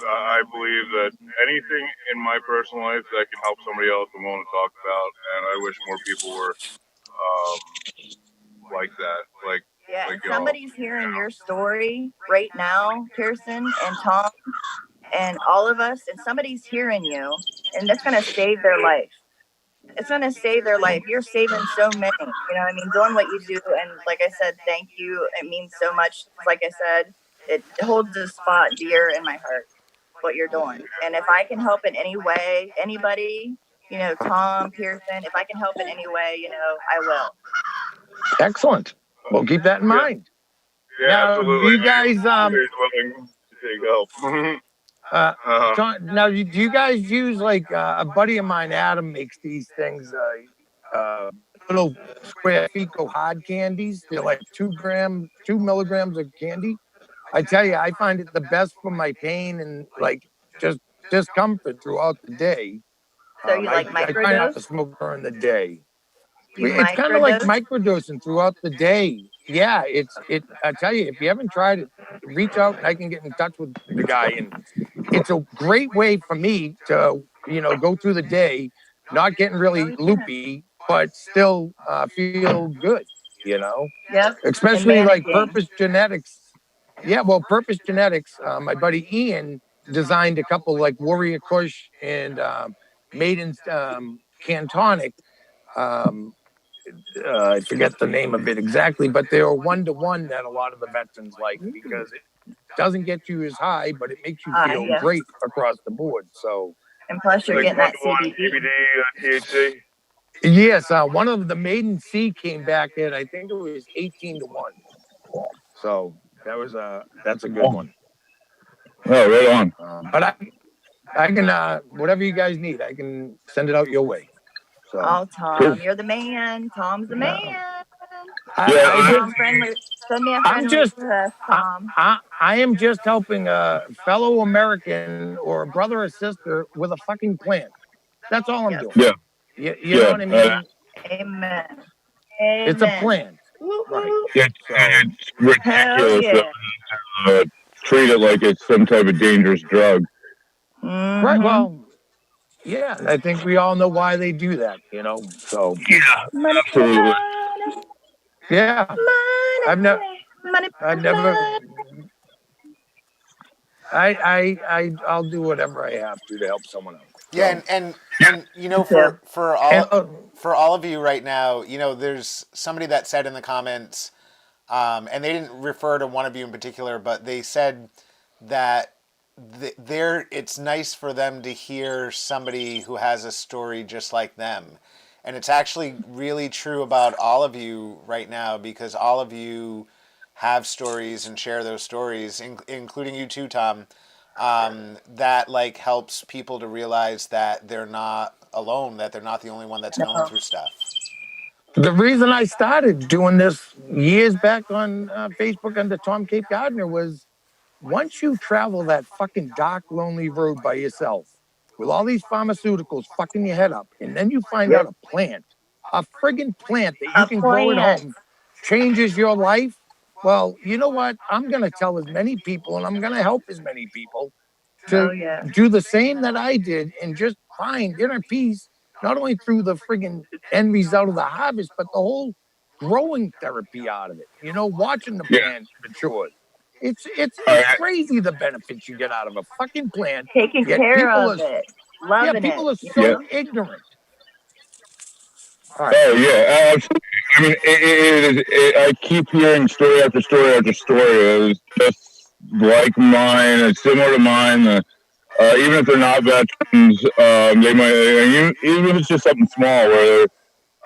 I believe that anything in my personal life that can help somebody else, I'm willing to talk about. And I wish more people were like that. Like, and somebody's hearing your story right now, PEarson and Tom and all of us, and somebody's hearing you, and that's going to save their life. It's going to save their life. You're saving so many, you know what I mean, doing what you do. And like I said, thank you. It means so much. Like I said, it holds a spot dear in my heart, what you're doing. And if I can help in any way, anybody, you know, Tom, PEarson, if I can help in any way, you know, I will. Excellent. We'll keep that in mind. Yeah, now, absolutely. You guys, willing to take help. Now, do you guys use, like, a buddy of mine, Adam, makes these things, little square Fico hard candies. They're like 2 milligrams of candy. I tell you, I find it the best for my pain and, like, just discomfort throughout the day. So you like I try not to microdose? smoke during the day. It's kind of like microdosing throughout the day. Yeah, I tell you, if you haven't tried it, reach out and I can get in touch with the guy. And it's a great way for me to, go through the day, not getting really loopy, but still feel good, Yep. Especially like Purpose Genetics. Yeah, well, Purpose Genetics, my buddy Ian designed a couple like Warrior Kush and Maiden's Cantonic. I forget the name of it exactly, but they are 1-to-1 that a lot of the veterans like because it doesn't get you as high, but it makes you feel great across the board. So, and plus you're getting that CBD, THC. Yes, one of the Maiden C came back at I think it was 18-to-1. So that's a good one. Oh, right on. But I can whatever you guys need, I can send it out your way. So, Tom, you're the man. Tom's the man. I'm just Tom. I am just helping a fellow American or a brother or sister with a fucking plant. That's all I'm doing. Yeah. You know what I mean? Amen. It's a plant. Right. It's ridiculous to treat it like it's some type of dangerous drug. Mm-hmm. Right. Well, yeah, I think we all know why they do that, So yeah, absolutely. Yeah, I've never. I'll do whatever I have to help someone else. Yeah, and for all of you right now, there's somebody that said in the comments, and they didn't refer to one of you in particular, but they said that it's nice for them to hear somebody who has a story just like them. And it's actually really true about all of you right now because all of you have stories and share those stories, including you too, Tom, that helps people to realize that they're not alone, that they're not the only one that's going through stuff. The reason I started doing this years back on Facebook under Tom Cape Gardner was once you travel that fucking dark, lonely road by yourself with all these pharmaceuticals fucking your head up, and then you find out a friggin' plant that you can grow at home changes your life. Well, you know what? I'm going to tell as many people and I'm going to help as many people to do the same that I did and just find inner peace, not only through the friggin' end result of the harvest, but the whole growing therapy out of it. Watching the plant mature. It's crazy the benefits you get out of a fucking plant. Taking care of it. Loving it. People are so ignorant. Right. Oh, yeah, absolutely. I mean, I keep hearing story after story after story. It was just like mine. It's similar to mine. Even if they're not veterans, they might, even if it's just something small where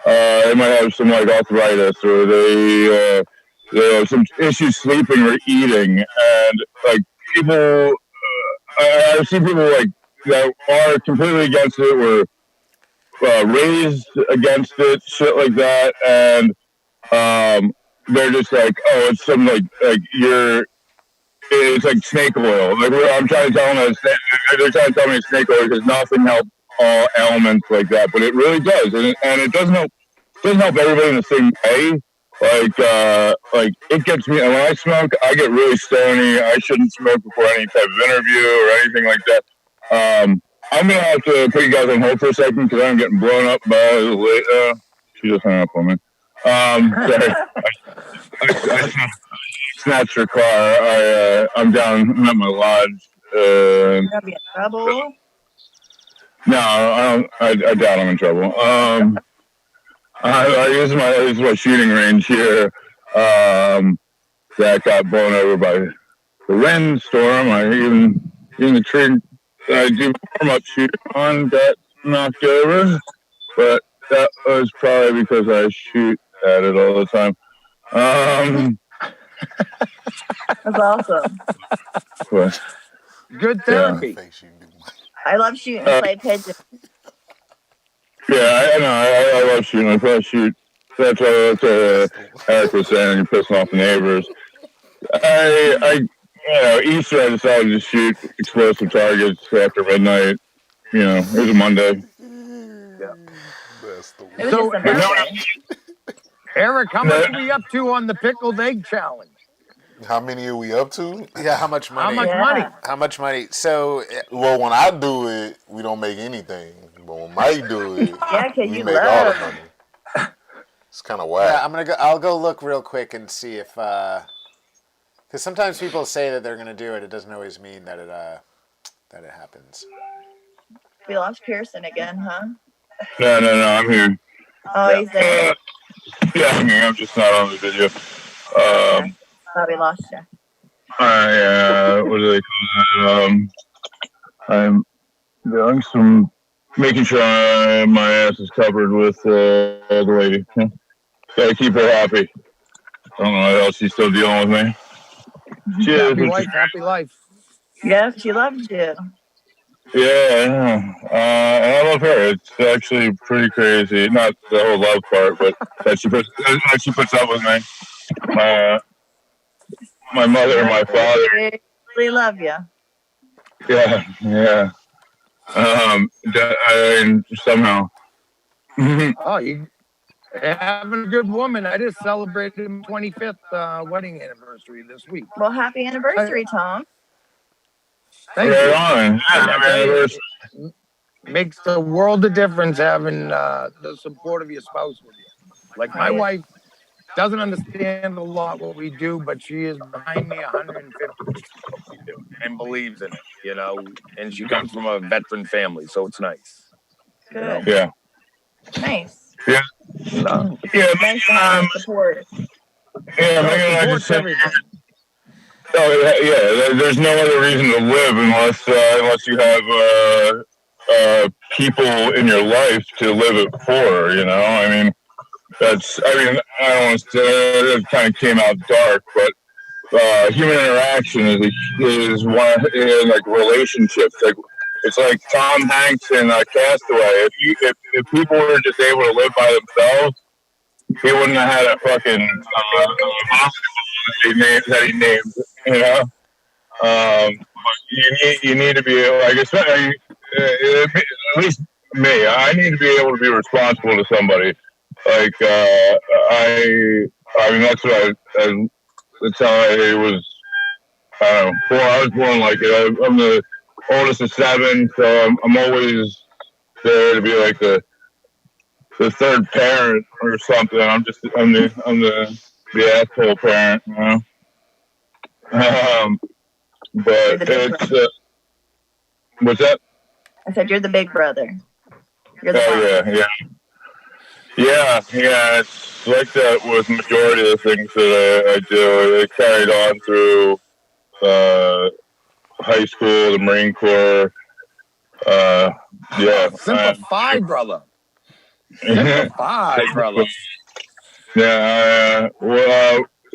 they might have some arthritis or they have some issues sleeping or eating. And people, I've seen people that are completely against it were raised against it, shit like that, and they're just it's some it's like snake oil. I'm trying to tell them they're trying to tell me it's snake oil because nothing helps all elements like that, but it really does, and it doesn't help everybody in the same way. It gets me, and when I smoke, I get really stony. I shouldn't smoke before any type of interview or anything like that. I'm going to have to put you guys on hold for a second because I'm getting blown up by she just hung up on me. Sorry. I snatched her car. I'm down at my lodge. You're going to be in trouble? No, I doubt I'm in trouble. I use my shooting range here that got blown over by the windstorm. Even the tree I do warm-up shooting on got knocked over, but that was probably because I shoot at it all the time. That's awesome. But, good therapy. Yeah. I love shooting clay pigeons. Yeah, I know. I love shooting. I probably shoot. That's what Eric was saying. You're pissing off the neighbors. Easter I decided to shoot explosive targets after midnight. It was a Monday. Yeah. It was just a birthday. Eric, how much are we up to on the pickled egg challenge? How many are we up to? Yeah, how much money? How much money? How much money? So, Well, when I do it, we don't make anything. But when Mike do it, Yeah, because we you make all the love. money. It's kind of yeah, whack. I'll go look real quick and see if, because sometimes people say that they're gonna do it. It doesn't always mean that it happens. We lost Pearson again, huh? No, I'm here. Oh, he's there. Yeah, I'm here. I'm just not on the video. Thought we lost you. What do they call it? I'm doing some, making sure my ass is covered with the lady. Gotta keep her happy. I don't know what else she's still dealing with me. Happy wife, happy life. Yeah, she loves you. Yeah. And I love her. It's actually pretty crazy. Not the whole love part, but that she puts up with me. My mother and my father. They really love you. Yeah. Somehow. Oh, you having a good woman. I just celebrated my 25th wedding anniversary this week. Well, happy anniversary, Tom. Thank you. On. Happy anniversary. Makes a world of difference having the support of your spouse with you. Like my wife doesn't understand a lot what we do, but she is behind me 150% what we do and believes in it, and she comes from a veteran family, so it's nice. Good. Yeah. Nice. Yeah. No. Yeah. Nice to have support. Yeah, Megan, I just said. Oh, yeah. There's no other reason to live unless you have people in your life to live it for. I mean, I don't want to say it kind of came out dark, but human interaction is one like relationships. Like it's like Tom Hanks in Castaway. If people were just able to live by themselves, he wouldn't have had a fucking that he named. But you need to be like, especially at least me. I need to be able to be responsible to somebody. Like I mean that's what that's how I was. I don't know. I was born like it. I'm the oldest of 7, so I'm always there to be like the third parent or something. I'm the asshole parent, But it's what's that? I said you're the big brother. You're the Yeah. It's like that with majority of the things that I do. It carried on through high school, the Marine Corps. Simplify, brother. Simplify, brother. Yeah.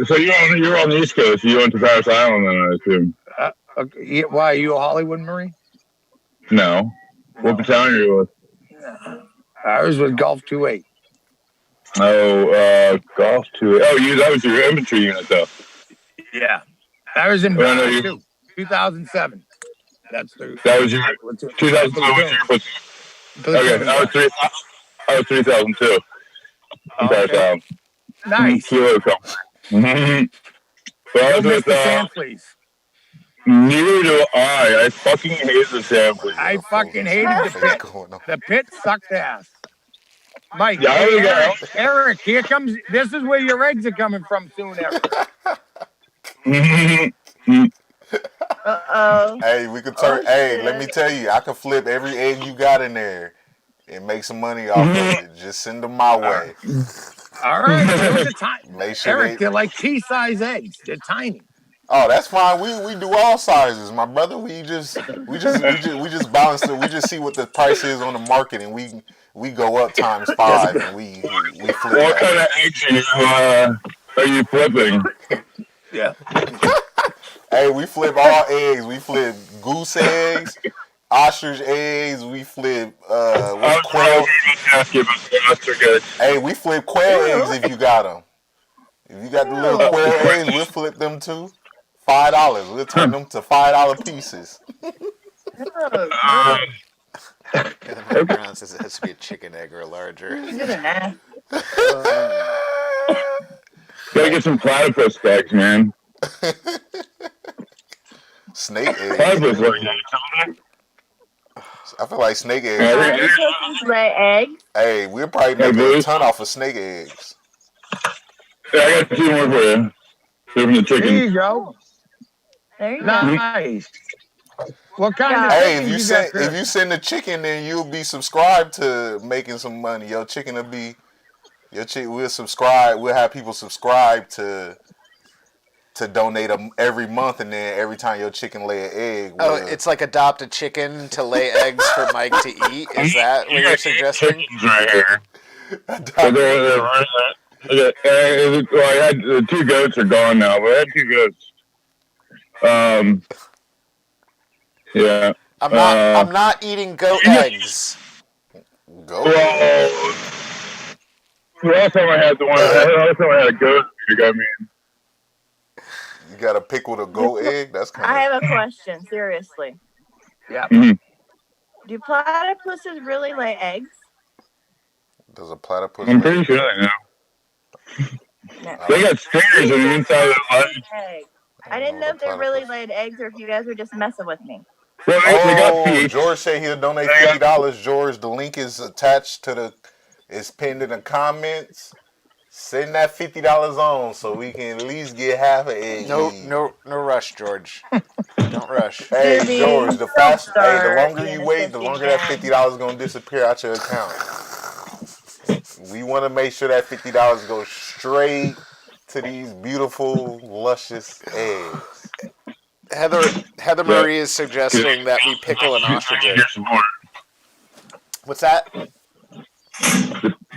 So you're on the East Coast. You went to Paris Island, then I assume. Why are you a Hollywood Marine? No. What battalion are you with? I was with Gulf 2-8. Oh, Gulf 2-8. Oh, that was your infantry unit, though. Yeah. I was in 2007. That was your 2007 was your platoon. Okay, I was 3002. Okay. Nice. Kilo Don't miss the sand, please. Neither do I. I fucking hate the sand, please. I fucking hated the pit. The pit sucked ass. Mike, Eric, here comes. This is where your eggs are coming from soon, Eric. Hey, we could turn. Hey, let me tell you, I can flip every egg you got in there and make some money off of it. Just send them my way. All right, Make sure Eric, they're like pea-sized eggs. They're tiny. Oh, that's fine. We do all sizes, my brother. We just balance it. We just see what the price is on the market, and we go up ×5, and we flip. What kind of eggs are you flipping? Yeah. Hey, we flip all eggs. We flip goose eggs, ostrich eggs. We flip quail. Hey, we flip quail eggs if you got them. If you got the little quail eggs, we'll flip them too. $5. We'll turn them to $5 pieces. Heather Mary Brown says it has to be a chicken egg or larger. You're nasty. Gotta get some platypus eggs, man. Snake eggs. Platypus like I feel like snake eggs. Platypuses lay eggs. Hey, we'll probably make a ton off of snake eggs. Yeah, I got 2 more for you. From the chicken. There you go. There you go. Nice. What kind of Hey, chicken if you send the chicken, then you'll be subscribed to making some money. Your chicken will be we'll subscribe. We'll have people subscribe to donate them every month, and then every time your chicken lay an egg. It's like adopt a chicken to lay eggs for Mike to eat. Is that what you're suggesting? Chickens right here. I had 2 goats are gone now, but I had 2 goats. Yeah. I'm not eating goat eggs. Go. The last time I had a goat, you got me. You got to pick with a goat egg? That's kind of... I have a question, seriously. Yeah. Mm-hmm. Do platypuses really lay eggs? Does a platypus... I'm pretty sure they know. No. They got stairs on the inside of the Eggs. I didn't know if they really laid eggs or if you guys were just messing with me. Well, they got feet. George said he'll donate $50. George, the link is attached to it's pinned in the comments. Send that $50 on so we can at least get half an egg. No rush, George. Don't rush. Hey, Dube, George, the longer you wait, the longer that $50 is gonna disappear out your account. We want to make sure that $50 goes straight to these beautiful, luscious eggs. Heather Marie is suggesting that we pickle an ostrich egg. What's that?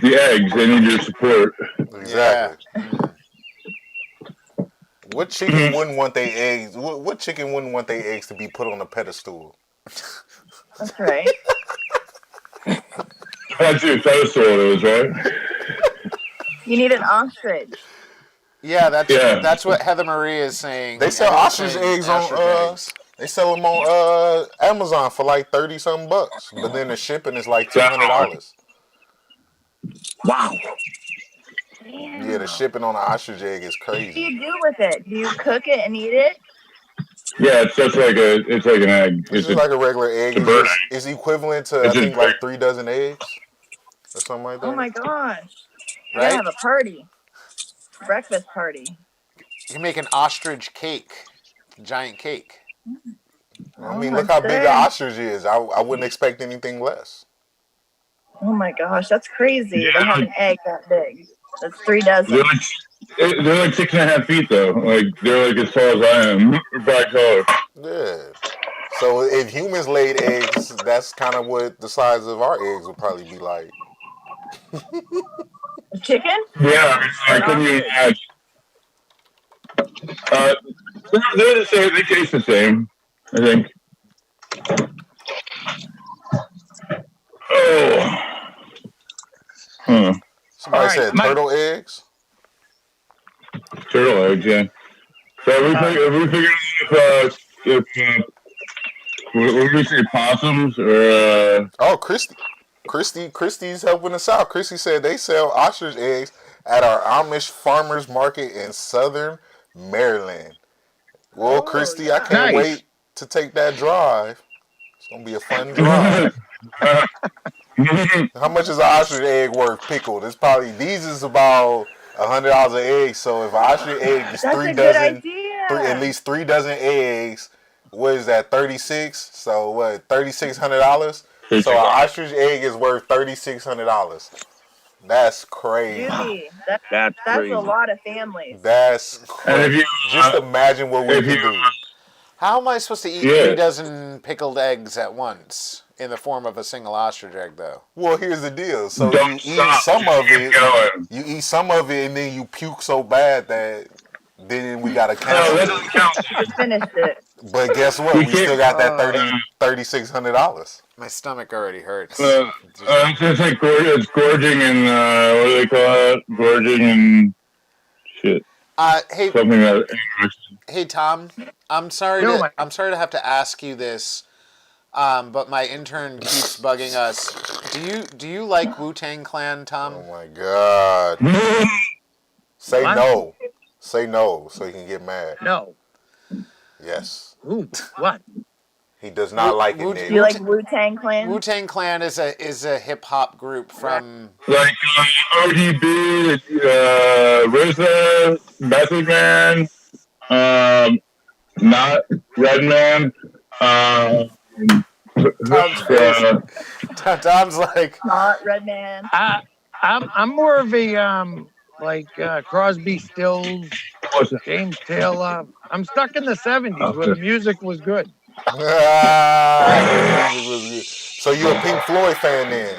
The eggs, they need your support. Exactly. Yeah. What chicken wouldn't want their eggs? What chicken wouldn't want their eggs to be put on a pedestal? That's right. That's your pedestal, it is, right? You need an ostrich. Yeah, that's what Heather Marie is saying. They sell ostrich eggs on they sell them on Amazon for like $30-something, but then the shipping is like $200. Wow. Damn. Yeah, the shipping on an ostrich egg is crazy. What do you do with it? Do you cook it and eat it? Yeah, it's just like an egg. It's just like a regular egg. It's equivalent to I think like 3 dozen eggs or something like that. Oh my gosh! Right? We're gonna have a party, breakfast party. You make an ostrich cake, giant cake. I mean, look how big an ostrich is. I wouldn't expect anything less. Oh my gosh, that's crazy. They have an egg that big. That's 3 dozen. They're like 6.5 feet though. Like they're like as tall as I am. Black color. Yeah. So if humans laid eggs, that's kind of what the size of our eggs would probably be like. Chicken? Yeah, I couldn't even imagine. They're the same. They taste the same, I think. Oh. Huh. Somebody said turtle eggs? Turtle eggs, yeah. So we figured if we say possums or Oh, Christy's helping us out. Christy said they sell ostrich eggs at our Amish farmers market in Southern Maryland. Well, Christy, I can't wait to take that drive. It's gonna be a fun drive. How much is an ostrich egg worth pickled? It's probably these is about $100 an egg. So if an ostrich egg is at least 3 dozen eggs, what is that? 36. So what? $3,600. So an ostrich egg is worth $3,600. That's crazy. Dude, that's crazy. a lot of families. That's crazy. Just imagine what we can do. How am I supposed to eat 3 dozen pickled eggs at once in the form of a single ostrich egg, though? Well, here's the deal. So you eat some of it, and then you puke so bad that then we gotta cancel it. Just finished it. But guess what? We still got that $3,600. My stomach already hurts. It's just like it's gorging and what do they call it? Gorging and shit. Hey Tom, I'm sorry to have to ask you this. but my intern keeps bugging us. Do you like Wu-Tang Clan, Tom? Oh my God. Say What? no. Say no so he can get mad. No. Yes. Ooh, what? He does not like it, Do Nick. you like Wu-Tang Clan? Wu-Tang Clan is a hip hop group from Like ODB, RZA, Method Man, not Redman. Tom's face. Tom's like, Not Redman. I'm more of a Crosby, Stills, James Taylor. I'm stuck in the 70s where the music was good. So you a Pink Floyd fan then?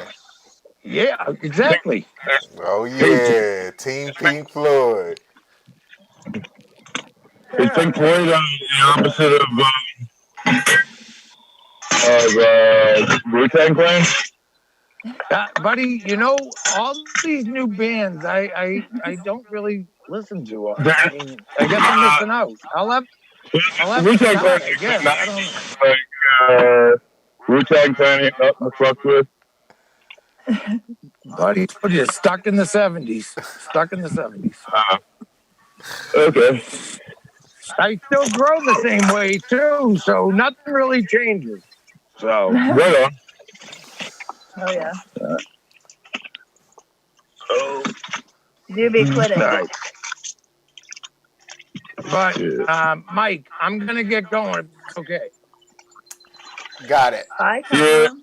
Yeah, exactly. Oh yeah, Team Pink Floyd. Is Pink Floyd the opposite of Wu-Tang Clan? Buddy, all these new bands, I don't really listen to. I mean, I guess I'm missing out. I'll have Wu-Tang Clan, I guess. I don't know. like Wu-Tang Clan ain't nothing to fuck with. Buddy, you're stuck in the 70s. Stuck in the 70s. Okay. I still grow the same way too, so nothing really changes. So Right on. Oh yeah. Dube quit it. Right. But Mike, I'm gonna get going. Okay. got it. Bye, Tom.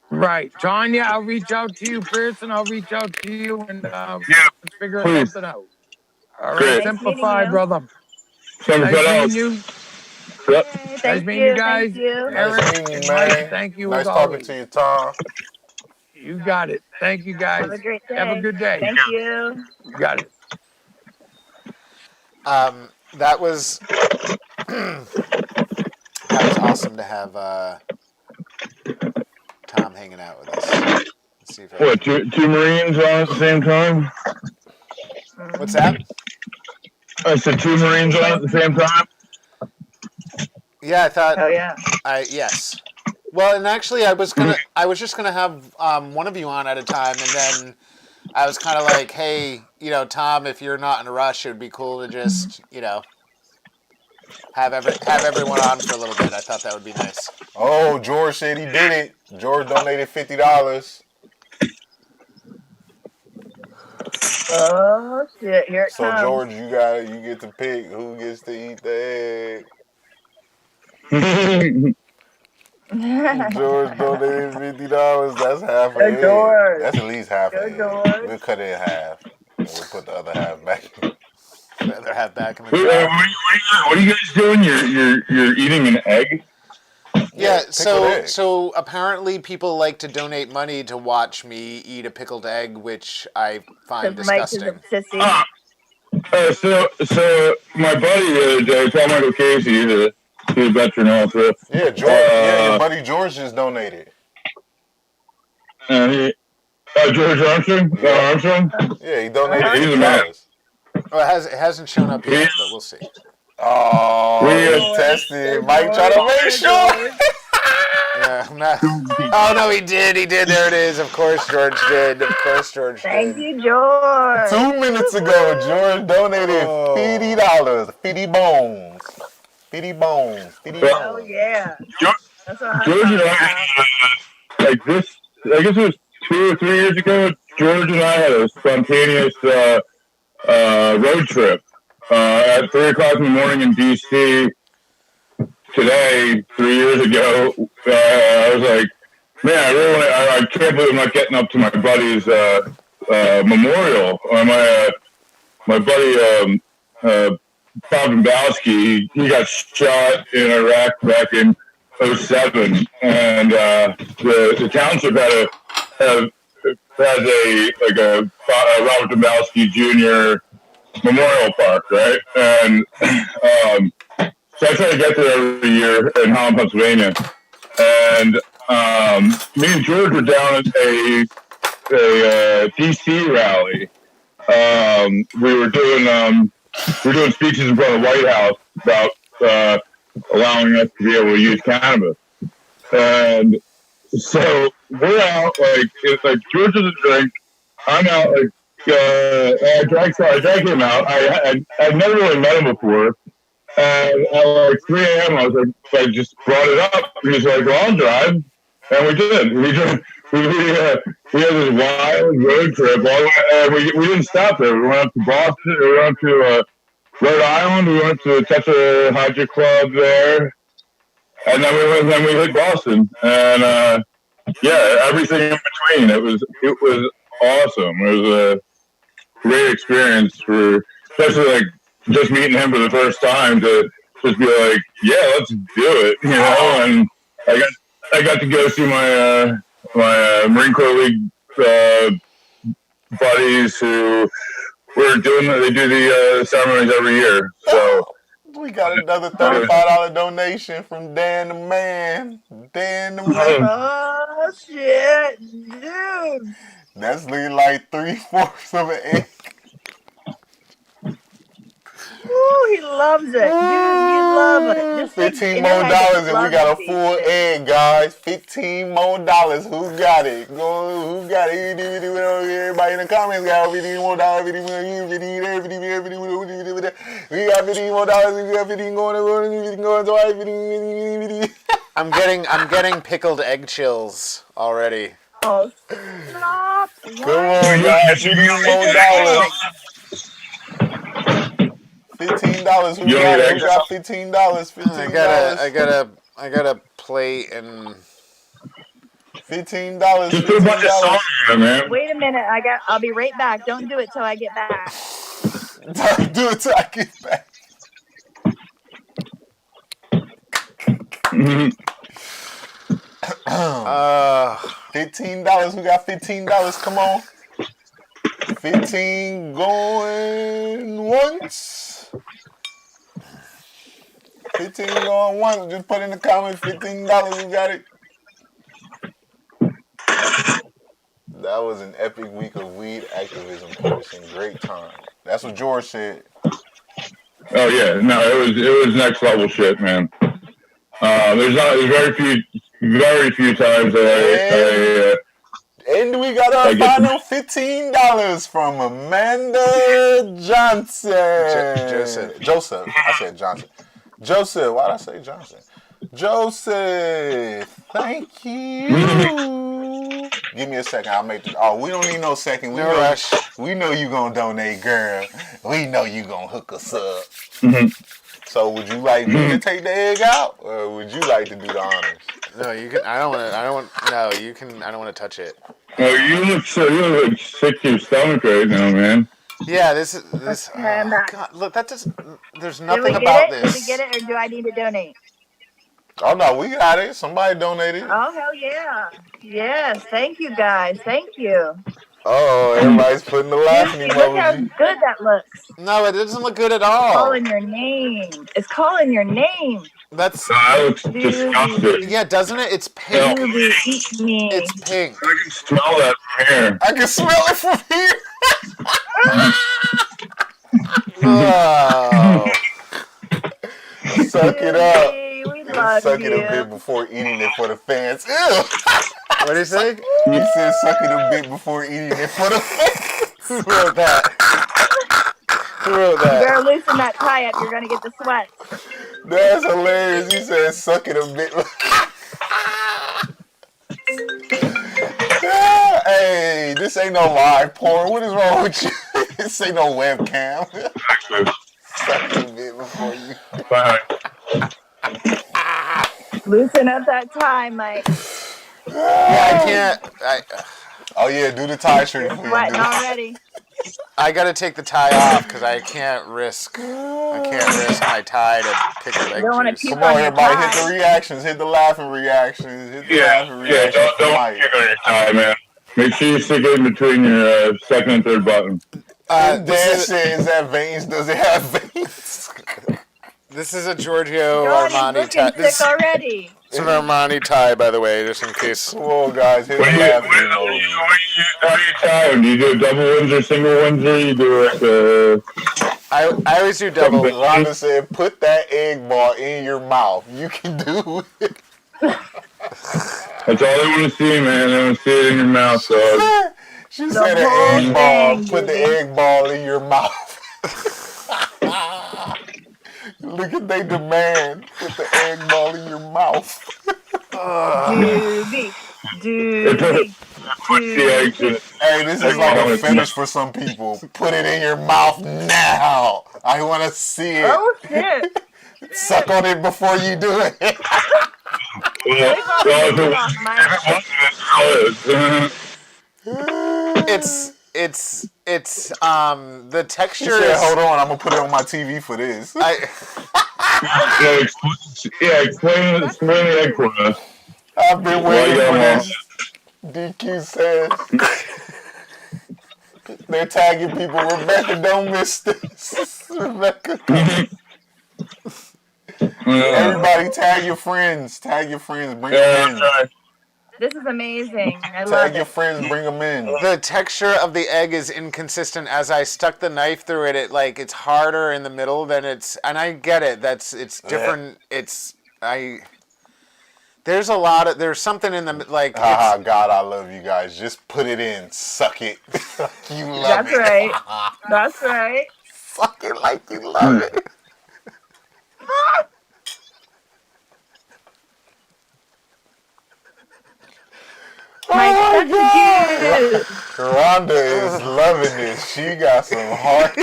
Right, Tonya, I'll reach out to you. PEarson, I'll reach out to you, and let's figure please. something out. All right, Great. simplify, Nice brother. Send Nice it meeting out. you. Yep. Thank Nice meeting you guys. Thank you. Eric Nice meeting and you, man. Mike, thank you Nice as talking always. to you, Tom. You got it. Thank you guys. Have a great day. Have a good day. Thank you. You got it. That was awesome to have Tom hanging out with us. Let's see if I What, two Marines on at the same time? What's that? I said 2 Marines on at the same time? Yeah, I thought. Oh yeah. Yes. Well, and actually, I was just gonna have one of you on at a time, and then I was kind of like, hey, Tom, if you're not in a rush, it would be cool to just, have everyone on for a little bit. I thought that would be nice. Oh, George said he did it. George donated $50. Oh shit! Here it So comes. George, you get to pick who gets to eat the egg. George donated $50. That's half an egg. George. That's at least half an egg. George. We'll cut it in half. And we'll put the other half back. The other half back in the What jar. are you guys doing? You're eating an egg? Yeah, pickled egg. so apparently people like to donate money to watch me eat a pickled egg, which I find Because Mike is a disgusting. sissy. So my buddy the other day, Paul Michael Casey, he's a veteran also. Yeah, George. Your buddy George just donated. George Armstrong? Yeah. Armstrong? Yeah, he donated He's a man. $50. Well, it hasn't shown up yet, but we'll see. Oh, he's tested. Mike trying to make sure. Yeah, oh no, he did. There it is. Of course, George did. Thank you, George. 2 minutes ago, George donated $50. 50 bones. 50 bones. 50 bones. Oh yeah. That's what George I'm and talking I, like this, I guess it was 2 or 3 years ago, George and I had a spontaneous road trip at 3 o'clock in the morning in D.C. Today, 3 years ago. I was like, man, I can't believe I'm not getting up to my buddy's memorial. My buddy Bob Dombowski, he got shot in Iraq back in 2007, and the township has a Robert Dombowski Jr. Memorial Park, right? And so I try to get there every year in Holland, Pennsylvania. And me and George were down at a DC rally. We were doing speeches in front of the White House about allowing us to be able to use cannabis. And so we're out, like, it's like George doesn't drink. I'm out, like, I drank him out. I'd never really met him before. And at like 3 a.m., I just brought it up. He was like, well, I'll drive. And we did. We had this wild road trip. We didn't stop there. We went up to Boston. We went up to Rhode Island. We went to the Tetrahydric Club there. And then we hit Boston. And, everything in between. It was awesome. It was a great experience especially like just meeting him for the first time to just be like, yeah, let's do it, And I got to go see my Marine Corps League buddies who were they do the ceremonies every year. So we got another $35 donation from Dan the Man. Dan the Man. Oh shit, dude. That's looking like 3/4 of an egg. Ooh, he loves it. Dude, you love it. Just $15 more and we got a full egg, guys. $15 more. Who got it? Who got it? Everybody in the comments got $15 more. We got $15 more. We got 15 going. I'm getting pickled egg chills already. Oh, stop. Come on, guys. $15 more. $15. Who got it? Who got $15? $15. I got a plate and $15. Just put a bunch of salt in there, man. Wait a minute. I'll be right back. Don't do it till I get back. Don't do it till I get back. $15. Who got $15? Come on. 15 going once. 15 going once. Just put in the comments $15. You got it. That was an epic week of weed activism, PEarson. Great time. That's what George said. Oh yeah, no, it was next level shit, man. There's very few times that and we got our final $15 from Amanda Johnson. Joseph. I said Johnson. Joseph. Why did I say Johnson? Joseph. Thank you. Give me a second. I'll make this. Oh, we don't need no second. We know you gonna donate, girl. We know you gonna hook us up. Mm-hmm. So would you like me to take the egg out, or would you like to do the honors? No, you can. I don't want to touch it. Oh, you look sick to your stomach right now, man. Yeah, this. Oh, God, look, that just. There's nothing about this. Did we get it, or do I need to donate? Oh no, we got it. Somebody donated. Oh hell yeah! Yes, thank you guys. Thank you. Oh, everybody's putting the laughing emoji. Look how good that looks. No, it doesn't look good at all. It's calling your name. It's calling your name. That looks disgusting. Yeah, doesn't it? It's pink. Dube, eat me. It's pink. I can smell that from here. I can smell it from here. Oh. Suck it up. We love suck you. it a bit before eating it for the fans. Ew. What did he say? He said suck it a bit before eating it for the fans. Who wrote that? Who wrote that? You better loosen that tie up. You're going to get the sweat. That's hilarious. He said suck it a bit. Hey, this ain't no live porn. What is wrong with you? This ain't no webcam. Suck it a bit before you. Bye. Loosen up that tie, Mike. Yeah, I can't. Oh yeah, do the tie trick. Sweating already. I gotta take the tie off because I can't risk my tie to pick up egg juice. Come on, everybody, hit the reactions, hit the laughing reactions, hit the laughing reactions. Don't pick on your tie, man. Make sure you stick it in between your second and third button. Dan says, is that veins? Does it have veins? This is a Giorgio Armani tie. Sick already. It's an Armani tie, by the way, just in case. Come on, guys, hit the laughing emoji. How do you tie them? Do you do a double Windsor, single Windsor? You do like I always do double. Rhonda said, put that egg ball in your mouth. You can do it. That's all they want to see, man. They want to see it in your mouth, dog. She said an egg ball. Put the egg ball in your mouth. Look at they demand. Put the egg ball in your mouth. Dube. Hey, this is like a fetish for some people. Put it in your mouth now. I want to see it. Oh, shit. Suck on it before you do it. It's the texture. She said, hold on, I'm gonna put it on my TV for this. Explain the egg for us. I've been waiting for this. DQ says they're tagging people. Rebecca, don't miss this. Rebecca. Everybody tag your friends. Tag your friends. Bring them in. Right. This is amazing. I love it. Tag your friends. Bring them in. The texture of the egg is inconsistent. As I stuck the knife through it, it's harder in the middle than it's. And I get it. It's different. There's there's something in the God, I love you guys. Just put it in. Suck it. You love it. That's right. That's right. Suck it like you love it. My God. Rhonda is loving this. She got some heart.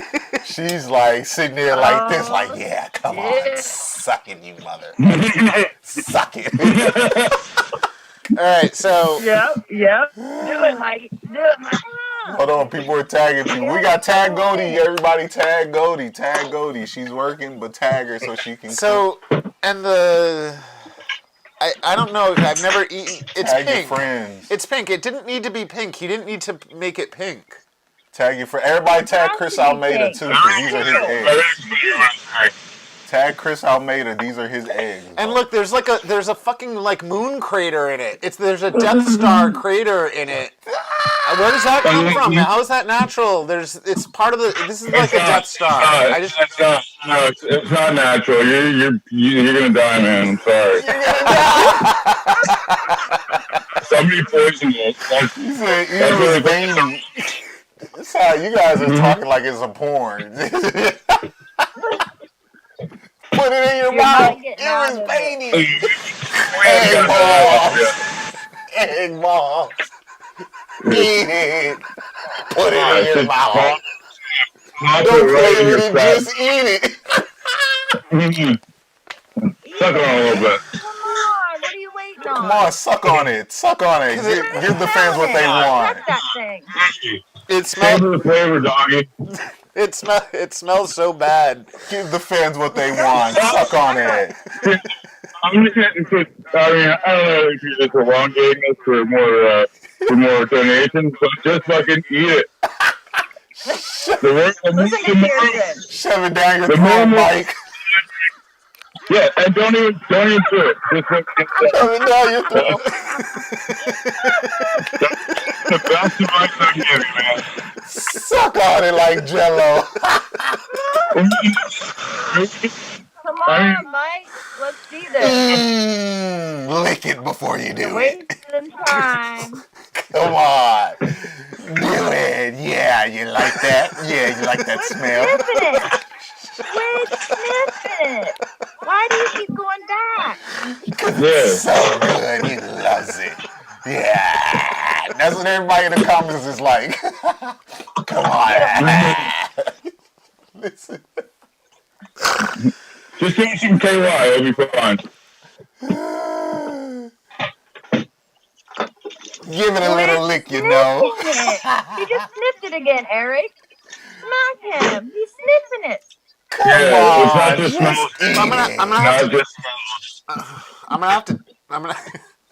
She's like sitting there like this, like, yeah, come on. Suck it, you mother. Suck it. All right, so. Yep. Do it, Mike. Do it, Mike. Hold on, people are tagging people. We got Tag Goldie. Everybody tag Goldie. Tag Goldie. She's working, but tag her so she can and I don't know. I've never eaten. It's tag pink. Your friends. It's pink. It didn't need to be pink. He didn't need to make it pink. Tag your friend. Everybody tag Chris Almeida too, because these are his eggs. Tag Chris Almeida. These are his eggs. And look, there's a fucking moon crater in it. There's a Death Star crater in it. Where does that come from? How is that natural? It's part of the. This is like a Death Star. It's not natural. You're gonna die, man. I'm sorry. Somebody poisoned it. You said it was veiny. That's how you guys are talking like it's a porn. Put it in your mouth. It was veiny. Egg balls. Egg balls. Eat it. Put it in your mouth. Don't play with it. Just eat it. Suck on it a little bit. Come on. What are you waiting on? Come on, suck on it. Suck on it. Give the fans what they want. That's that thing. It smells. Flavor, doggy. It smells so bad. Give the fans what they want. Suck on it. I'm just getting to. I don't know if you're just elongating this for more donations, but just fucking eat it. Shove it down your throat, Mike. Yeah, and don't even do it. Just shove it down your throat. The best advice I'm giving, man. Suck on it like Jello. Come on, Mike. Let's see this. Lick it before you do it. Wasting time. Come on. Do it. Yeah, you like that? Yeah, you like that smell? Quit sniffing it. Why do you keep going back? Because it's so good. He loves it. Yeah. That's what everybody in the comments is like. Come on. Listen. Just give me some KY. It'll be fine. Give it a little lick, you know. He just sniffed it again, Eric. Smack him. He's sniffing it. Come on. It's not just smells. I'm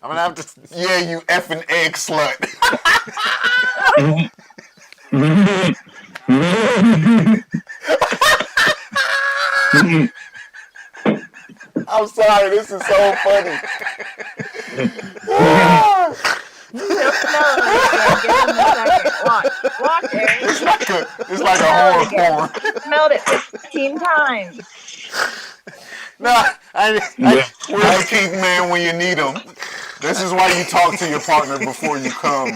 gonna have to. Yeah, you effing egg slut. I'm sorry, this is so funny. He'll smell it. Give him a second. Watch, Eric. It's like a horror porn. Smelled it 15 times. No, where's Keith Man when you need him? This is why you talk to your partner before you come.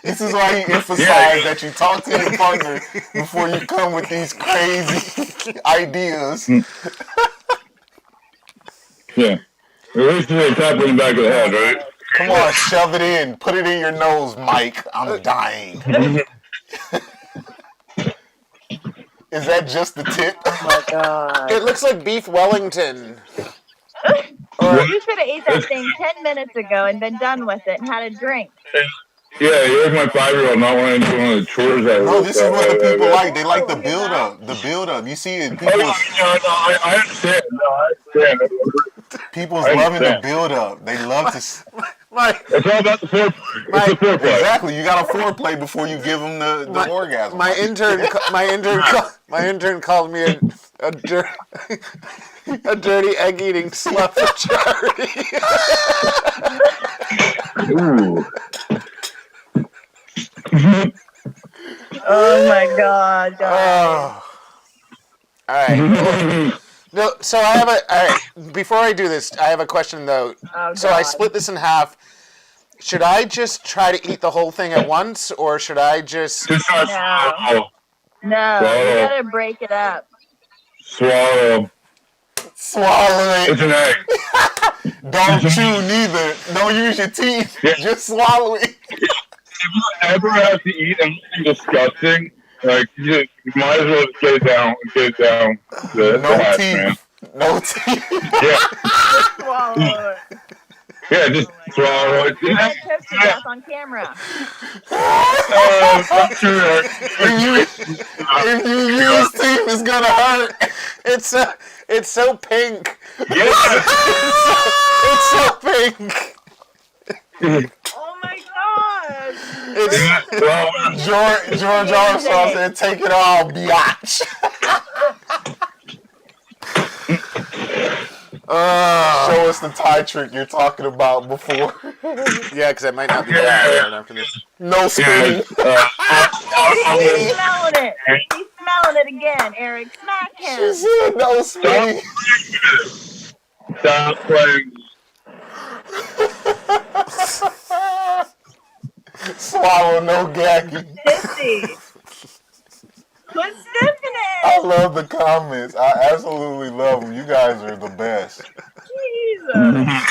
This is why he emphasized that you talk to your partner before you come with these crazy ideas. Yeah. This is a tap in the back of the head, right? Come on, shove it in. Put it in your nose, Mike. I'm dying. Is that just the tip? Oh my god. It looks like beef Wellington. You should have ate that thing 10 minutes ago and been done with it and had a drink. Yeah, you're like my 5-year-old not wanting to do one of the chores. No, this is what the people like. They like the build up. The build up. You see it. I understand. People's loving the build up. They love to. It's all about the foreplay. It's the foreplay. Exactly. You got a foreplay before you give them the orgasm. My intern called me a dirty egg eating slut for charity. Ooh. Oh my god. Oh. All right. No, so I have all right. Before I do this, I have a question though. Oh, so I split this in half. Should I just try to eat the whole thing at once, or should I just? No, you gotta break it up. Swallow. Swallow it. It's an egg. Don't chew neither. Don't use your teeth. Yeah. Just swallow it. If you ever have to eat anything disgusting, like you might as well just get it down. No teeth. No teeth. Yeah. Just swallow it. Yeah, just swallow it. You had toasted death on camera. I'm sure. If you use teeth, it's gonna hurt. It's so pink. Yeah. It's so pink. Oh my god. George Armstrong said, "Take it all, biatch." Show us the tie trick you're talking about before. Yeah, because I might not be bad after this. No spinning. He's smelling it. He's smelling it again, Eric. Smack She him. said no spinning. Stop playing. Swallow, no gagging. Sissy. Quit sniffing I it. love the comments. I absolutely love them. You guys are the best. Jesus.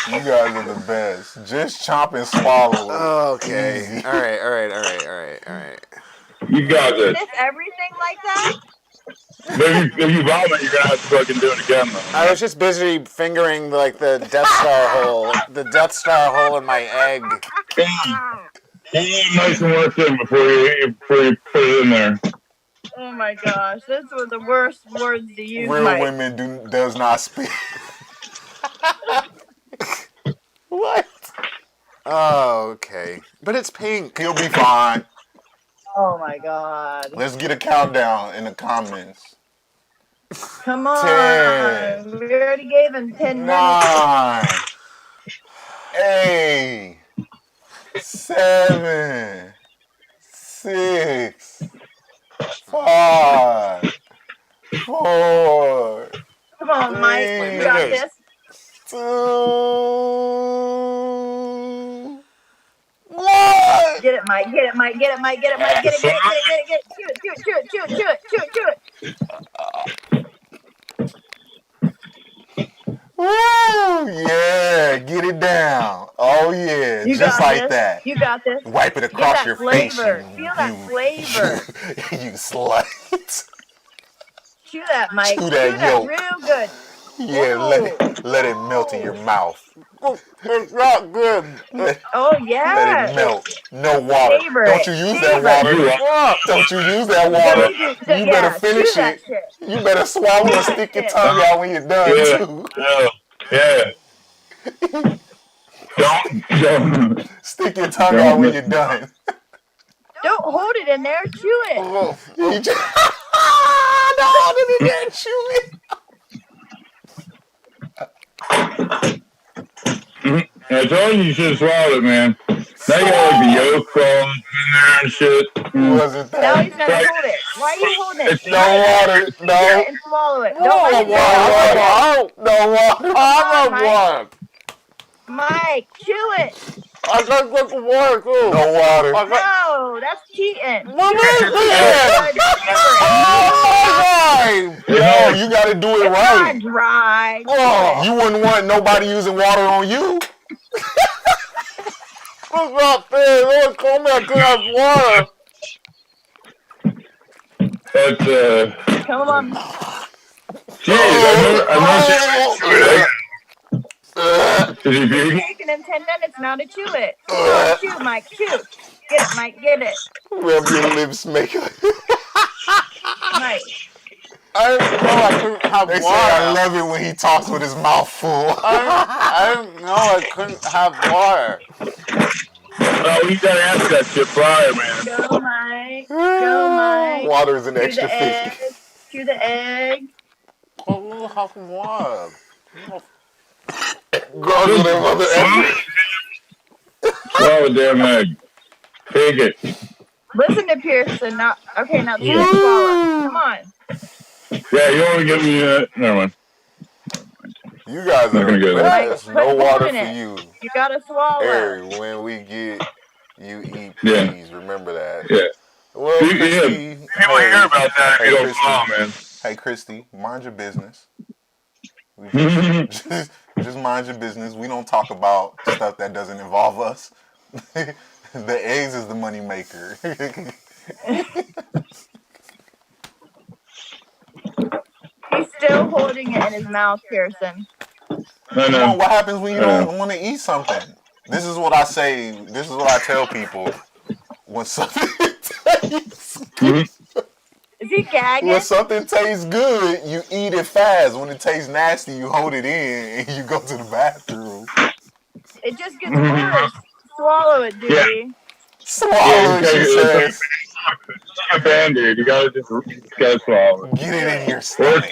You guys are the best. Just chomp and swallow. Okay. Easy. All right. You got this. Sniff everything like that? If you vomit, you're gonna have to fucking do it again, though. I was just busy fingering like the Death Star hole in my egg. Hold it nice and worked in before you put it in there. Oh my gosh, this was the worst words to use. Real Mike. women does not speak. What? Oh, okay. But it's pink. He'll be fine. Oh my god. Let's get a countdown in the comments. Come on. 10. We already gave him 10 minutes. 9, 8, 7, 6, 5, 4, Come on, Mike. You got this. 2, 1. Get it, Mike. Get it, Mike. Get it, Mike. Get it, Mike. Get it, get it, get it, get it. Chew it. Woo! Yeah, get it down. Oh yeah, You just got like this. that. You got this. Wipe it Get across that your flavor. face. Feel that flavor. You slut. Chew that, Mike. Chew that yolk. real good. Yeah, let it melt in your mouth. It's not good. Oh, Let yeah. it melt. No water. Savor Don't it. you use Savor that it. water. Don't you use that water. You better finish chew it. that shit. You better swallow and stick your tongue out when you're done too. Yeah. Don't. Stick your tongue out when you're done. Don't hold it in there. Chew it. You just, don't hold it in there and chew it. I told you should have swallowed it, man. Now you got like the yolk crawling in there and shit. Wasn't Now that? he's gonna hold it. Why are you holding it? No water. No. And swallow it. Don't let it go. No water. I want water. Mike, chew it. I got drink some water too. No water. No, that's cheating. What is this? Yo, you gotta do it right. It's not dry. Oh, you wouldn't want nobody using water on you. What's not fair? Lord, come back to that water. That's Come on. Jeez, Is he big? Taking him 10 minutes now to chew it. Go, chew, Mike, chew. Get it, Mike, get it. Rub your lips, make it. Mike. I didn't know I couldn't have They water. say I love it when he talks with his mouth full. I didn't know I couldn't have water. Oh, you gotta ask that shit prior, man. Go, Mike. Go, Mike. Water is an Chew extra the 50. egg. Chew the egg. I'll have some water. Gargle them other eggs. Swallow a damn egg. Take it. Listen to PEarson. Now, okay, now chew and swallow. Come on. Yeah, you only give me never mind. You guys are gonna get it. there's Put no water in for it. you. You gotta swallow. Harry, when we get you eat Yeah. peas, remember that. Yeah. Well, Yeah. Christy, People hear about that if you don't Christy. swallow, man. Hey, Christy, mind your business. Just mind your business. We don't talk about stuff that doesn't involve us. The eggs is the money maker. He's still holding it in his mouth, PEarson. Well, what happens when you don't want to eat something? This is what I say. This is what I tell people. When something tastes good, Is he gagging? when something tastes good, you eat it fast. When it tastes nasty, you hold it in and you go to the bathroom. It just gets worse. Swallow it, Dube. Swallow it, she says. It's like a band-aid. You gotta swallow it. Get it in your stomach.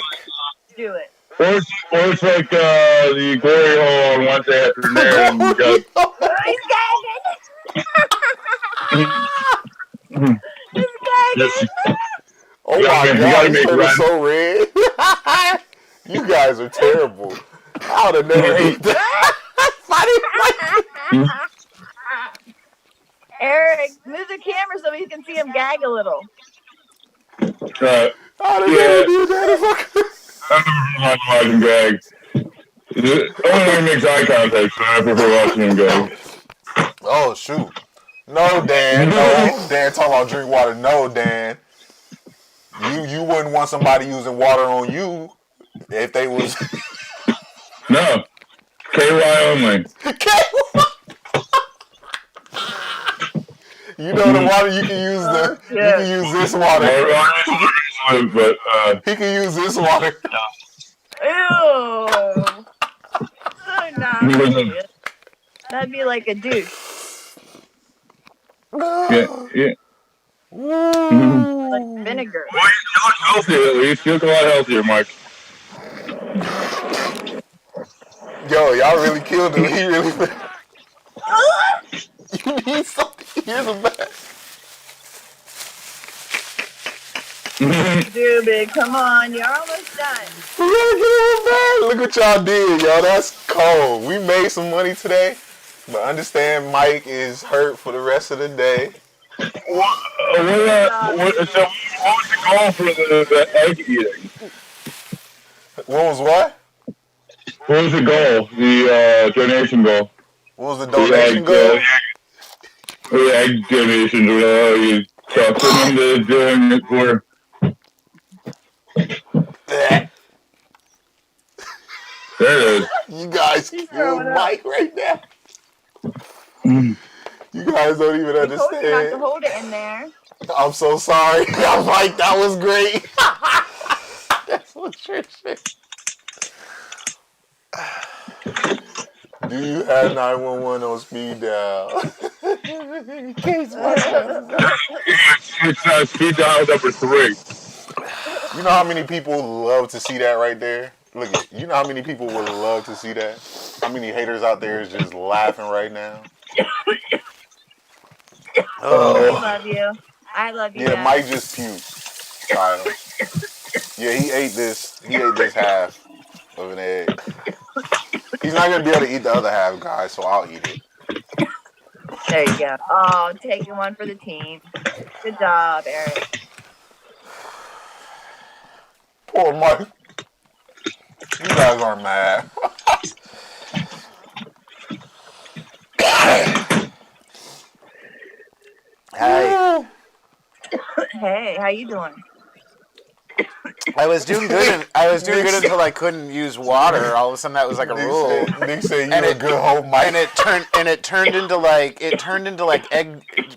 Do it. Or it's like the glory hole on Wednesday afternoon. And you got He's gagging. He's gagging. Oh Yeah, my man, you God, gotta this make shirt is run. so red. You guys are terrible. I would have never ate that. Eric, move the camera so we can see him gag a little. I would have never do that if I could. I'm not watching gag. Only when he makes eye contact, so I prefer watching him gag. Oh, shoot. No, Dan. No. Dan talking about drink water. No, Dan. You wouldn't want somebody using water on you if they was... No. KY only. You know the water you can use you can use this water. But He can use this water. Ew. So nasty. That'd be like a douche. yeah. Like vinegar. Well, you look healthy at least. You look a lot healthier, Mike. Yo, y'all really killed him. He really... You need something. Here's a bag. Dube, come on. You're almost done. Look what y'all did, y'all. That's cold. We made some money today, but understand Mike is hurt for the rest of the day. What was the goal for the egg eating? What was what? What was the goal? The donation goal? What was the donation goal? The egg donations, whatever you talking into doing it for. There it is. You guys killed Mike right now. You guys don't even I told you not to understand. hold it in there. I'm so sorry. I'm like, that was great. That's what shit. Do you have 911 on speed dial? In case It's speed dial number 3. You know how many people love to see that right there? Look at you know how many people would love to see that? How many haters out there is just laughing right now? I love you. I love you. Yeah, guys. Mike just puked. Kyle. Yeah, he ate this half of an egg. He's not gonna be able to eat the other half, guys. So I'll eat it. There you go. Oh, taking one for the team. Good job, Eric. Poor Mike. You guys aren't mad. Hi. Hey, how you doing? I was doing good. I was doing good until I couldn't use water. All of a sudden, that was like a rule. Nick said you're a good home, Mike. And it turned into like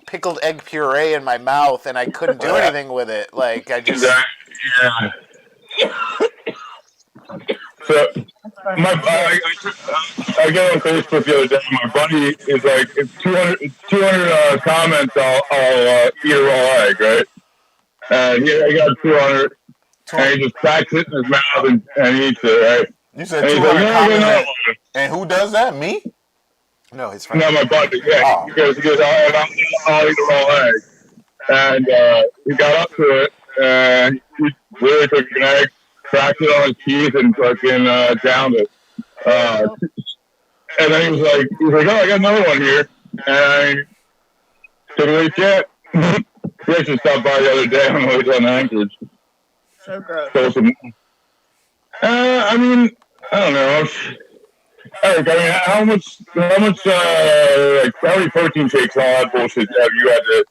pickled egg puree in my mouth, and I couldn't do anything with it. Like I just. Yeah. So, I get on Facebook the other day. My buddy is like, if 200 comments, I'll eat a raw egg, right? And I got 200, and he just cracks it in his mouth and eats it, right? You said 200 comments. And who does that? Me? No, his friend. No, my buddy. Yeah, Oh. he goes, I'll eat a raw egg. And he got up to it, and he really took an egg, cracked it on his teeth, and fucking downed it. And then he was like, oh, I got another one here. And I took a chat. He actually stopped by the other day on the way down to Anchorage. So gross. I mean, I don't know. Eric, I mean, how many protein shakes and all that bullshit have you had to,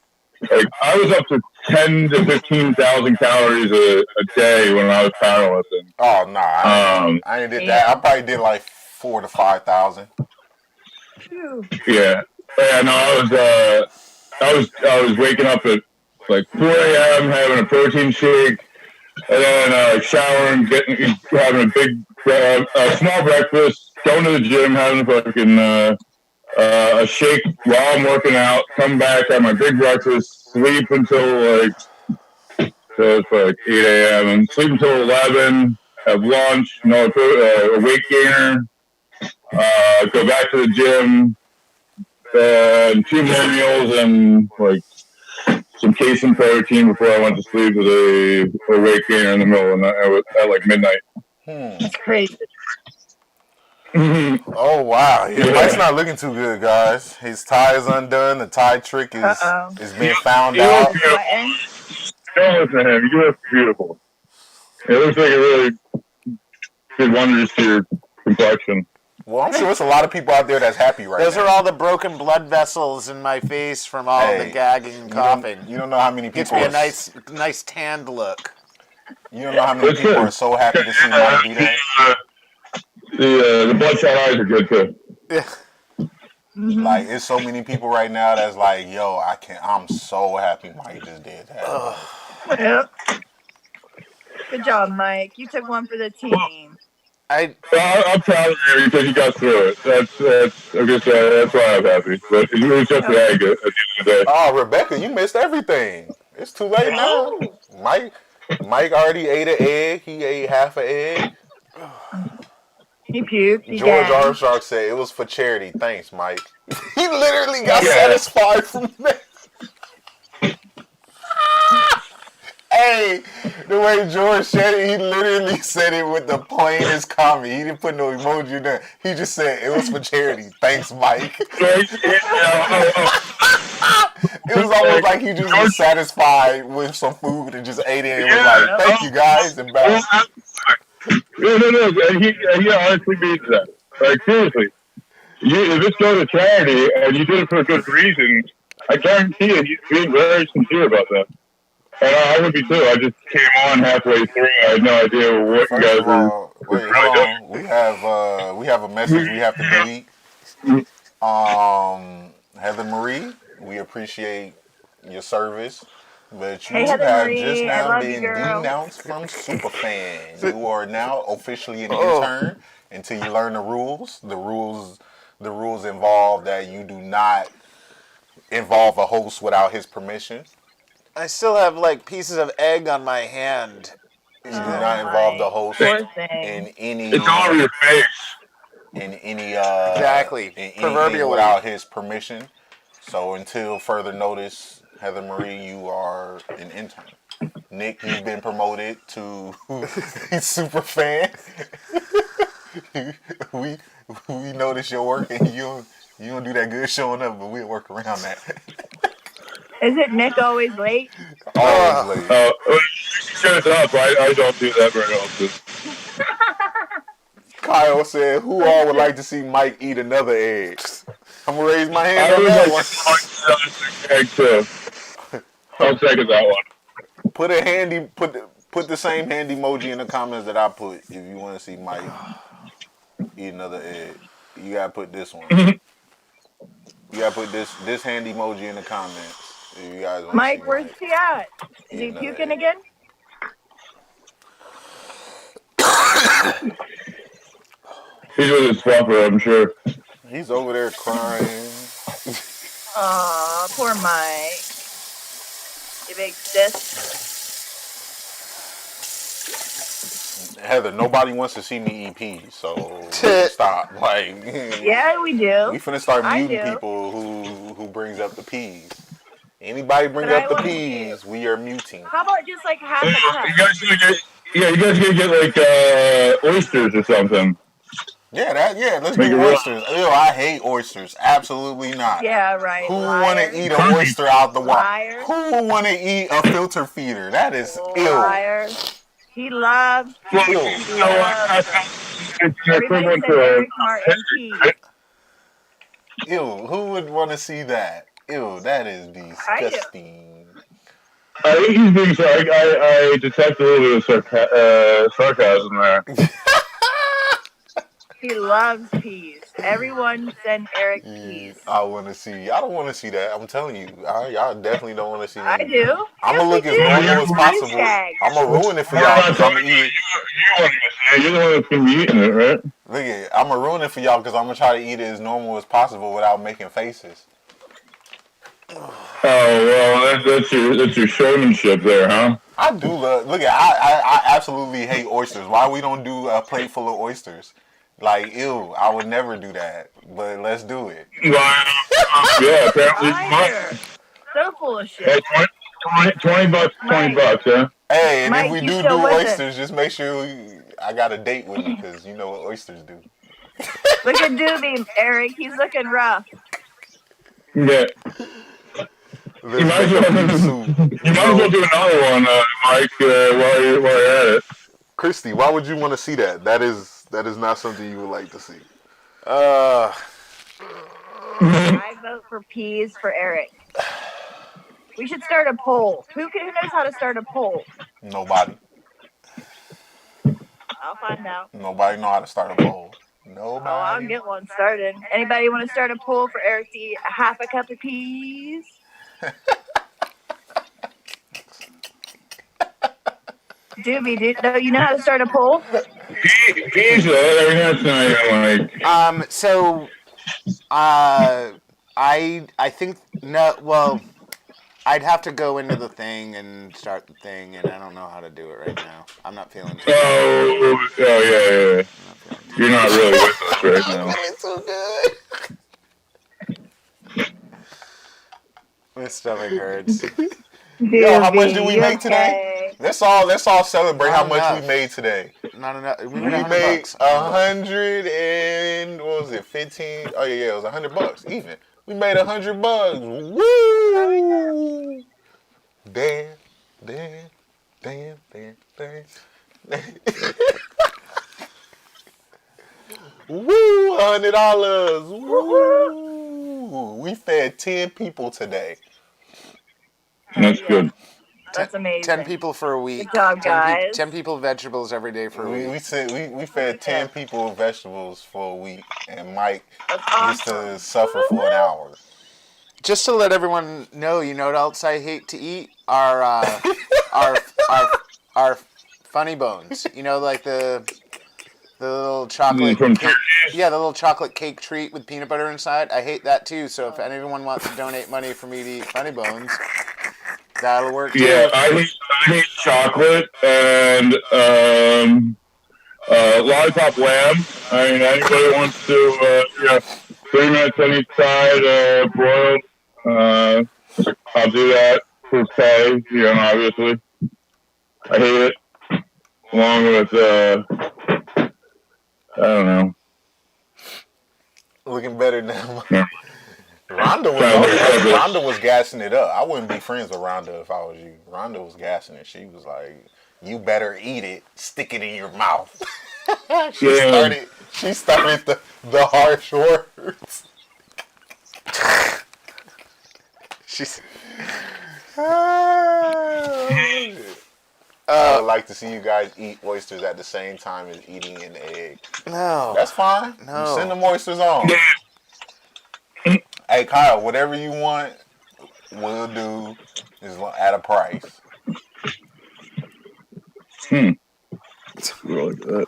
like, I was up to 10 to 15,000 calories a day when I was powerlifting. Oh, no. I ain't did that. I probably did like 4,000 to 5,000. Yeah. Yeah, no, I was waking up at like 4 a.m., having a protein shake, and then showering, having a big, small breakfast, going to the gym, having a fucking a shake while I'm working out, come back, have my big breakfast, sleep until like 8 a.m., and sleep until 11, have lunch, a weight gainer, go back to the gym, and 2 more meals and like some casein protein before I went to sleep with a weight gainer in the middle of the night at like midnight. That's crazy. Oh, wow. Yeah, Mike's not looking too good, guys. His tie is undone. The tie trick is being found out. Don't listen to him. You look beautiful. It looks like it really did wonders to your complexion. Well, I'm sure there's a lot of people out there that's happy right now. Those are all the broken blood vessels in my face from all the gagging and coughing. You don't know how many people gives me a nice tanned look. You don't know how many people are so happy to see Mike do that. The bloodshot eyes are good too. Yeah. Like, there's so many people right now that's like, yo, I'm so happy Mike just did that. Yep. Good job, Mike. You took one for the team. I'm proud of you because you got through it. That's why I'm happy. But it was just an egg at the end of the day. Oh, Rebecca, you missed everything. It's too late now. Mike already ate an egg. He ate half an egg. He puked. George Armstrong said it was for charity. Thanks, Mike. He literally got satisfied from that. Hey, the way George said it, he literally said it with the plainest comment. He didn't put no emoji in there. He just said it was for charity. Thanks, Mike. It was almost like he just was satisfied with some food and just ate it and was like, thank you guys, and bounced. No. He honestly means that. Like, seriously. If it's going to charity and you did it for a good reason, I guarantee you he's being very sincere about that. And I would be too. I just came on halfway through. I had no idea what you guys were really doing. We have a message we have to delete. Heather Marie, we appreciate your service, but you have just now been denounced from Superfan. You are now officially an intern until you learn the rules. The rules involve that you do not involve a host without his permission. I still have like pieces of egg on my hand. You do not involve the host in any. It's all over your face. In any exactly proverbial without his permission. So until further notice, Heather Marie, you are an intern. Nick, you've been promoted to super fan. we notice your work and you don't do that good showing up, but we'll work around that. Isn't Nick always late? Always late. Shut up. I don't do that very often. Kyle said, "Who all would like to see Mike eat another egg?" I'm gonna raise my hand on that one. Egg too. I'll second that one. Put the same handy emoji in the comments that I put if you want to see Mike eat another egg. You gotta put this one. You gotta put this handy emoji in the comments if you guys want to see Mike, where's he at? Is he puking again? He's with his fluffer, I'm sure. He's over there crying. Aw, poor Mike. You big sis. Heather, nobody wants to see me eat peas, so stop. Like, yeah, we do. We finna start muting people who brings up the peas. Anybody bring up the peas, we are muting. How about just like half a cup? You guys gonna get like oysters or something. Let's do oysters. Ew, I hate oysters. Absolutely not. Yeah, right. Who want to eat an oyster out the water? Who want to eat a filter feeder? That is ill. Liar. He loves. Ew. Everybody said Eric Martin peas. Ew, who would want to see that? Ew, that is disgusting. I think he's being I detect a little bit of sarcasm there. He loves peas. Everyone send Eric peas. I want to see. I don't want to see that. I'm telling you. Y'all definitely don't want to see that. I do. I'm going to look as normal as possible. I'm going to ruin it for y'all because I'm going to eat it. You're the one that's going to be eating it, right? Look at it. I'm going to ruin it for y'all because I'm going to try to eat it as normal as possible without making faces. Oh, well, that's your showmanship there, huh? I do love. Look at. I absolutely hate oysters. Why we don't do a plate full of oysters? Like, ew, I would never do that. But let's do it. Yeah, apparently you must. So full of shit. Hey, $20, $20, yeah. Hey, and Mike, if we do oysters, just make sure I got a date with me because you know what oysters do. Look at Dube, Eric. He's looking rough. Yeah. You might as well do another one, Mike, while you're at it. Christy, why would you want to see that? That is not something you would like to see. I vote for peas for Eric. We should start a poll. Who knows how to start a poll? Nobody. I'll find out. Nobody know how to start a poll. Nobody. Oh, I'll get one started. Anybody want to start a poll for Eric to eat half a cup of peas? Dube, you know how to start a poll? Peas, every now and then, So, I think no. Well, I'd have to go into the thing and start the thing, and I don't know how to do it right now. I'm not feeling too good. Yeah. You're not really with us right now. It's so good. My stomach hurts. Yo, how much did we make today? Let's all celebrate how much we made today. Not enough. We made $100 and what was it? 15. Oh yeah, it was $100 even. We made $100. Woo! Damn. Woo! $100. Woo! We fed 10 people today. That's good. That's amazing. 10 people for a week. Good job, guys. 10 people vegetables every day for a week. We fed 10 people vegetables for a week, and Mike used to suffer for an hour. Just to let everyone know, you know what else I hate to eat? Our funny bones. You know, like the little chocolate cake. Yeah, the little chocolate cake treat with peanut butter inside. I hate that too. So if anyone wants to donate money for me to eat funny bones, that'll work too. Yeah, I hate chocolate and lollipop lamb. I mean, anybody wants to 3 minutes on each side, broiled. I'll do that for pay. Obviously, I hate it. Along with I don't know. Looking better now. Yeah. Rhonda was gassing it up. I wouldn't be friends with Rhonda if I was you. Rhonda was gassing it. She was like, "You better eat it. Stick it in your mouth." She started the harsh words. She's. I would like to see you guys eat oysters at the same time as eating an egg. No. That's fine. No. You send them oysters on. Hey, Kyle, whatever you want, we'll do is at a price. Really good.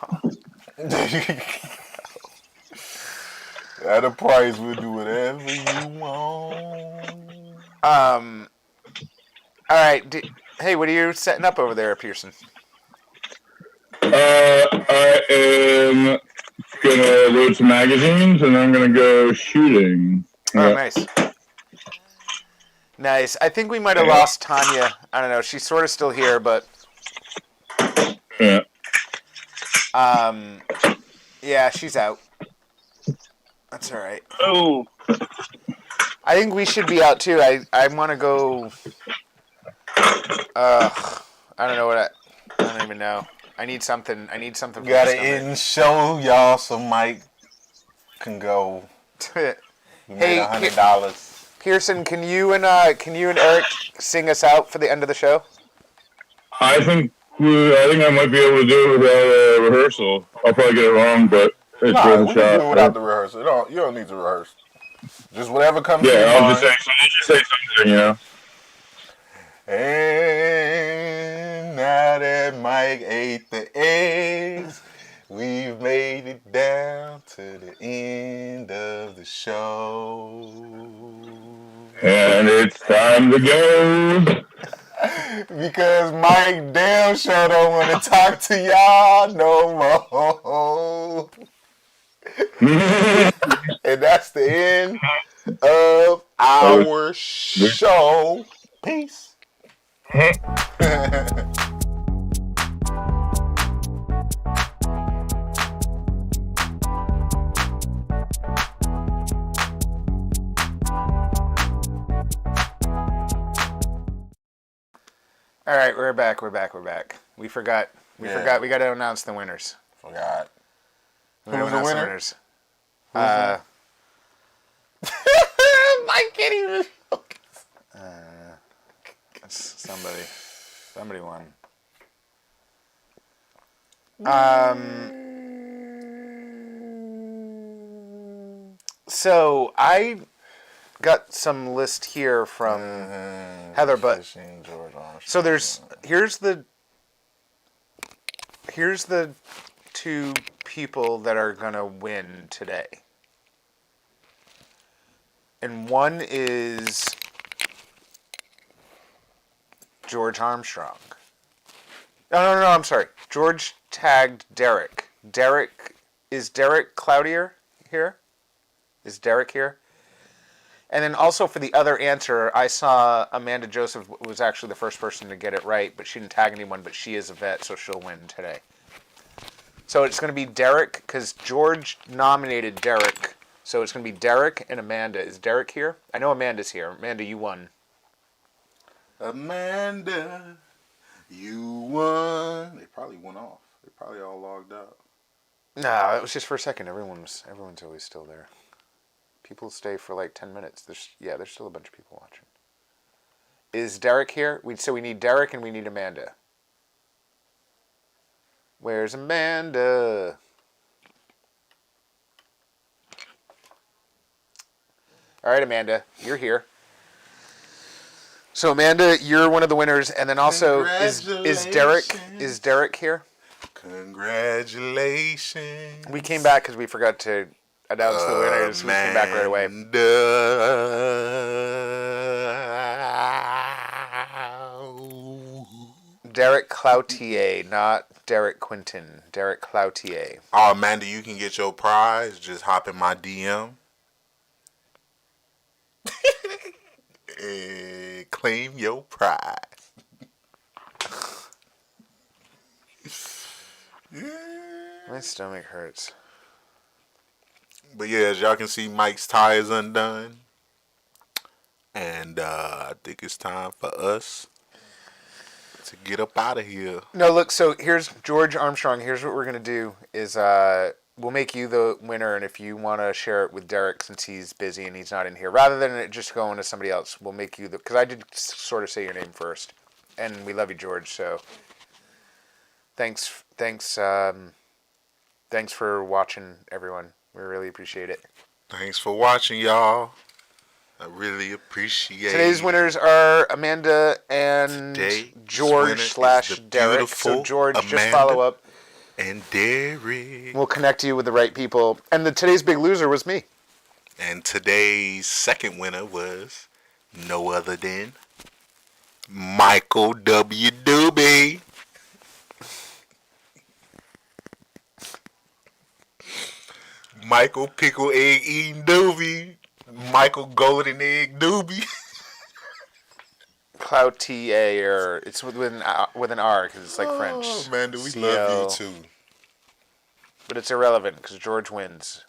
At a price, we'll do whatever you want. All right. Hey, what are you setting up over there, PEarson? I am gonna load some magazines and I'm gonna go shooting. Oh, nice. Nice. I think we might have lost Tonya. I don't know. She's sort of still here, but Yeah. yeah, she's out. That's all right. Oh. I think we should be out too. I want to go. I don't know I don't even know. I need something. Gotta end show y'all so Mike can go. Hey, $100. PEarson, can you and Eric sing us out for the end of the show? I think I might be able to do it without a rehearsal. I'll probably get it wrong, but it's Nah, worth we a can do shot. it without the rehearsal. You don't need to rehearse. Just whatever comes to your I'll mind. just say something, you know. And now that Mike ate the eggs, we've made it down to the end of the show. And it's time to go. Because Mike damn sure don't want to talk to y'all no more. And that's the end of our show. Peace. All right, we're back. We forgot. We got to announce the winners. Forgot. Who's the winner? Mike can't even. Somebody won. So I got some list here from Heather, but so here's the two people that are gonna win today, and one is George Armstrong. No, I'm sorry. George tagged Derek. Is Derek Cloutier here? Is Derek here? And then also for the other answer, I saw Amanda Joseph was actually the first person to get it right, but she didn't tag anyone, but she is a vet, so she'll win today. So it's going to be Derek, because George nominated Derek. So it's going to be Derek and Amanda. Is Derek here? I know Amanda's here. Amanda, you won. Amanda, you won. They probably went off. They probably all logged out. No, it was just for a second. Everyone's always still there. People stay for like 10 minutes. There's still a bunch of people watching. Is Derek here? So we need Derek and we need Amanda. Where's Amanda? All right, Amanda, you're here. So Amanda, you're one of the winners, and then also is Derek here? Congratulations. We came back because we forgot to announce the winners. We came back right away. Derek Cloutier, not Derek Quinton. Derek Cloutier. Oh, Amanda, you can get your prize. Just hop in my DM. And claim your prize. My stomach hurts. But yeah, as y'all can see, Mike's tie is undone. And I think it's time for us to get up out of here. No, look. So here's George Armstrong. Here's what we're gonna do: is we'll make you the winner, and if you want to share it with Derek, since he's busy and he's not in here, rather than it just going to somebody else, we'll make you the. Because I did sort of say your name first, and we love you, George. So thanks, thanks for watching, everyone. We really appreciate it. Thanks for watching, y'all. I really appreciate it. Today's winners are Amanda and George / Derek. So George, Amanda just follow up. And Derek. We'll connect you with the right people. And today's big loser was me. And today's second winner was no other than Michael W. Dube. Michael Pickle Egg Eating Doobie. Michael Golden Egg Doobie. Cloutier. It's with an R because it's like French. Oh, man, do we C-O. love you too. But it's irrelevant because George wins.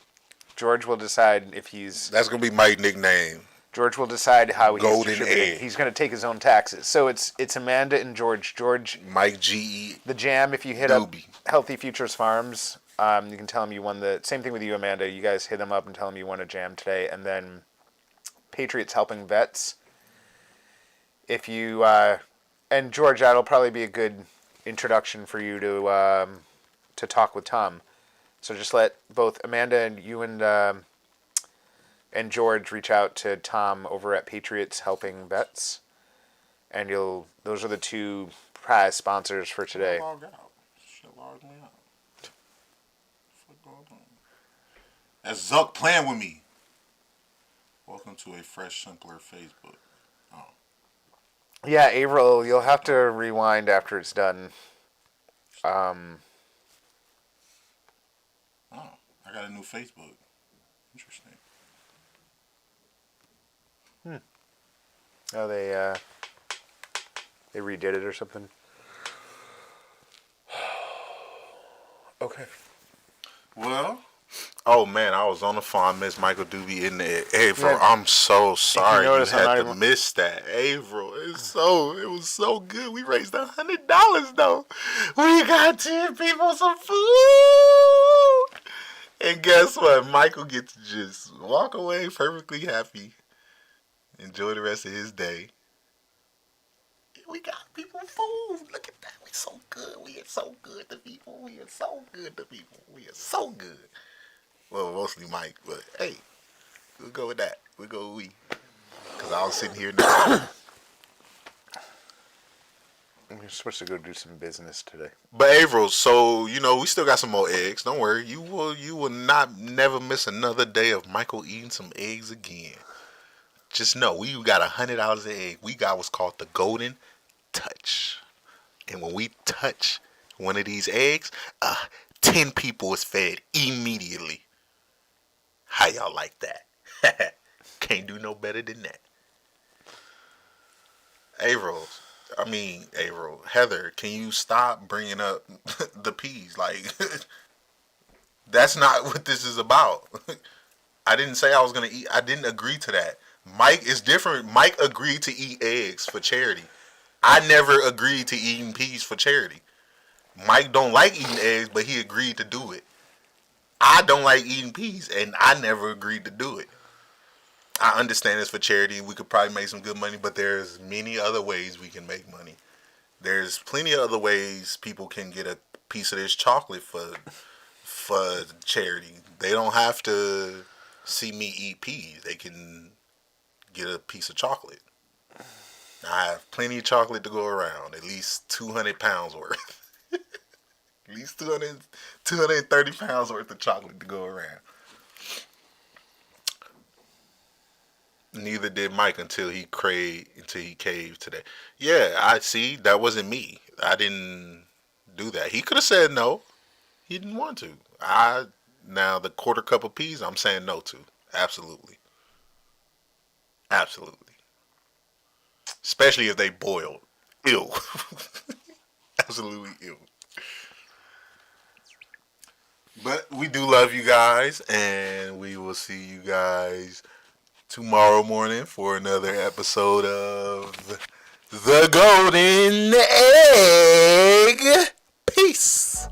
George will decide if he's... That's going to be my nickname. George will decide how he's Golden distributing. Egg. He's going to take his own taxes. So it's Amanda and George. George... Mike G.E. The jam, if you hit Doobie. up Healthy Futures Farms... you can tell him you won the... Same thing with you, Amanda. You guys hit them up and tell him you won a jam today. And then Patriots Helping Vets. If you... and George, that'll probably be a good introduction for you to talk with Tom. So just let both Amanda and you and George reach out to Tom over at Patriots Helping Vets. And those are the two prize sponsors for today. That's Zuck playing with me. Welcome to a fresh, simpler Facebook. Oh. Yeah, Averill, you'll have to rewind after it's done. I got a new Facebook. Interesting. Oh, they redid it or something. Okay. Well, oh man, I was on the phone. I missed Michael Doobie in there. Averill, Yeah. I'm so sorry you notice, had to miss that. Averill, it was so good. We raised $100 though. We got 10 people some food. And guess what? Michael gets to just walk away perfectly happy. Enjoy the rest of his day. We got people food. Look at that. We so good. We are so good to people. We are so good to people. We are so good. Well, mostly Mike, but hey, we'll go with that. We'll go with we. Because I was sitting here now. We're supposed to go do some business today. But Averill, so we still got some more eggs. Don't worry, you will never miss another day of Michael eating some eggs again. Just know we got $100 an egg. We got what's called the Golden Touch, and when we touch one of these eggs, 10 people is fed immediately. How y'all like that? Can't do no better than that. Averill, Heather, can you stop bringing up the peas? Like, that's not what this is about. I didn't say I was going to eat. I didn't agree to that. Mike is different. Mike agreed to eat eggs for charity. I never agreed to eating peas for charity. Mike don't like eating eggs, but he agreed to do it. I don't like eating peas, and I never agreed to do it. I understand it's for charity. We could probably make some good money, but there's many other ways we can make money. There's plenty of other ways people can get a piece of this chocolate for charity. They don't have to see me eat peas. They can get a piece of chocolate. I have plenty of chocolate to go around. At least 200 pounds worth. At least 230 pounds worth of chocolate to go around. Neither did Mike until he caved today. Yeah, I see. That wasn't me. I didn't do that. He could have said no. He didn't want to. Now the quarter cup of peas, I'm saying no to. Absolutely. Absolutely. Especially if they boiled. Ew. Absolutely ew. But we do love you guys, and we will see you guys tomorrow morning for another episode of The Golden Egg. Peace.